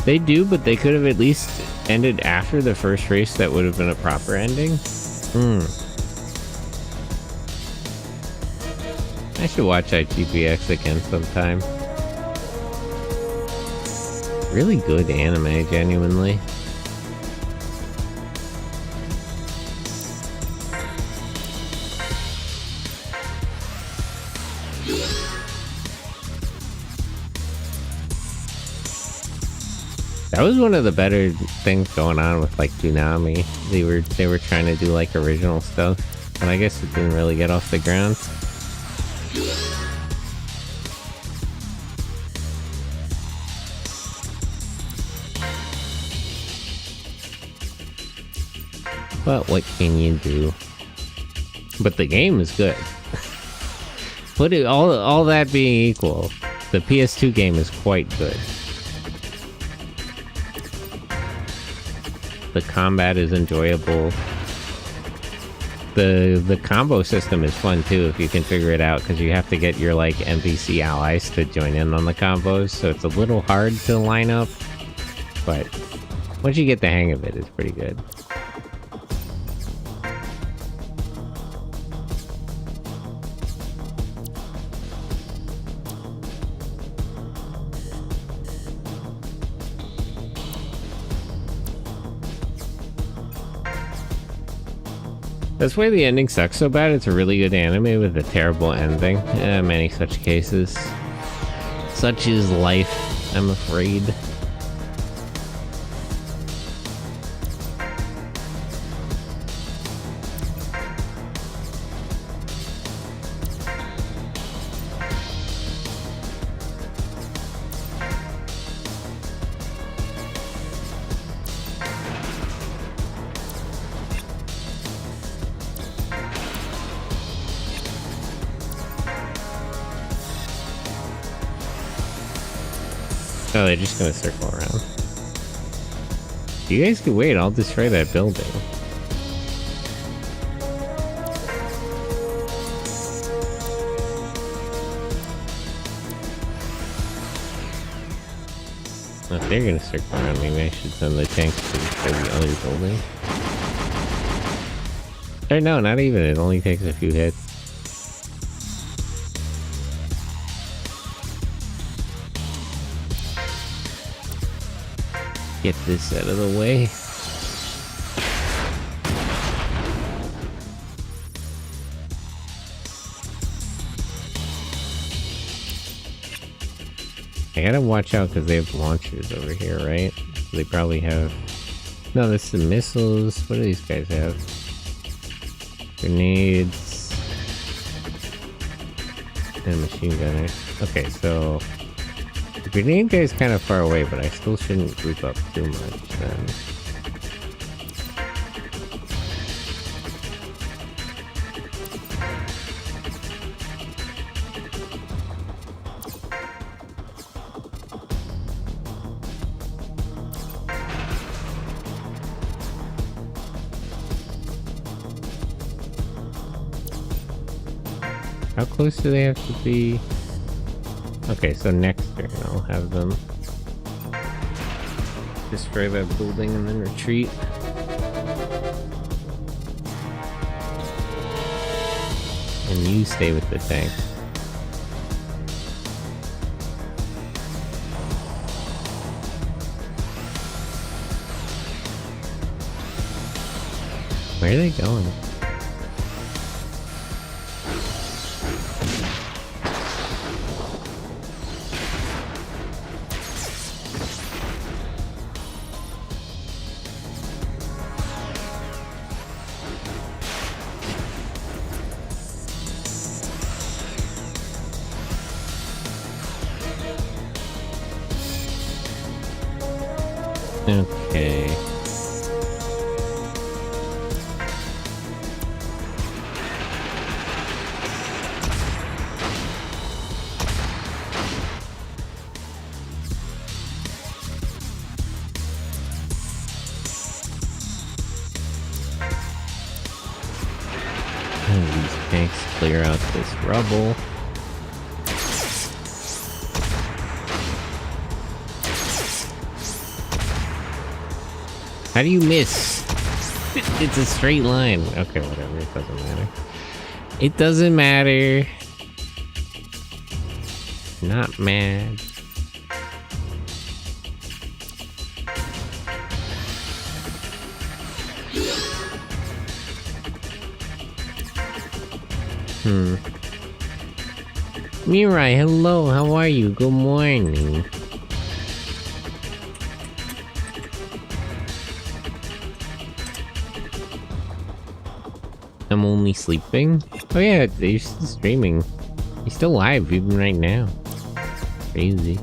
They do, but they could have at least ended after the first race. That would have been a proper ending. I should watch IGPX again sometime. Really good anime, genuinely. That was one of the better things going on with like Toonami. They were trying to do like original stuff, and I guess it didn't really get off the ground. But what can you do? But the game is good. Put it all that being equal, the PS2 game is quite good. The combat is enjoyable. the combo system is fun too if you can figure it out, because you have to get your like NPC allies to join in on the combos, so it's a little hard to line up, but once you get the hang of it, it's pretty good. That's why the ending sucks so bad. It's a really good anime with a terrible ending. Many such cases. Such is life, I'm afraid. Oh, they're just gonna circle around. You guys can wait, I'll destroy that building. If they're gonna circle around, maybe I should send the tanks to destroy the other building. Or no, not even, it only takes a few hits. Get this out of the way. I gotta watch out because they have launchers over here, right? They probably have... No, this is missiles. What do these guys have? Grenades. And machine gunners. Okay, so... The grenade guy is kind of far away, but I still shouldn't group up too much then. How close do they have to be? Okay, so next turn I'll have them destroy that building and then retreat. And you stay with the tank. Where are they going? Okay. And these tanks clear out this rubble. How do you miss? It's a straight line. Okay, whatever. It doesn't matter. It doesn't matter. Not mad. Mirai, hello. How are you? Good morning. I'm only sleeping? Oh yeah, you're still streaming. You're still live even right now. Crazy.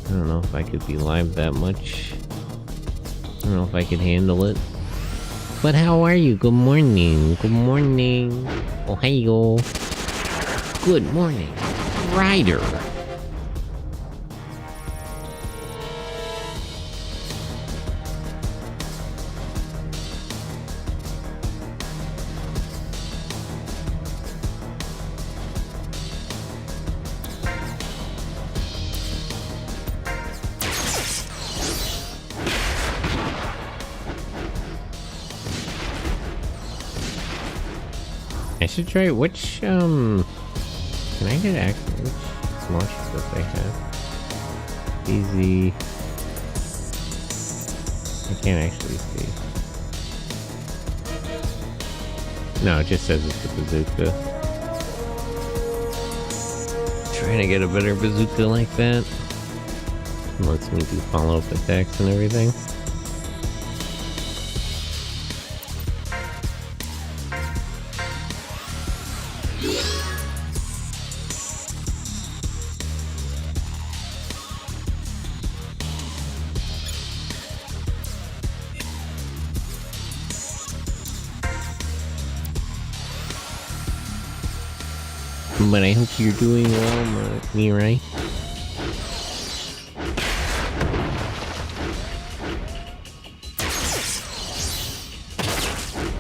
I don't know if I could be live that much. I don't know if I could handle it. But how are you? Good morning. Good morning. Ohio. Good morning. Ryder. I should try which, can I get access? Which launchers does they have? Easy. I can't actually see. No, it just says it's a bazooka. Trying to get a better bazooka like that. It lets me do follow-up attacks and everything. But I hope you're doing well, Mirai.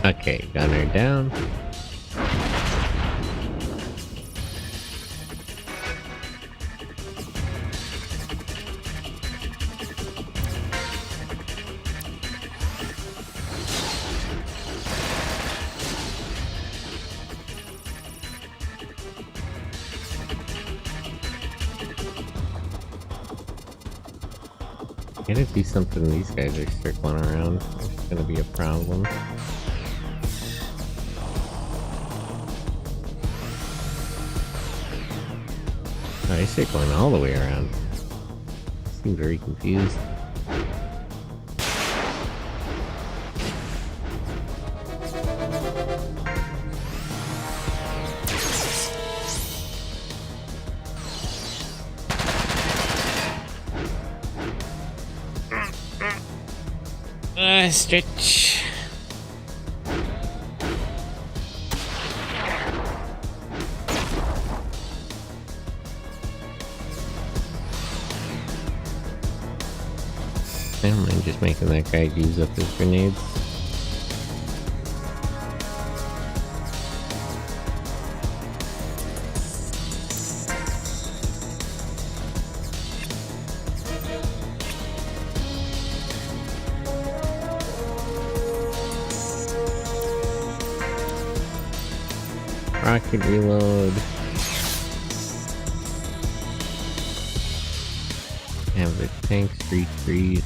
Okay, gunner down. Gotta do something. These guys are circling around. It's gonna be a problem. Oh, they're circling all the way around. I seem very confused. Stretch. I don't mind just making that guy use up his grenades. Rocket reload. Have the tanks retreat.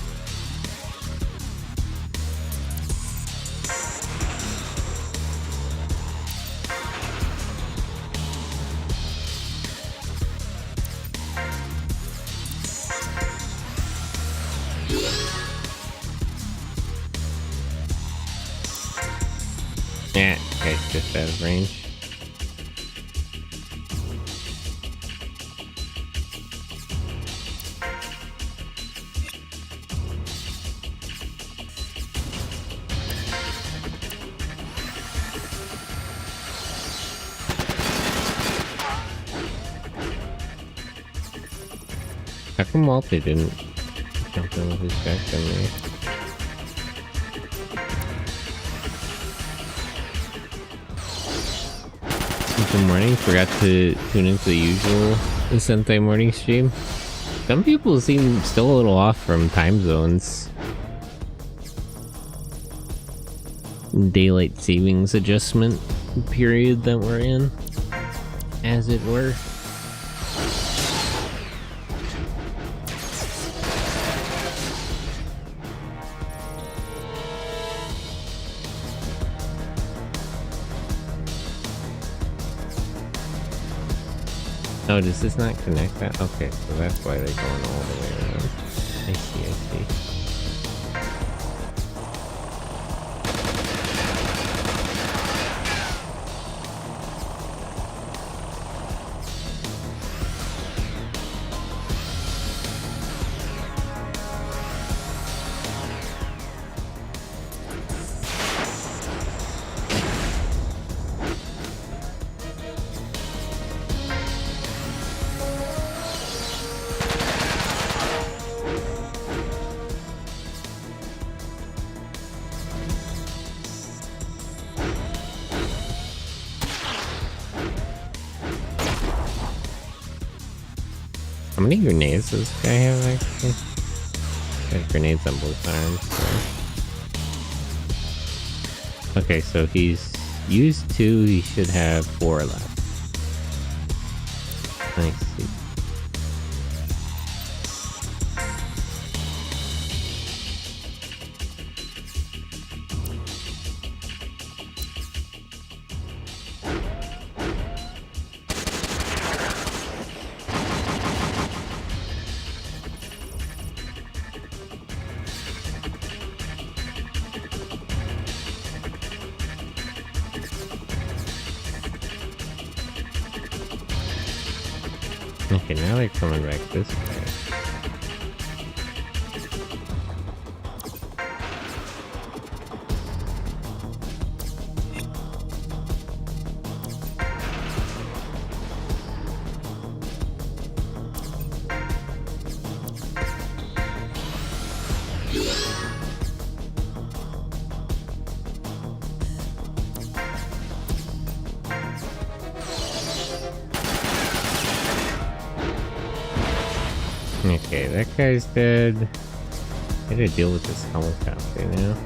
Yeah, guy's just out of range. How come Walter didn't jump in with his back on me? Good morning, forgot to tune into the usual Sentai morning stream. Some people seem still a little off from time zones. Daylight savings adjustment period that we're in, as it were. Oh, does this not connect that? Okay, so that's why they're going all the way around. I see, I see. How many grenades does this guy have actually? He has grenades on both arms. So. Okay, so he's Use 2, he should have 4 left. I see. Okay, now they're coming back this way. Okay, that guy's dead. I gotta deal with this helicopter now.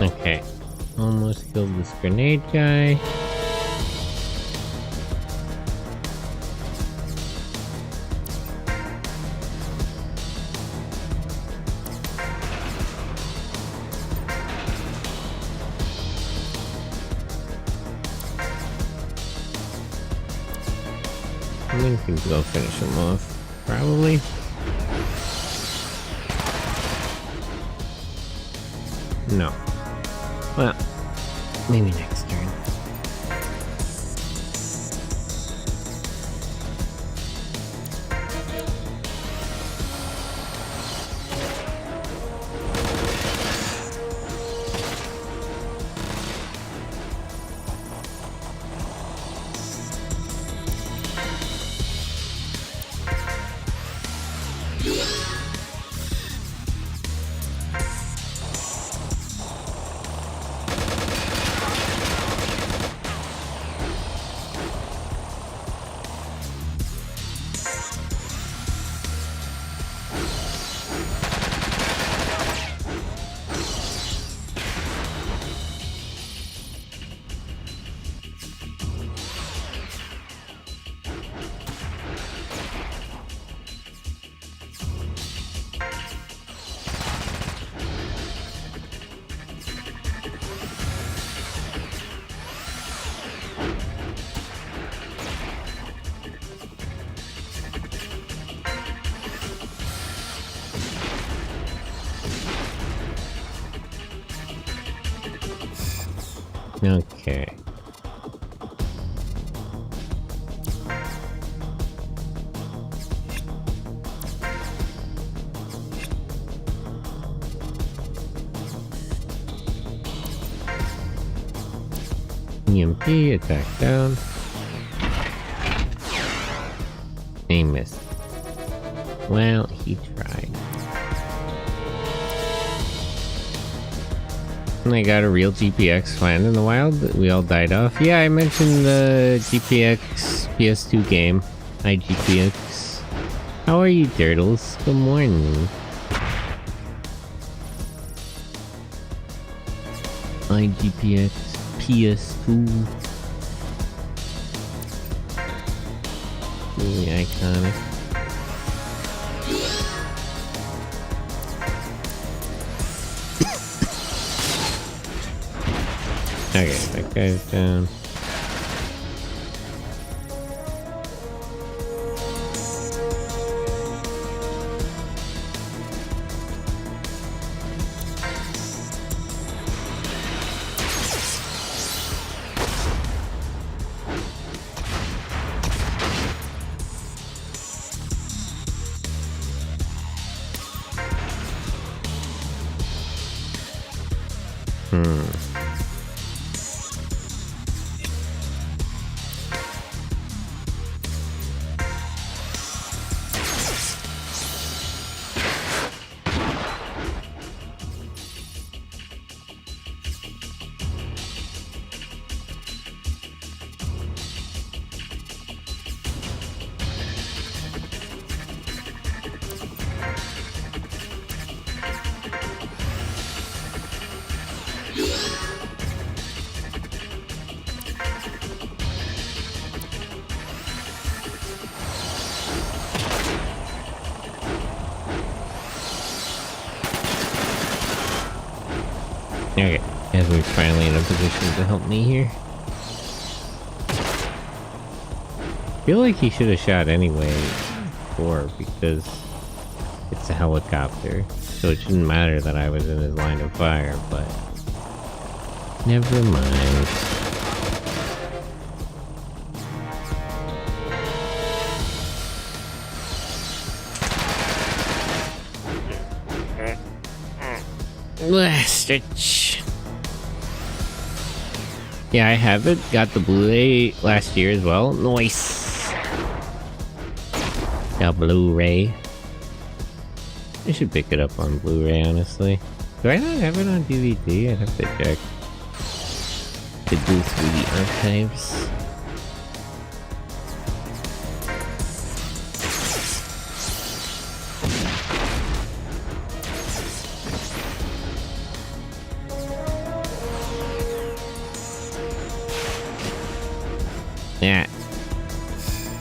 Okay, almost killed this grenade guy. I'm gonna go finish him off, probably. No. Well, maybe next turn. Okay. MP, attack down. He missed. Well, he tried. And I got a real GPX find in the wild that we all died off. Yeah, I mentioned the GPX PS2 game. Hi, GPX. How are you, turtles? Good morning. IGPX PS2. Really iconic. Okay, that guy's down. Okay, Edward's finally in a position to help me here. I feel like he should have shot anyway before because it's a helicopter, so it shouldn't matter that I was in his line of fire, but never mind. Last stitch. Yeah, I have it. Got the Blu-ray last year as well. Nice. Got Blu-ray. I should pick it up on Blu-ray, honestly. Do I not have it on DVD? I'd have to check. Could go through the archives. Yeah.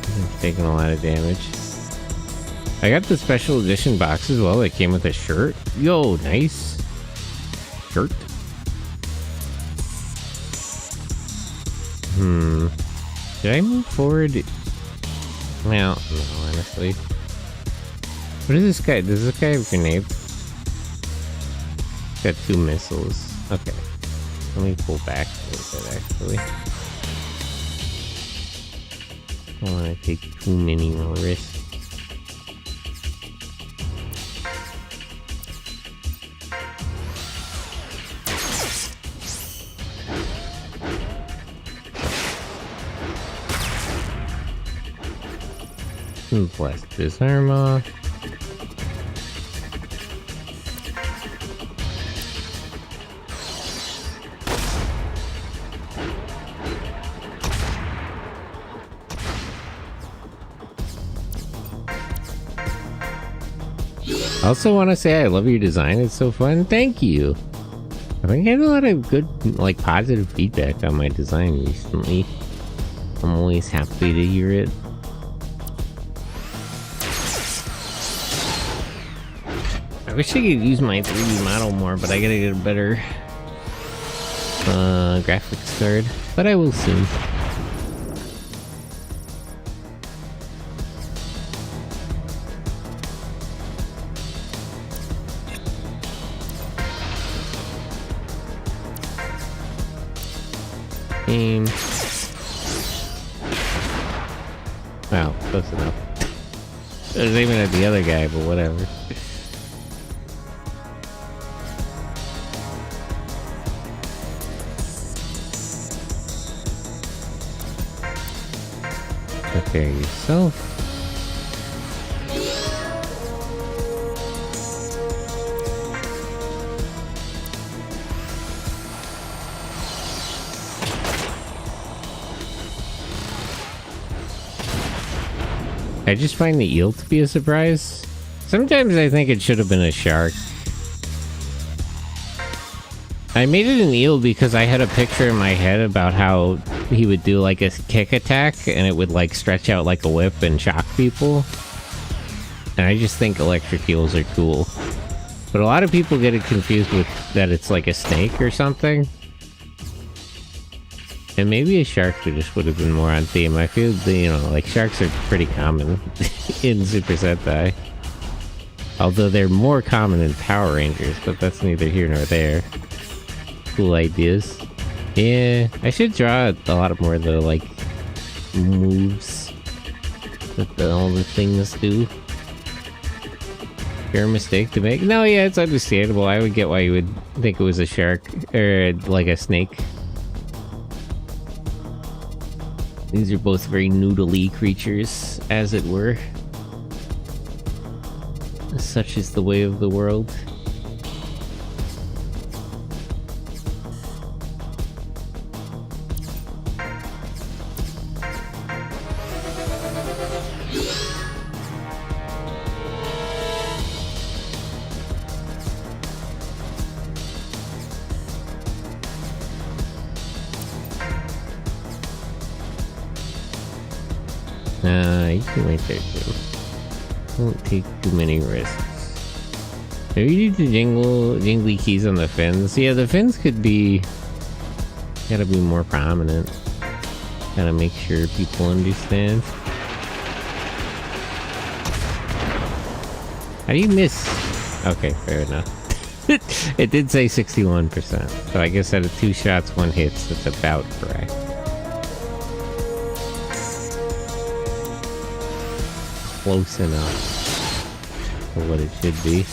I'm taking a lot of damage. I got the special edition box as well that came with a shirt. Yo, nice. Shirt. Should I move forward? Well, no, honestly. What is this guy? Does this guy have grenades? Got 2 missiles. Okay. Let me pull back a little bit, actually. I don't want to take too many risks. Blast this arm off. I also want to say I love your design. It's so fun. Thank you. I've been getting a lot of good, like, positive feedback on my design recently. I'm always happy to hear it. I wish I could use my 3D model more, but I gotta get a better graphics card. But I will soon. Aim. Wow, close enough. I was aiming at the other guy, but whatever. Prepare yourself. I just find the eel to be a surprise. Sometimes I think it should have been a shark. I made it an eel because I had a picture in my head about how he would do like a kick attack and it would like stretch out like a whip and shock people. And I just think electric eels are cool. But a lot of people get it confused with that it's like a snake or something. And maybe a shark just would have been more on theme. I feel, you know, like sharks are pretty common in Super Sentai. Although they're more common in Power Rangers, but that's neither here nor there. Cool ideas. Yeah, I should draw a lot more of the, like, moves that all the things do. Fair mistake to make? No, yeah, it's understandable. I would get why you would think it was a shark, or like a snake. These are both very noodly creatures, as it were. Such is the way of the world. You can wait there too. Don't take too many risks. Maybe you need the jingly keys on the fins. Yeah, the fins could be... gotta be more prominent. Gotta make sure people understand. How do you miss? Okay, fair enough. It did say 61%, so I guess out of 2 shots, 1 hits, that's about correct. Close enough for what it should be.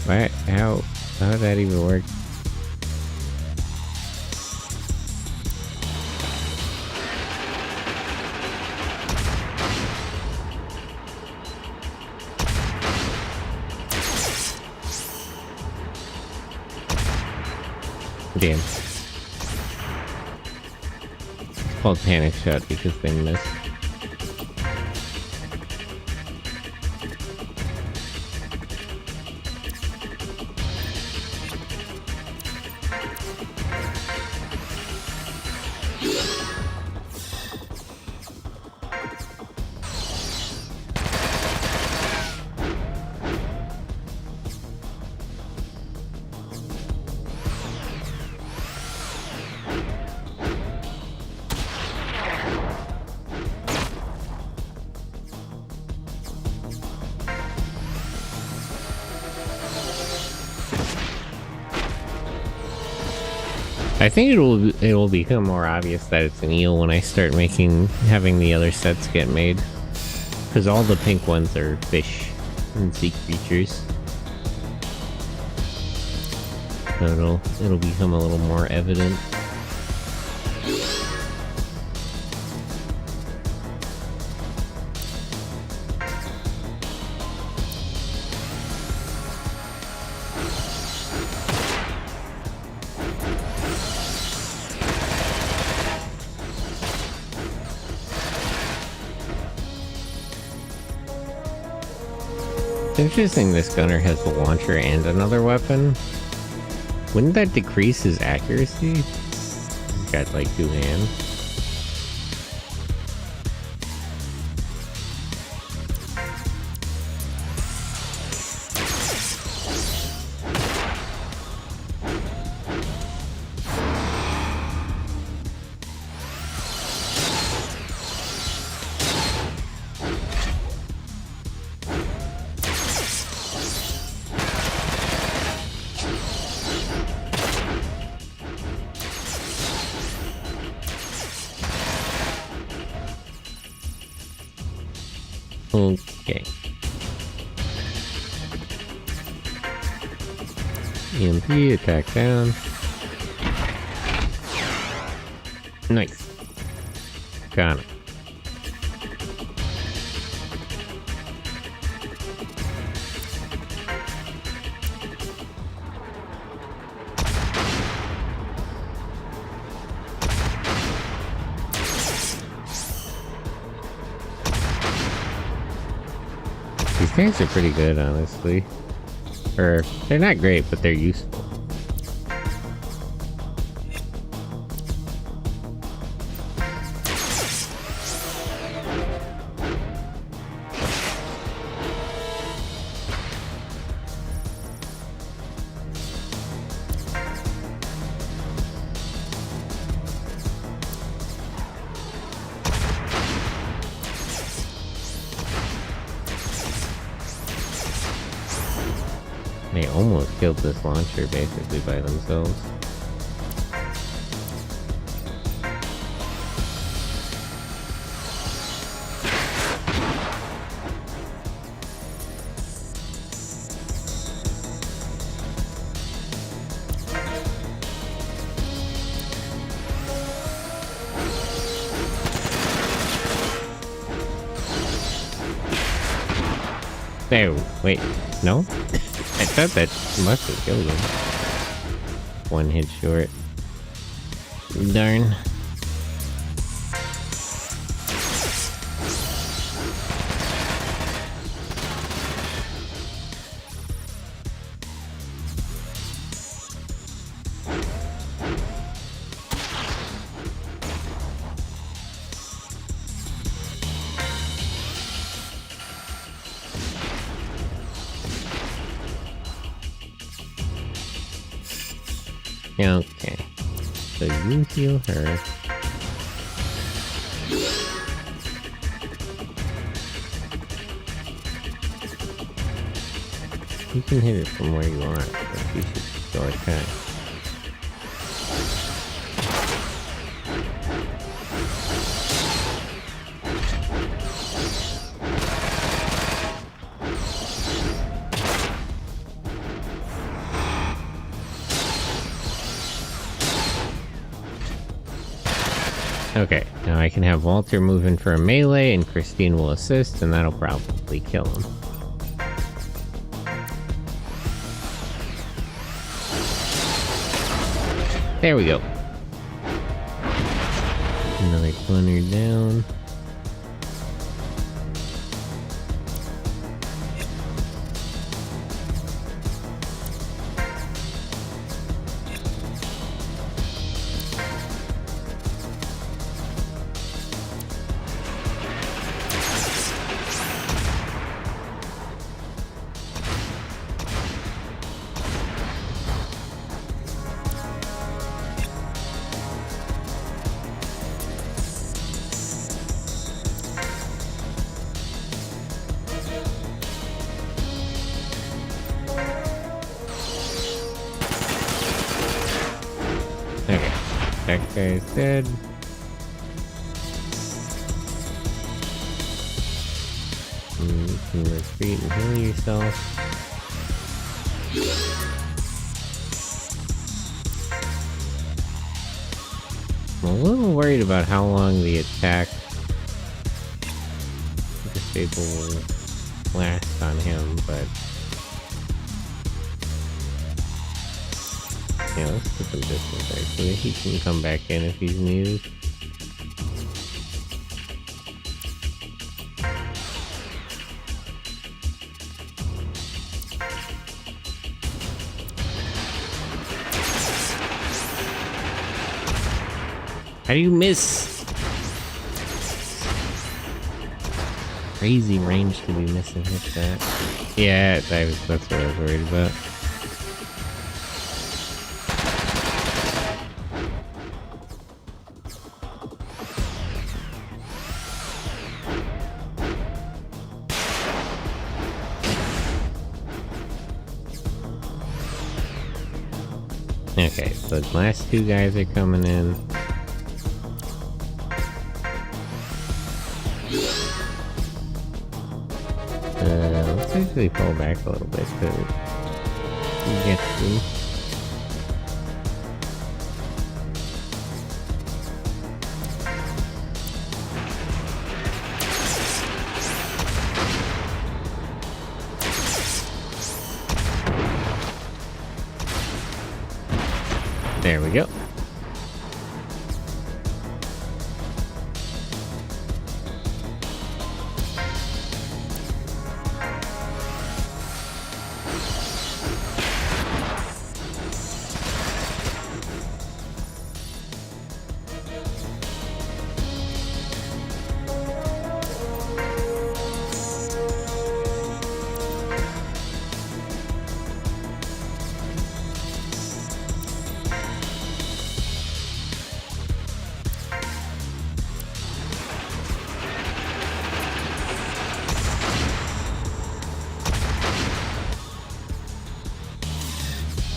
What? How did that even work? Damn. It's called panic shot because they missed. I think it will become more obvious that it's an eel when I start having the other sets get made, because all the pink ones are fish and sea creatures. So it'll become a little more evident. Interesting this gunner has the launcher and another weapon. Wouldn't that decrease his accuracy? He's got like 2 hands. Okay. EMP, attack down. Nice. Got it. These guys are pretty good, honestly. Or, they're not great, but they're useful. They almost killed this launcher basically by themselves. There, wait, no? I thought that must have killed him. One hit short. Darn. Okay, so you heal her. You can hit it from where you want, but you should go attack. Okay, now I can have Walter move in for a melee and Christine will assist and that'll probably kill him. There we go. Another corner down. Okay, that guy's dead. You can retreat and heal yourself. I'm a little worried about how long the attack disable will last on him, but yeah, let's put some distance actually. He can come back in if he's needed. How do you miss? Crazy range to be missing hit that. Yeah, that's what I was worried about. Okay, so the last two guys are coming in. actually pull back a little bit to get through. There we go.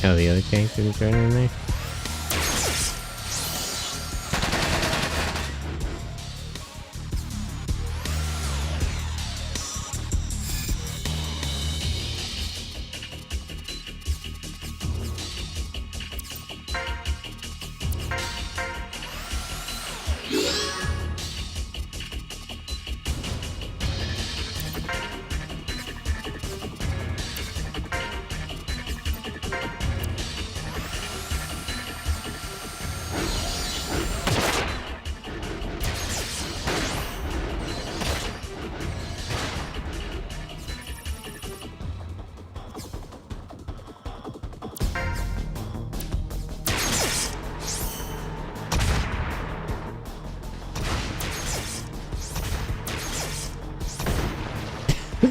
Oh, the other tank didn't join in there?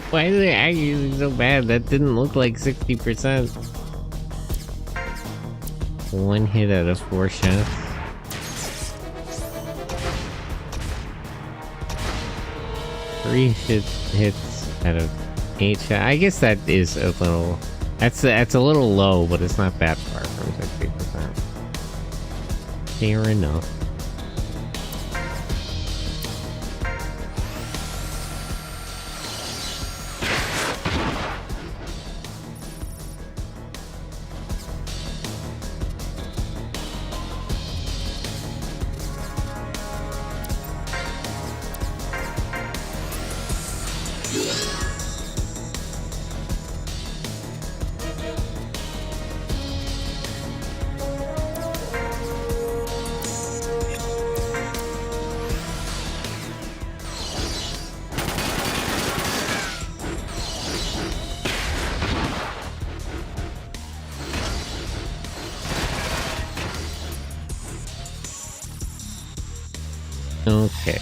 Why is it accuracy so bad? That didn't look like 60%. One hit out of 4 shots. Three hits out of 8 shots. I guess that is a little... That's a little low, but it's not that far from 60%. Fair enough. Okay.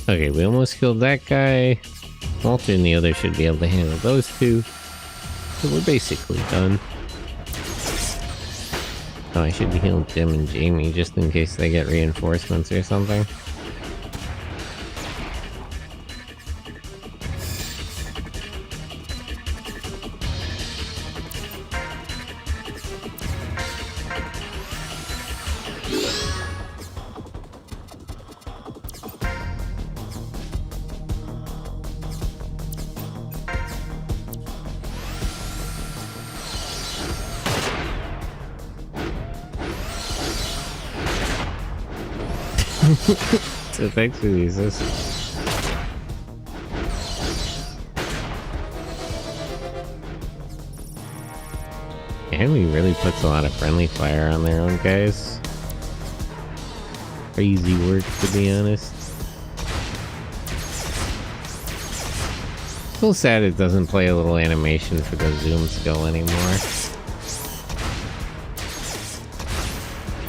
Okay, we almost killed that guy. Walter and the other should be able to handle those two. So we're basically done. Oh, I should heal Jim and Jamie just in case they get reinforcements or something. So thanks for these. Enemy really puts a lot of friendly fire on their own guys. Crazy work, to be honest. Still sad it doesn't play a little animation for the zoom skill anymore.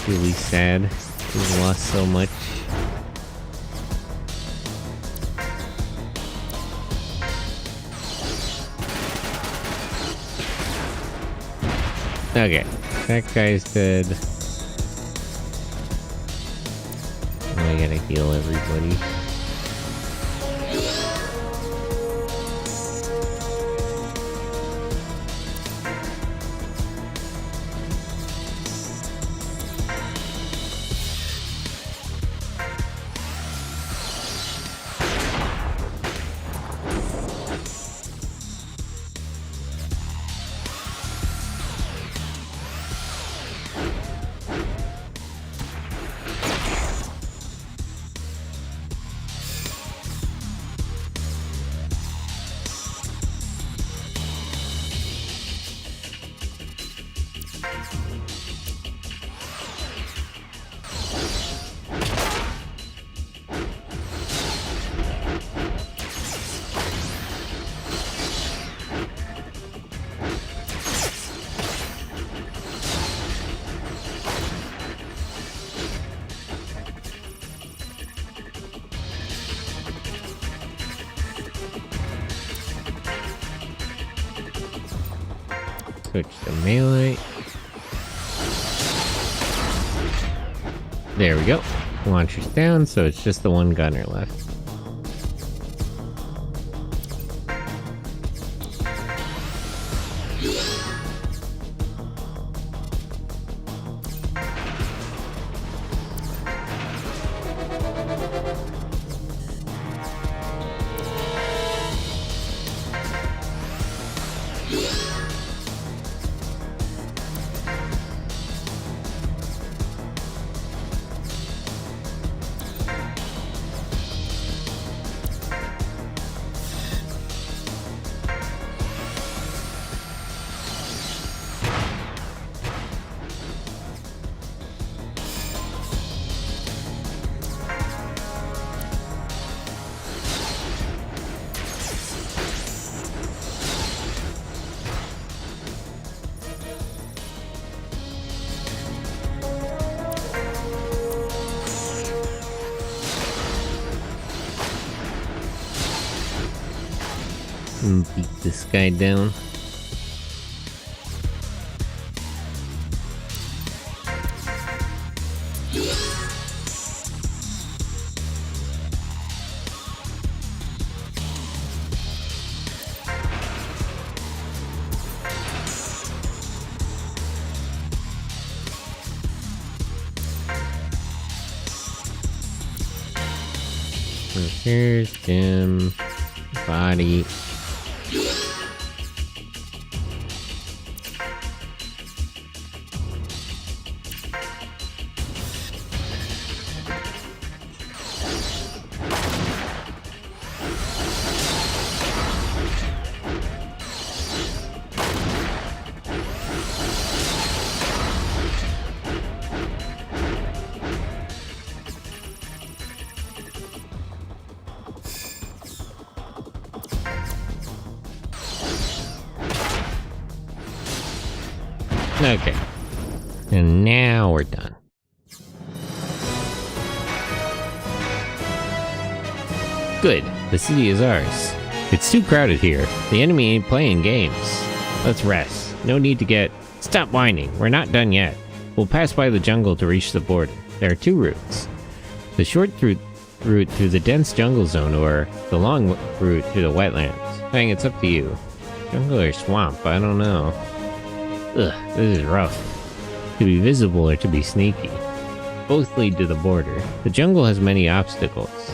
Really sad. We've lost so much. Okay, that guy's dead. Now I gotta heal everybody. Switch to melee. There we go. Launcher's down, so it's just the one gunner left. And beat this guy down. So here's Jim, body. Okay. And now we're done. Good. The city is ours. It's too crowded here. The enemy ain't playing games. Let's rest. No need to get... Stop whining. We're not done yet. We'll pass by the jungle to reach the border. There are two routes. The short route through the dense jungle zone, or the long route through the wetlands. Dang, it's up to you. Jungle or swamp, I don't know. Ugh, this is rough. To be visible or to be sneaky. Both lead to the border. The jungle has many obstacles.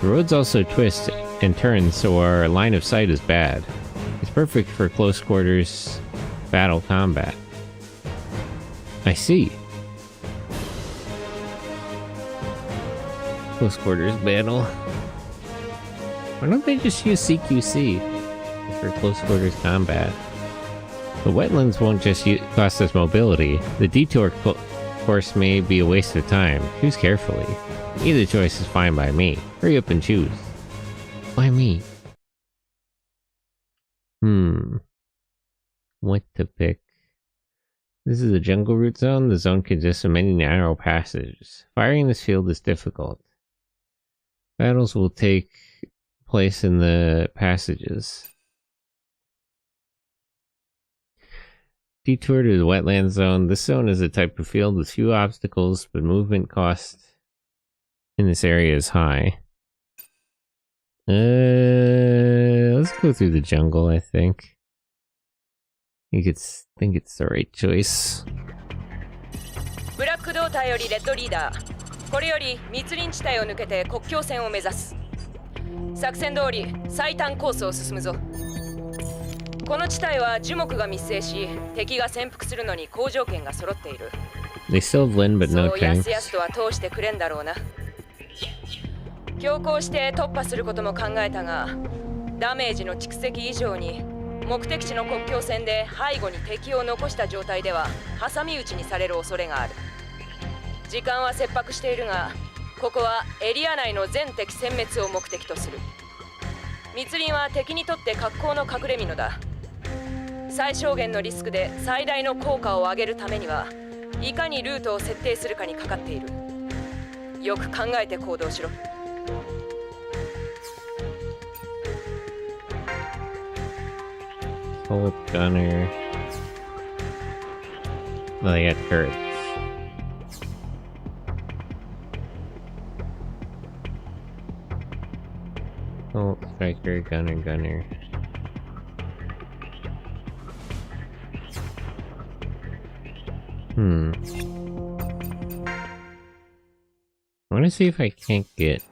The roads also twist and turn, so our line of sight is bad. It's perfect for close quarters battle combat. I see. Close quarters battle. Why don't they just use CQC for close quarters combat? The wetlands won't just cost us mobility. The detour course may be a waste of time. Choose carefully. Either choice is fine by me. Hurry up and choose. Why me? What to pick? This is a jungle route zone. The zone consists of many narrow passages. Firing this field is difficult. Battles will take place in the passages. Detour to the wetland zone. This zone is a type of field with few obstacles, but movement cost in this area is high. Let's go through the jungle, I think. I think it's the right choice. ブラック胴体よりレッドリーダー。これより密林地帯を抜けて国境線を目指す。作戦通り最短コースを進むぞ。この地帯は樹木が密生し、敵が潜伏するのに好条件が揃っている。They still have Lin, but no そうや tanks. すやすとは通してくれんだろうな。強行して突破することも考えたが、ダメージの蓄積以上に目的地の国境線で背後に敵を残した状態では挟み撃ちにされる恐れがある。時間は切迫しているが、ここはエリア内の全敵殲滅を目的とする。密林は敵にとって格好の隠れ蓑だ。最小限のリスクで最大の効果を上げるためにはいかにルートを設定するかにかかっている。よく考えて行動しろ。Bolt gunner. Well, they got turrets. Oh, striker, gunner. I want to see if I can't get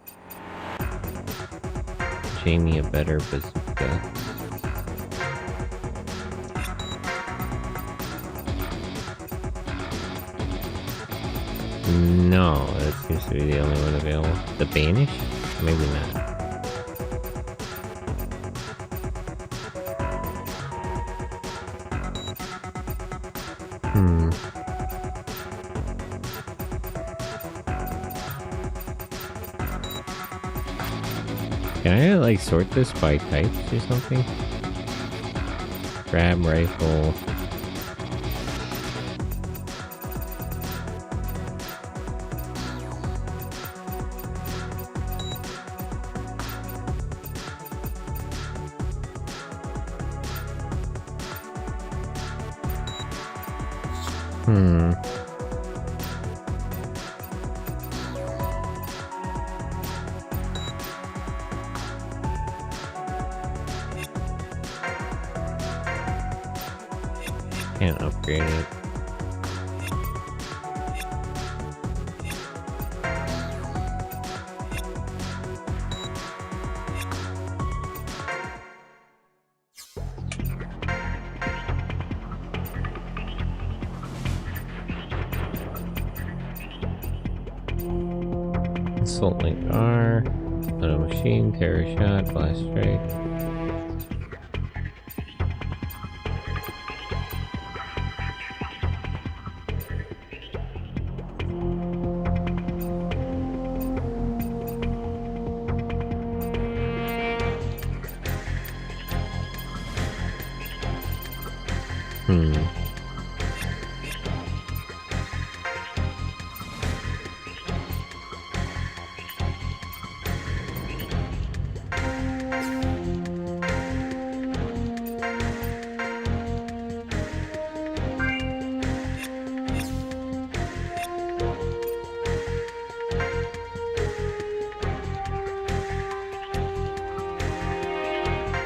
Jamie a better bazooka. No, that seems to be the only one available. The Banish? Maybe not. Can I, like, sort this by types or something? Grab rifle. Can't upgrade it. Assault link R, auto machine, terror shot, blast strike.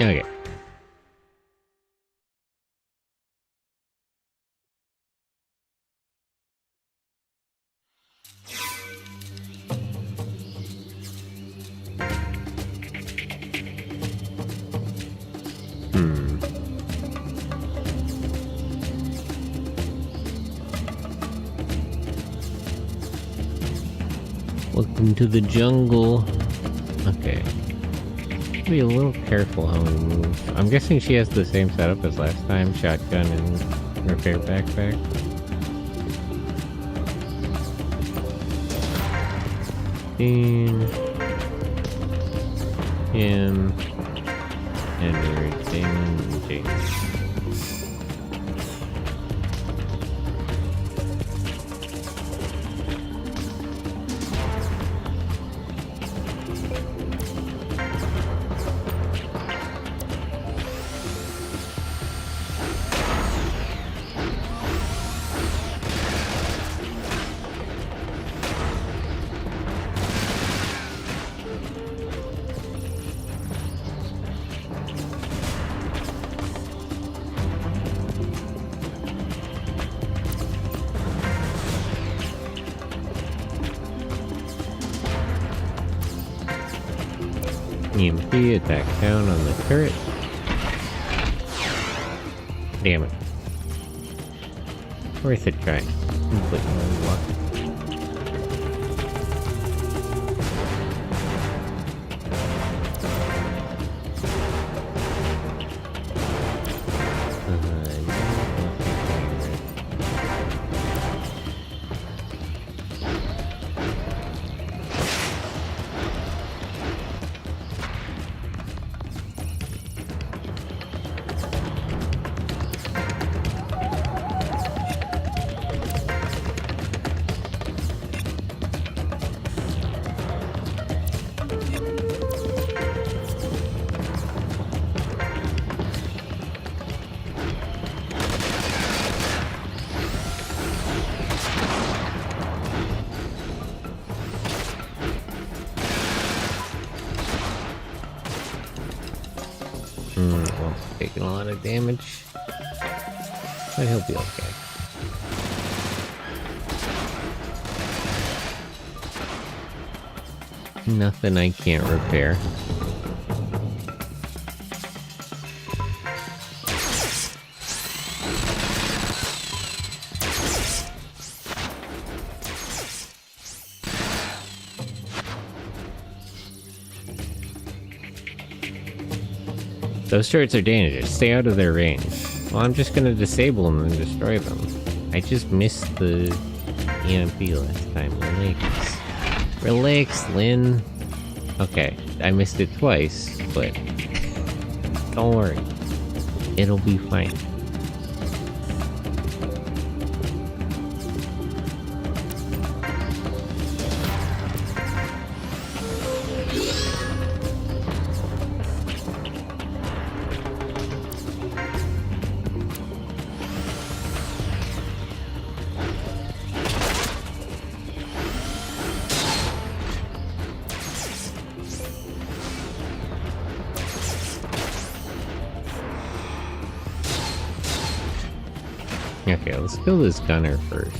Okay. Welcome to the jungle. Okay. Be a little careful how we move. I'm guessing she has the same setup as last time. Shotgun and repair backpack. Him. And we're Damon James. EMP, attack down on the turret. Damn it. Worth a try. Completely luck. taking a lot of damage. But he'll be okay. Nothing I can't repair. Those turrets are dangerous. Stay out of their range. Well, I'm just gonna disable them and destroy them. I just missed the EMP last time. Relax. Relax, Lynn. Okay, I missed it twice, but don't worry. It'll be fine. Okay, let's kill this gunner first.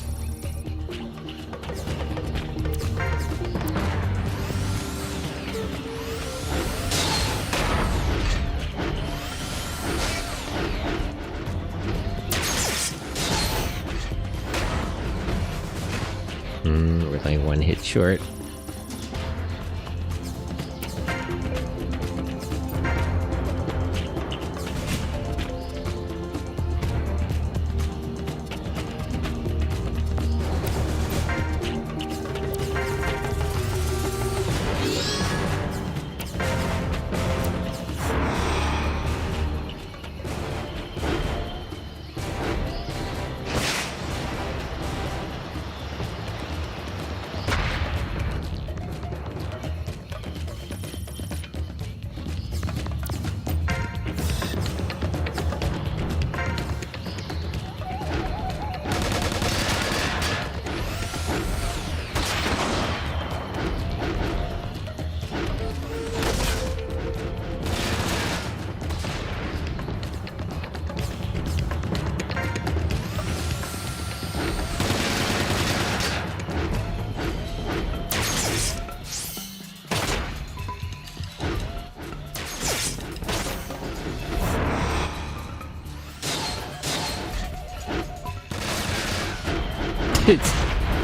We're like one hit short.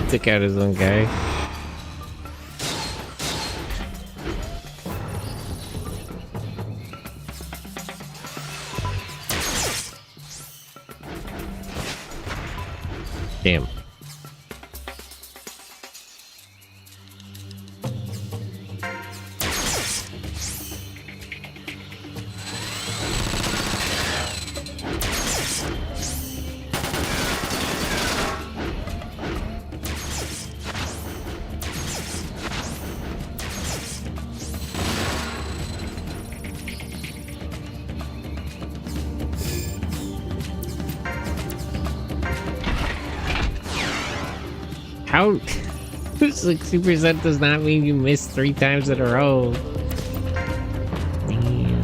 Took out his own guy. Damn. How 60% does not mean you missed 3 times in a row. Man.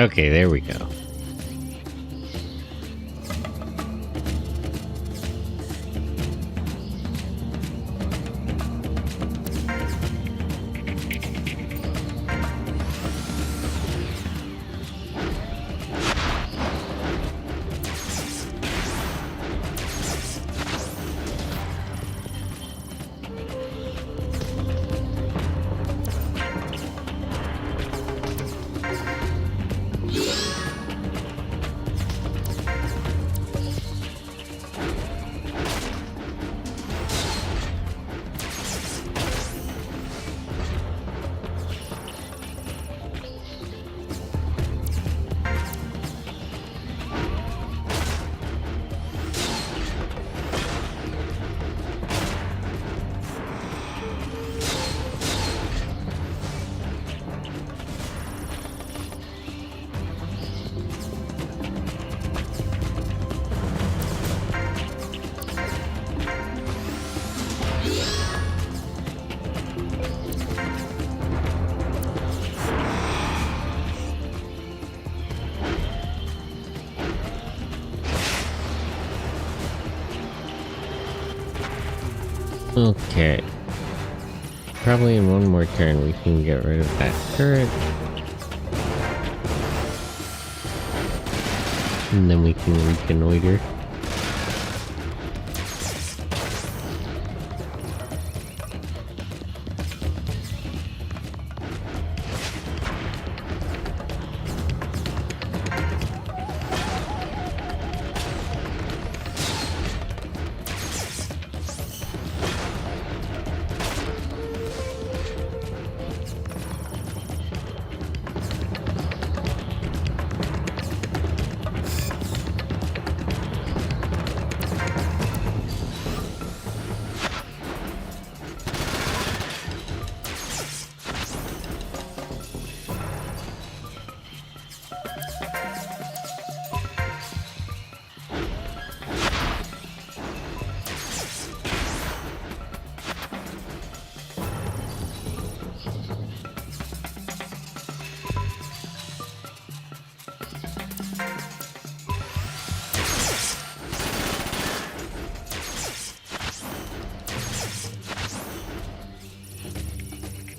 Okay, there we go. Okay. Probably in one more turn we can get rid of that turret. And then we can reconnoiter.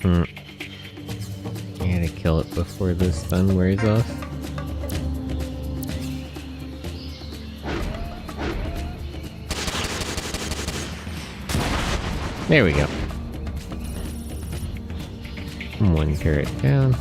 I gotta kill it before the stun wears off. There we go. One turret down.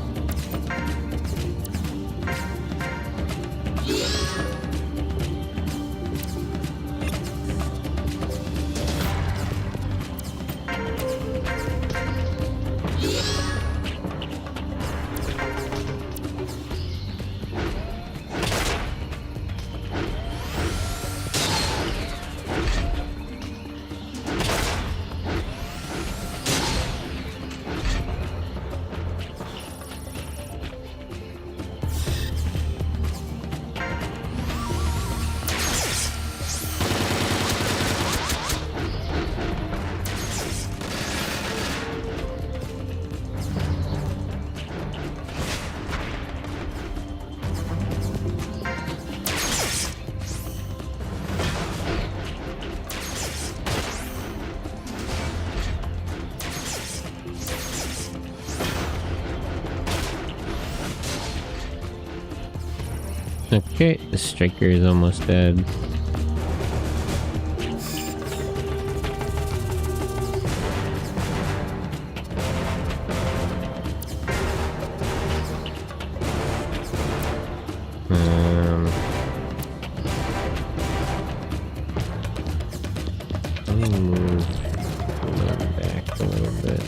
Okay, the striker is almost dead. Let me move back a little bit.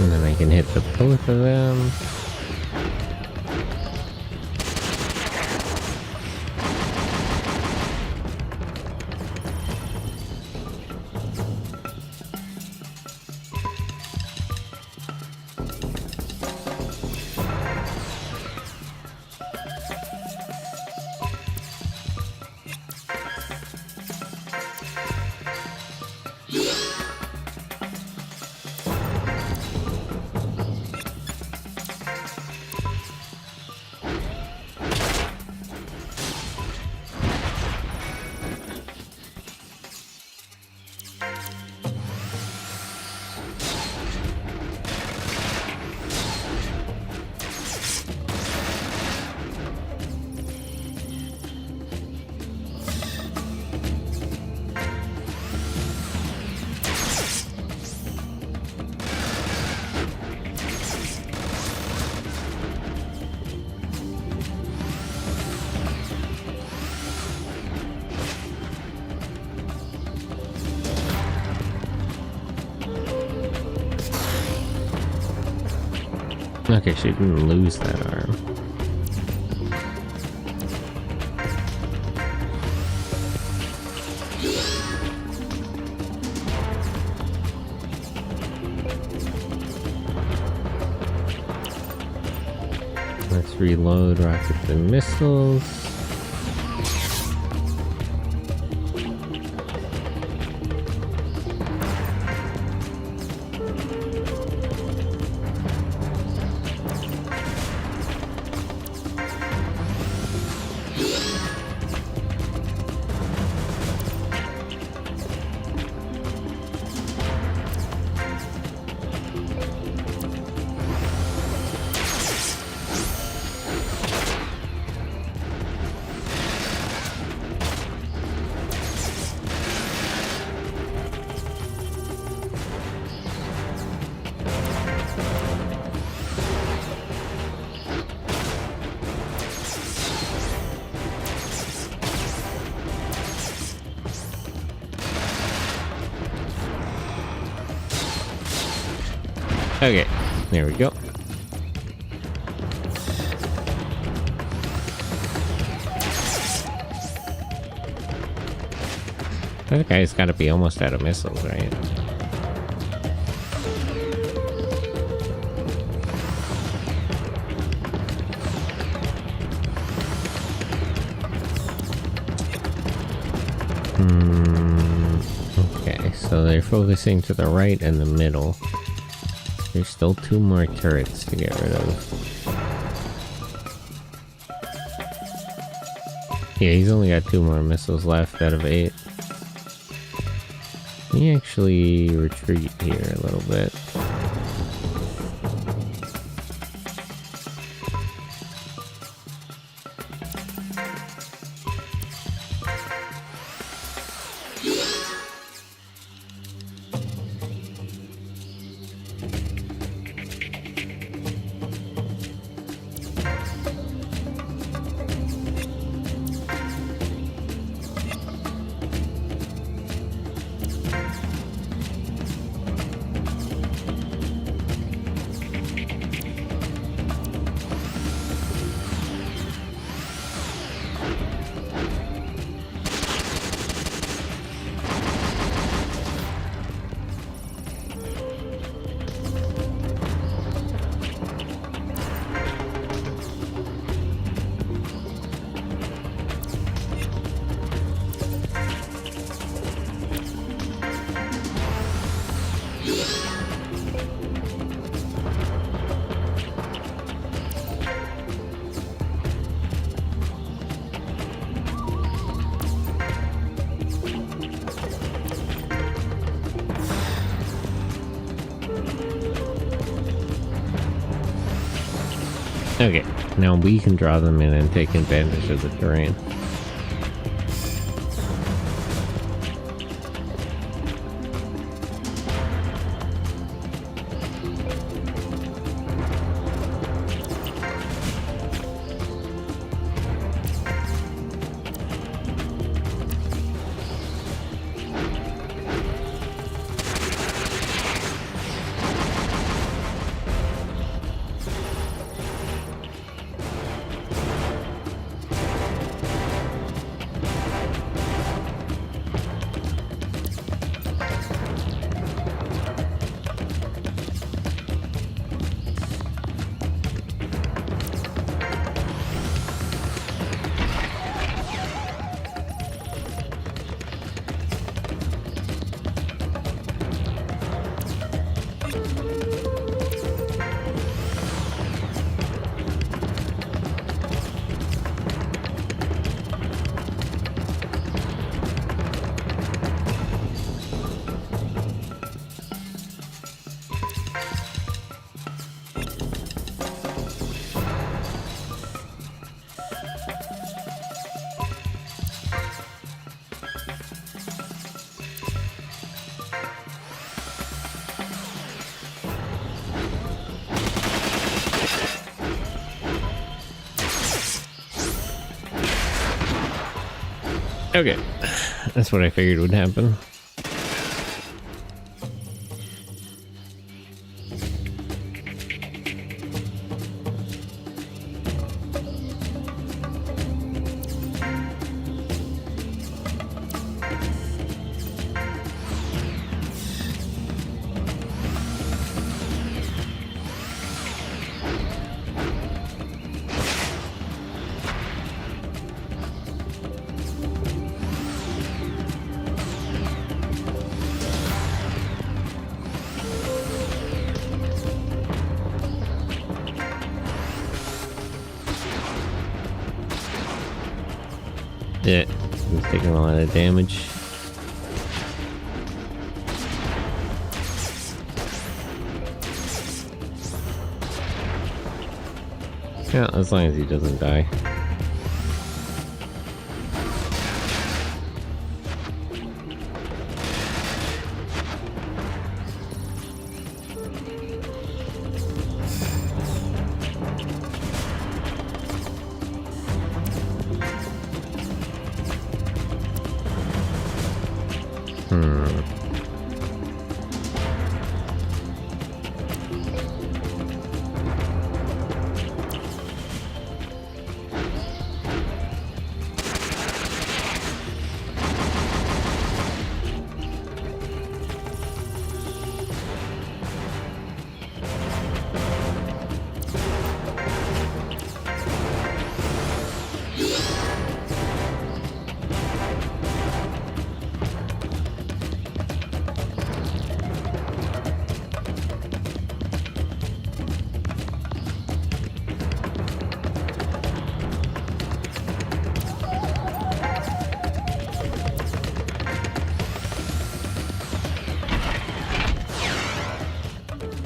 And then I can hit the both of them. Okay, she didn't lose that arm. Let's reload rockets and missiles. Okay, there we go. That guy's gotta be almost out of missiles, right? Okay, so they're focusing to the right and the middle. There's still 2 more turrets to get rid of. Yeah, he's only got 2 more missiles left out of 8. Can he actually retreat here a little bit? Okay, now we can draw them in and take advantage of the terrain. Okay, that's what I figured would happen. Yeah, he's taking a lot of damage. Yeah, as long as he doesn't die.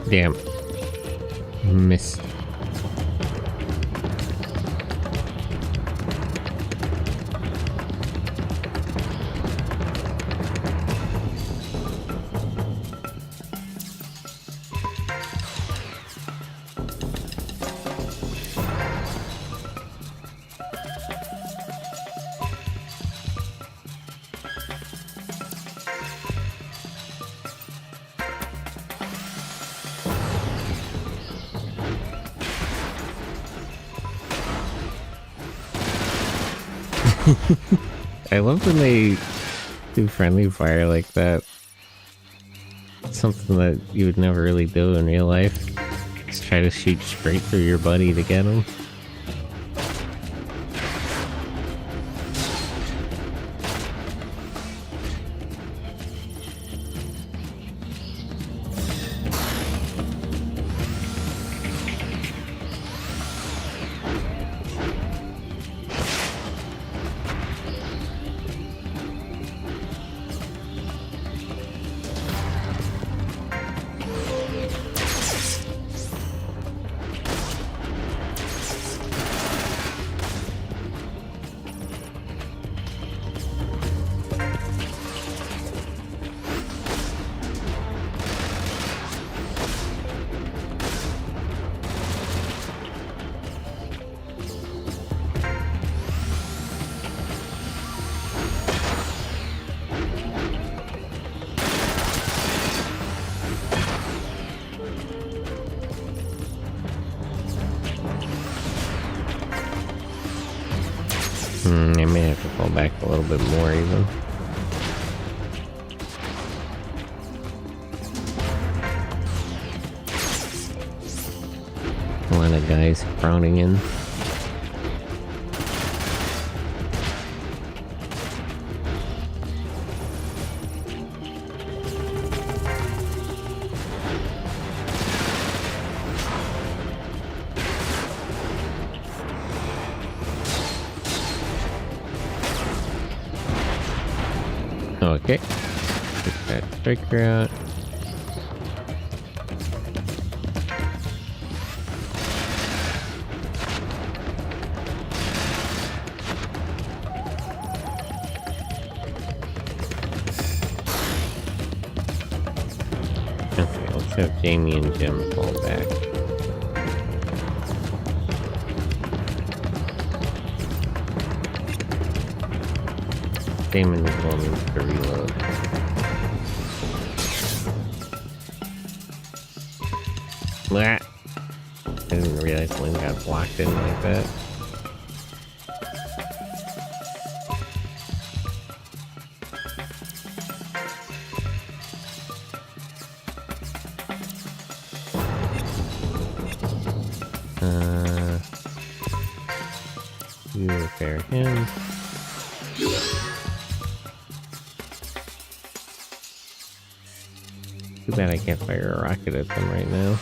Damn. Missed. I love when they do friendly fire like that. It's something that you would never really do in real life. Just try to shoot straight through your buddy to get him. I may have to fall back a little bit more even. A lot of guys crowding in. Okay. Take that striker out. Okay, let's have Jamie and Jim fall back. Damon is going to reload. Blah. I didn't realize Lynn got blocked in like that. You repair him. Too bad I can't fire a rocket at them right now.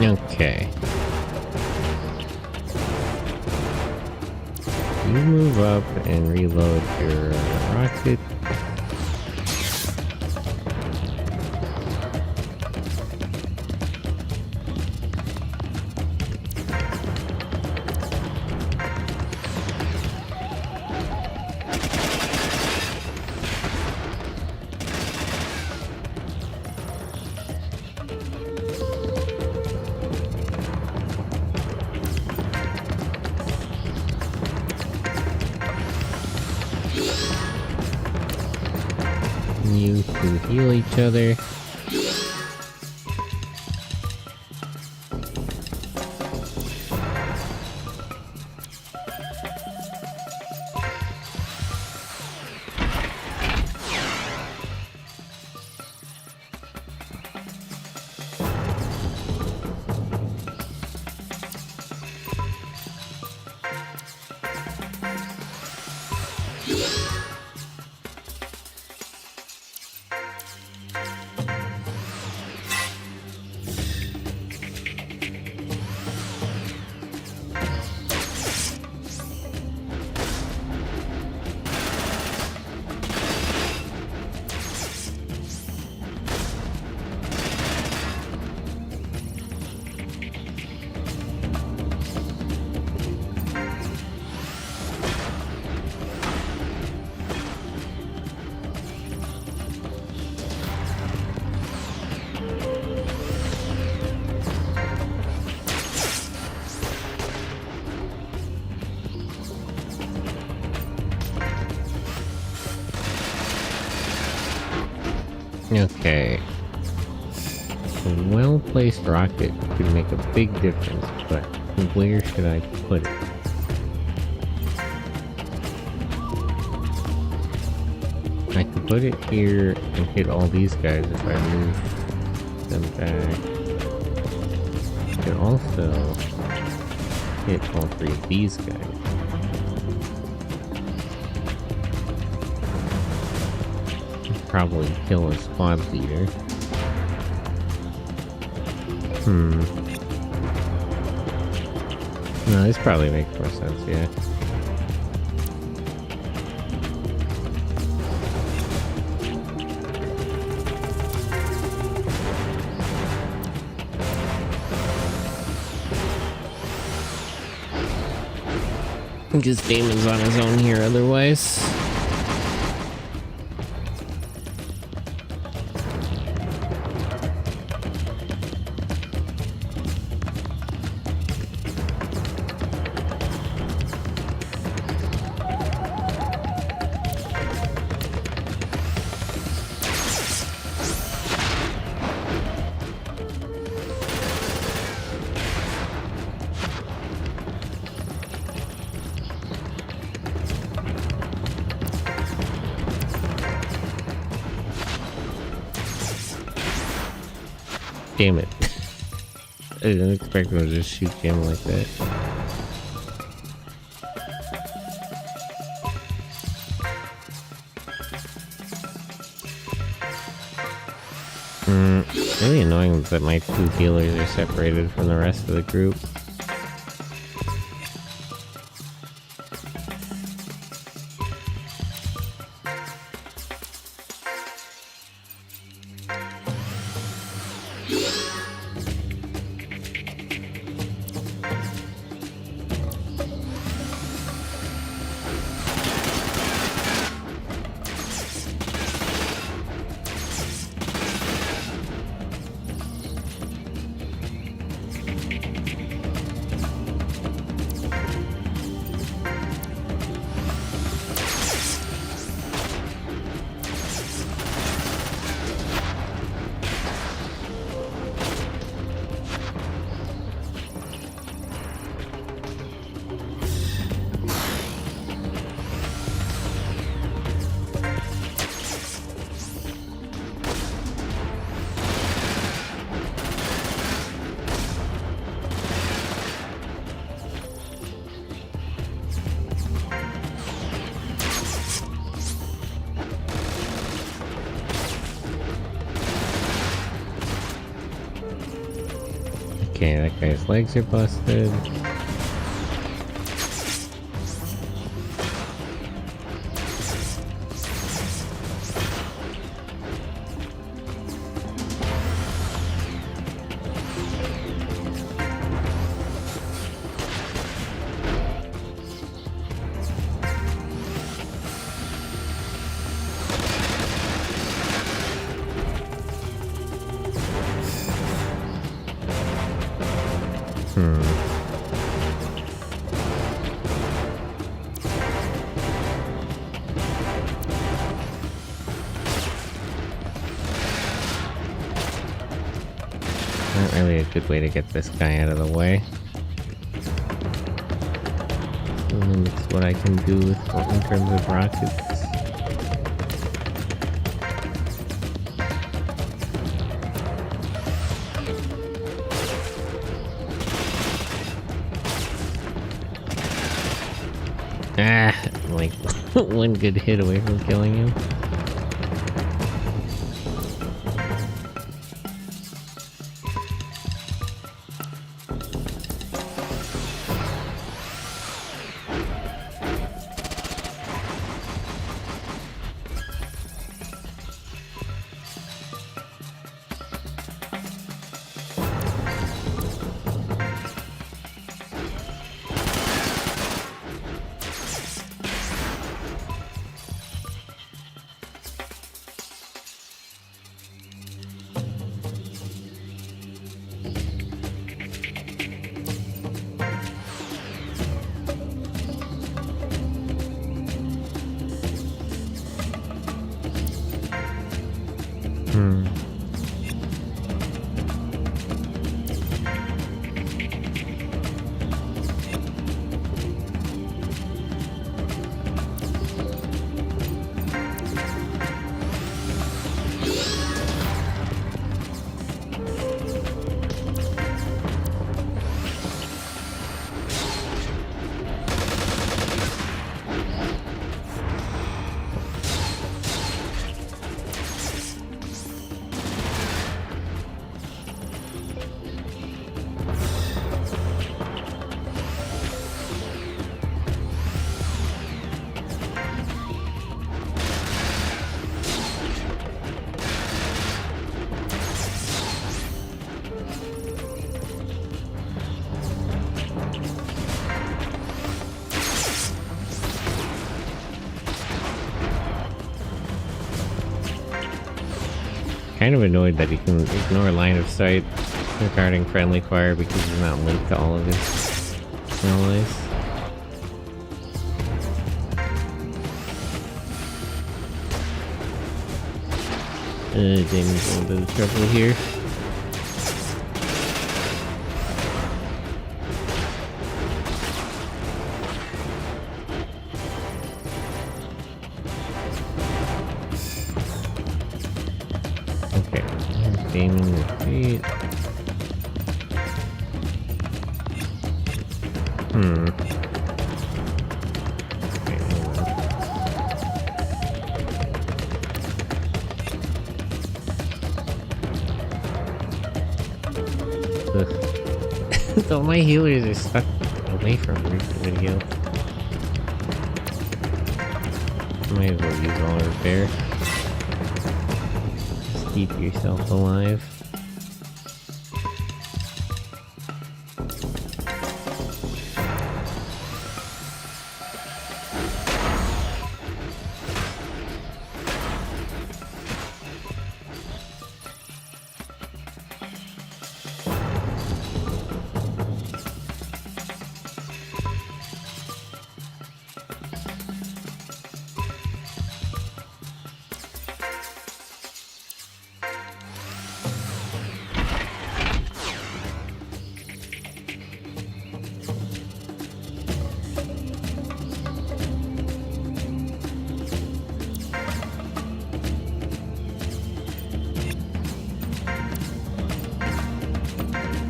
Okay. You move up and reload your rocket. You to heal each other. Okay. A well-placed rocket could make a big difference, but where should I put it? I could put it here and hit all these guys if I move them back. I could also hit all three of these guys. Probably kill a squad leader. No, this probably makes more sense, yeah. Because Damon's on his own here otherwise. Damn it. I didn't expect him to just shoot him like that. Really annoying that my two healers are separated from the rest of the group. Okay, that guy's legs are busted. Not really a good way to get this guy out of the way. Limits what I can do with in terms of rockets. Ah, like one good hit away from killing him. Kind of annoyed that he can ignore line of sight regarding friendly fire because he's not linked to all of his allies. Damon's going to the trouble here. Damon retreat. Okay, hold on. So my healers are stuck away from me for video. Might as well use all repair. Keep yourself alive.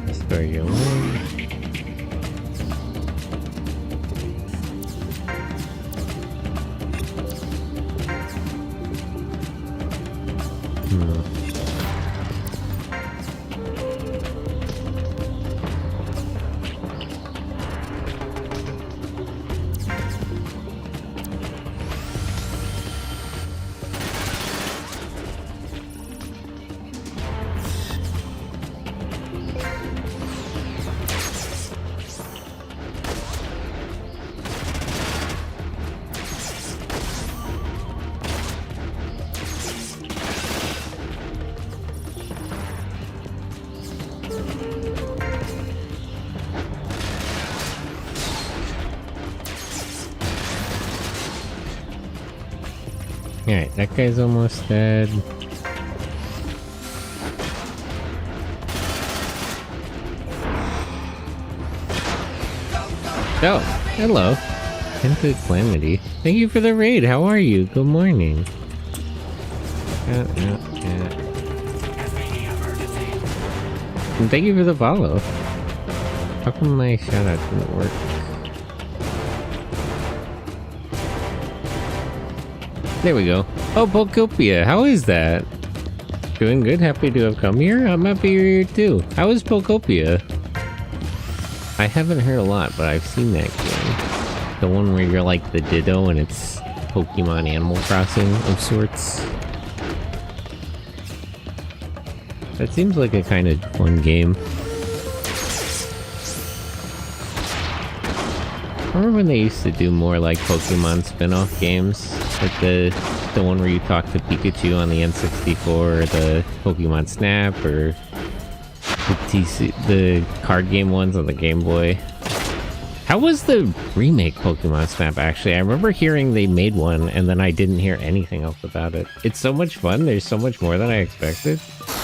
Restore your wound. Alright, that guy's almost dead. Oh, hello. Hinted Calamity. Thank you for the raid. How are you? Good morning. And thank you for the follow. How come my shout out didn't work? There we go. Oh, Pokopia, how is that? Doing good, happy to have come here. I'm happy you're here too. How is Pokopia? I haven't heard a lot, but I've seen that game. The one where you're like the Ditto and it's Pokemon Animal Crossing of sorts. That seems like a kind of fun game. Remember when they used to do more like Pokemon spin-off games? Like the one where you talk to Pikachu on the N64, or the Pokemon Snap, or the card game ones on the Game Boy. How was the remake Pokemon Snap, actually? I remember hearing they made one, and then I didn't hear anything else about it. It's so much fun, there's so much more than I expected.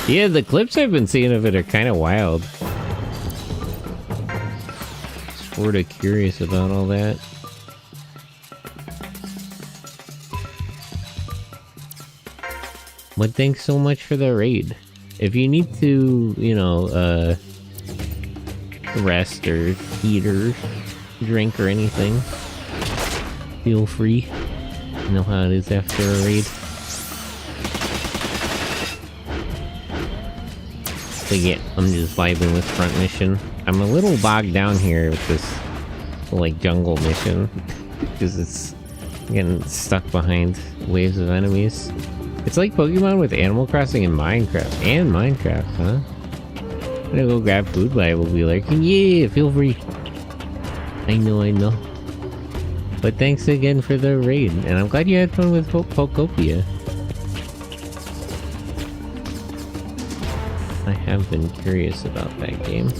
Yeah, the clips I've been seeing of it are kind of wild. Sort of curious about all that. But thanks so much for the raid. If you need to, you know, rest or eat or drink or anything, feel free. You know how it is after a raid. But yeah, I'm just vibing with front mission. I'm a little bogged down here with this, like, jungle mission. Because it's getting stuck behind waves of enemies. It's like Pokemon with Animal Crossing and Minecraft. And Minecraft, huh? I'm gonna go grab food, but I will be lurking. Yeah, feel free. I know. But thanks again for the raid. And I'm glad you had fun with Pokopia. I have been curious about that game.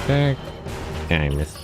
Attack. Yeah, I missed.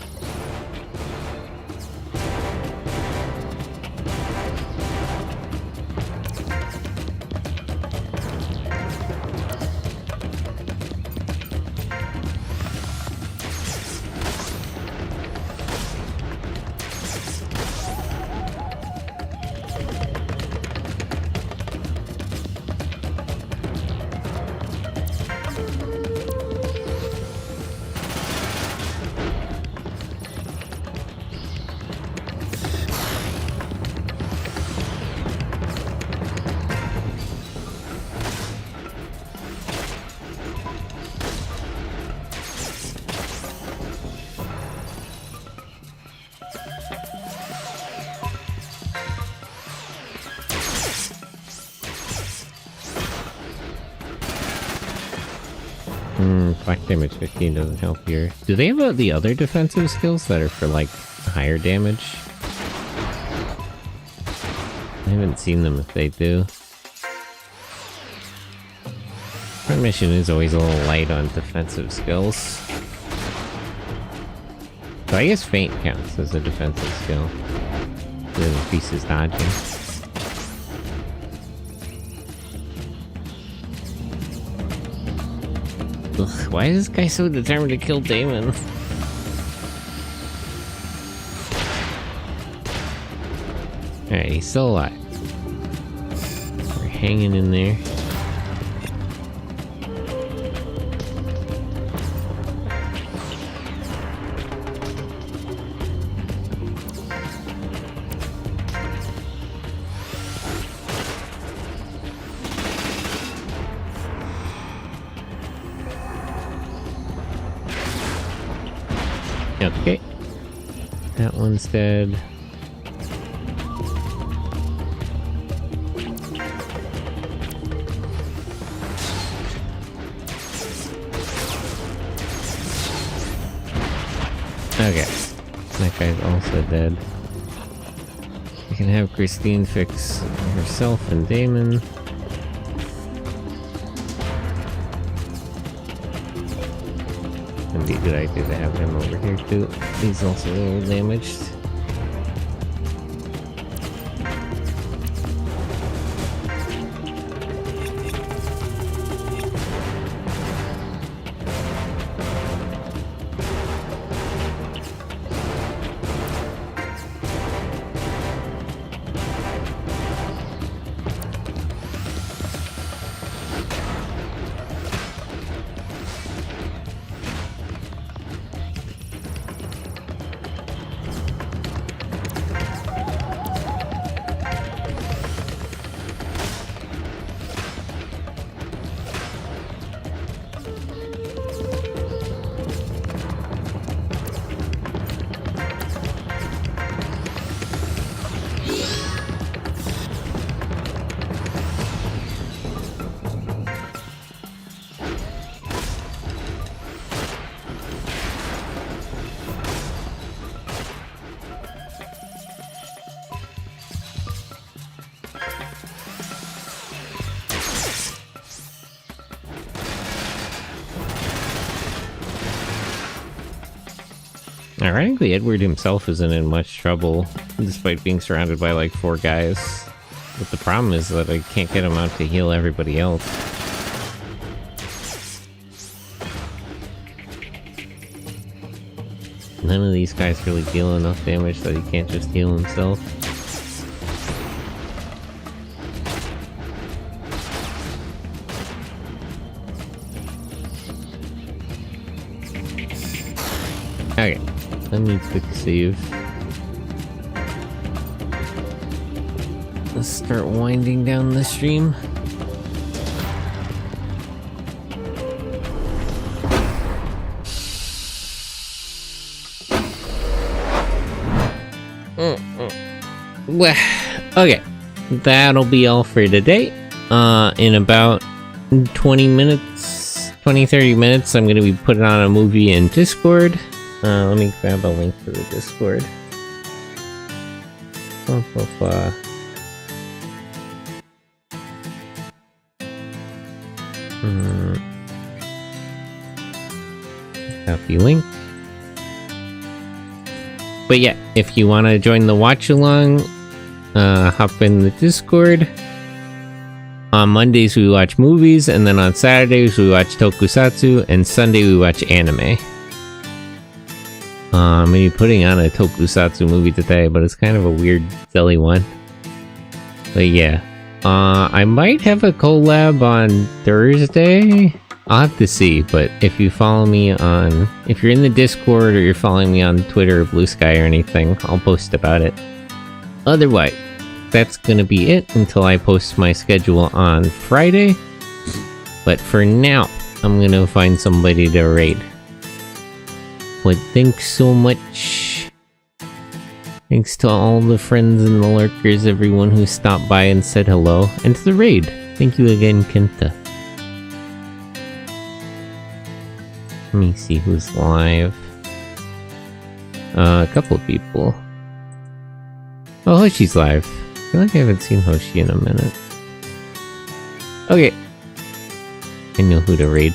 Black damage 15 doesn't help here. Do they have the other defensive skills that are for, like, higher damage? I haven't seen them if they do. Front mission is always a little light on defensive skills. So I guess Feint counts as a defensive skill. It increases dodging. Ugh, why is this guy so determined to kill Damon? Alright, he's still alive. We're hanging in there. Okay. That one's dead. Okay. That guy's also dead. We can have Christine fix herself and Damon. It'd be a good idea to have him over here too. He's also a little damaged. Ironically, Edward himself isn't in much trouble, despite being surrounded by like 4 guys. But the problem is that I can't get him out to heal everybody else. None of these guys really deal enough damage that he can't just heal himself. Okay. Let me quick save. Let's start winding down the stream. Well, okay. That'll be all for today. In about 20 minutes, 20-30 minutes, I'm gonna be putting on a movie in Discord. Let me grab a link for the Discord. Copy link. But yeah, if you want to join the watch along, hop in the Discord. On Mondays we watch movies, and then on Saturdays we watch tokusatsu, and Sunday we watch anime. I'm gonna be putting on a tokusatsu movie today, but it's kind of a weird, silly one. But yeah, I might have a collab on Thursday. I'll have to see, but if you follow me on... if you're in the Discord or you're following me on Twitter or Blue Sky or anything, I'll post about it. Otherwise, that's gonna be it until I post my schedule on Friday. But for now, I'm gonna find somebody to raid. But thanks so much. Thanks to all the friends and the lurkers, everyone who stopped by and said hello. And to the raid. Thank you again, Kenta. Let me see who's live. A couple of people. Oh, Hoshi's live. I feel like I haven't seen Hoshi in a minute. Okay. I know who to raid.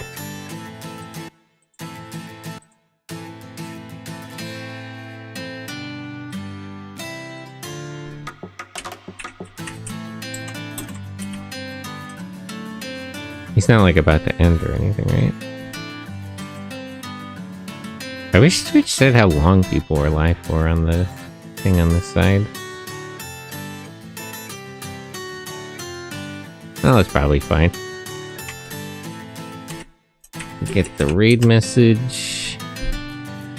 He's not like about to end or anything, right? I wish Twitch said how long people were live for on the thing on this side. Oh, that's probably fine. Get the raid message.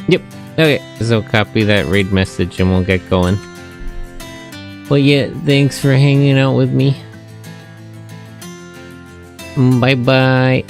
Yep. Okay, so copy that raid message and we'll get going. But yeah, thanks for hanging out with me. Bye bye.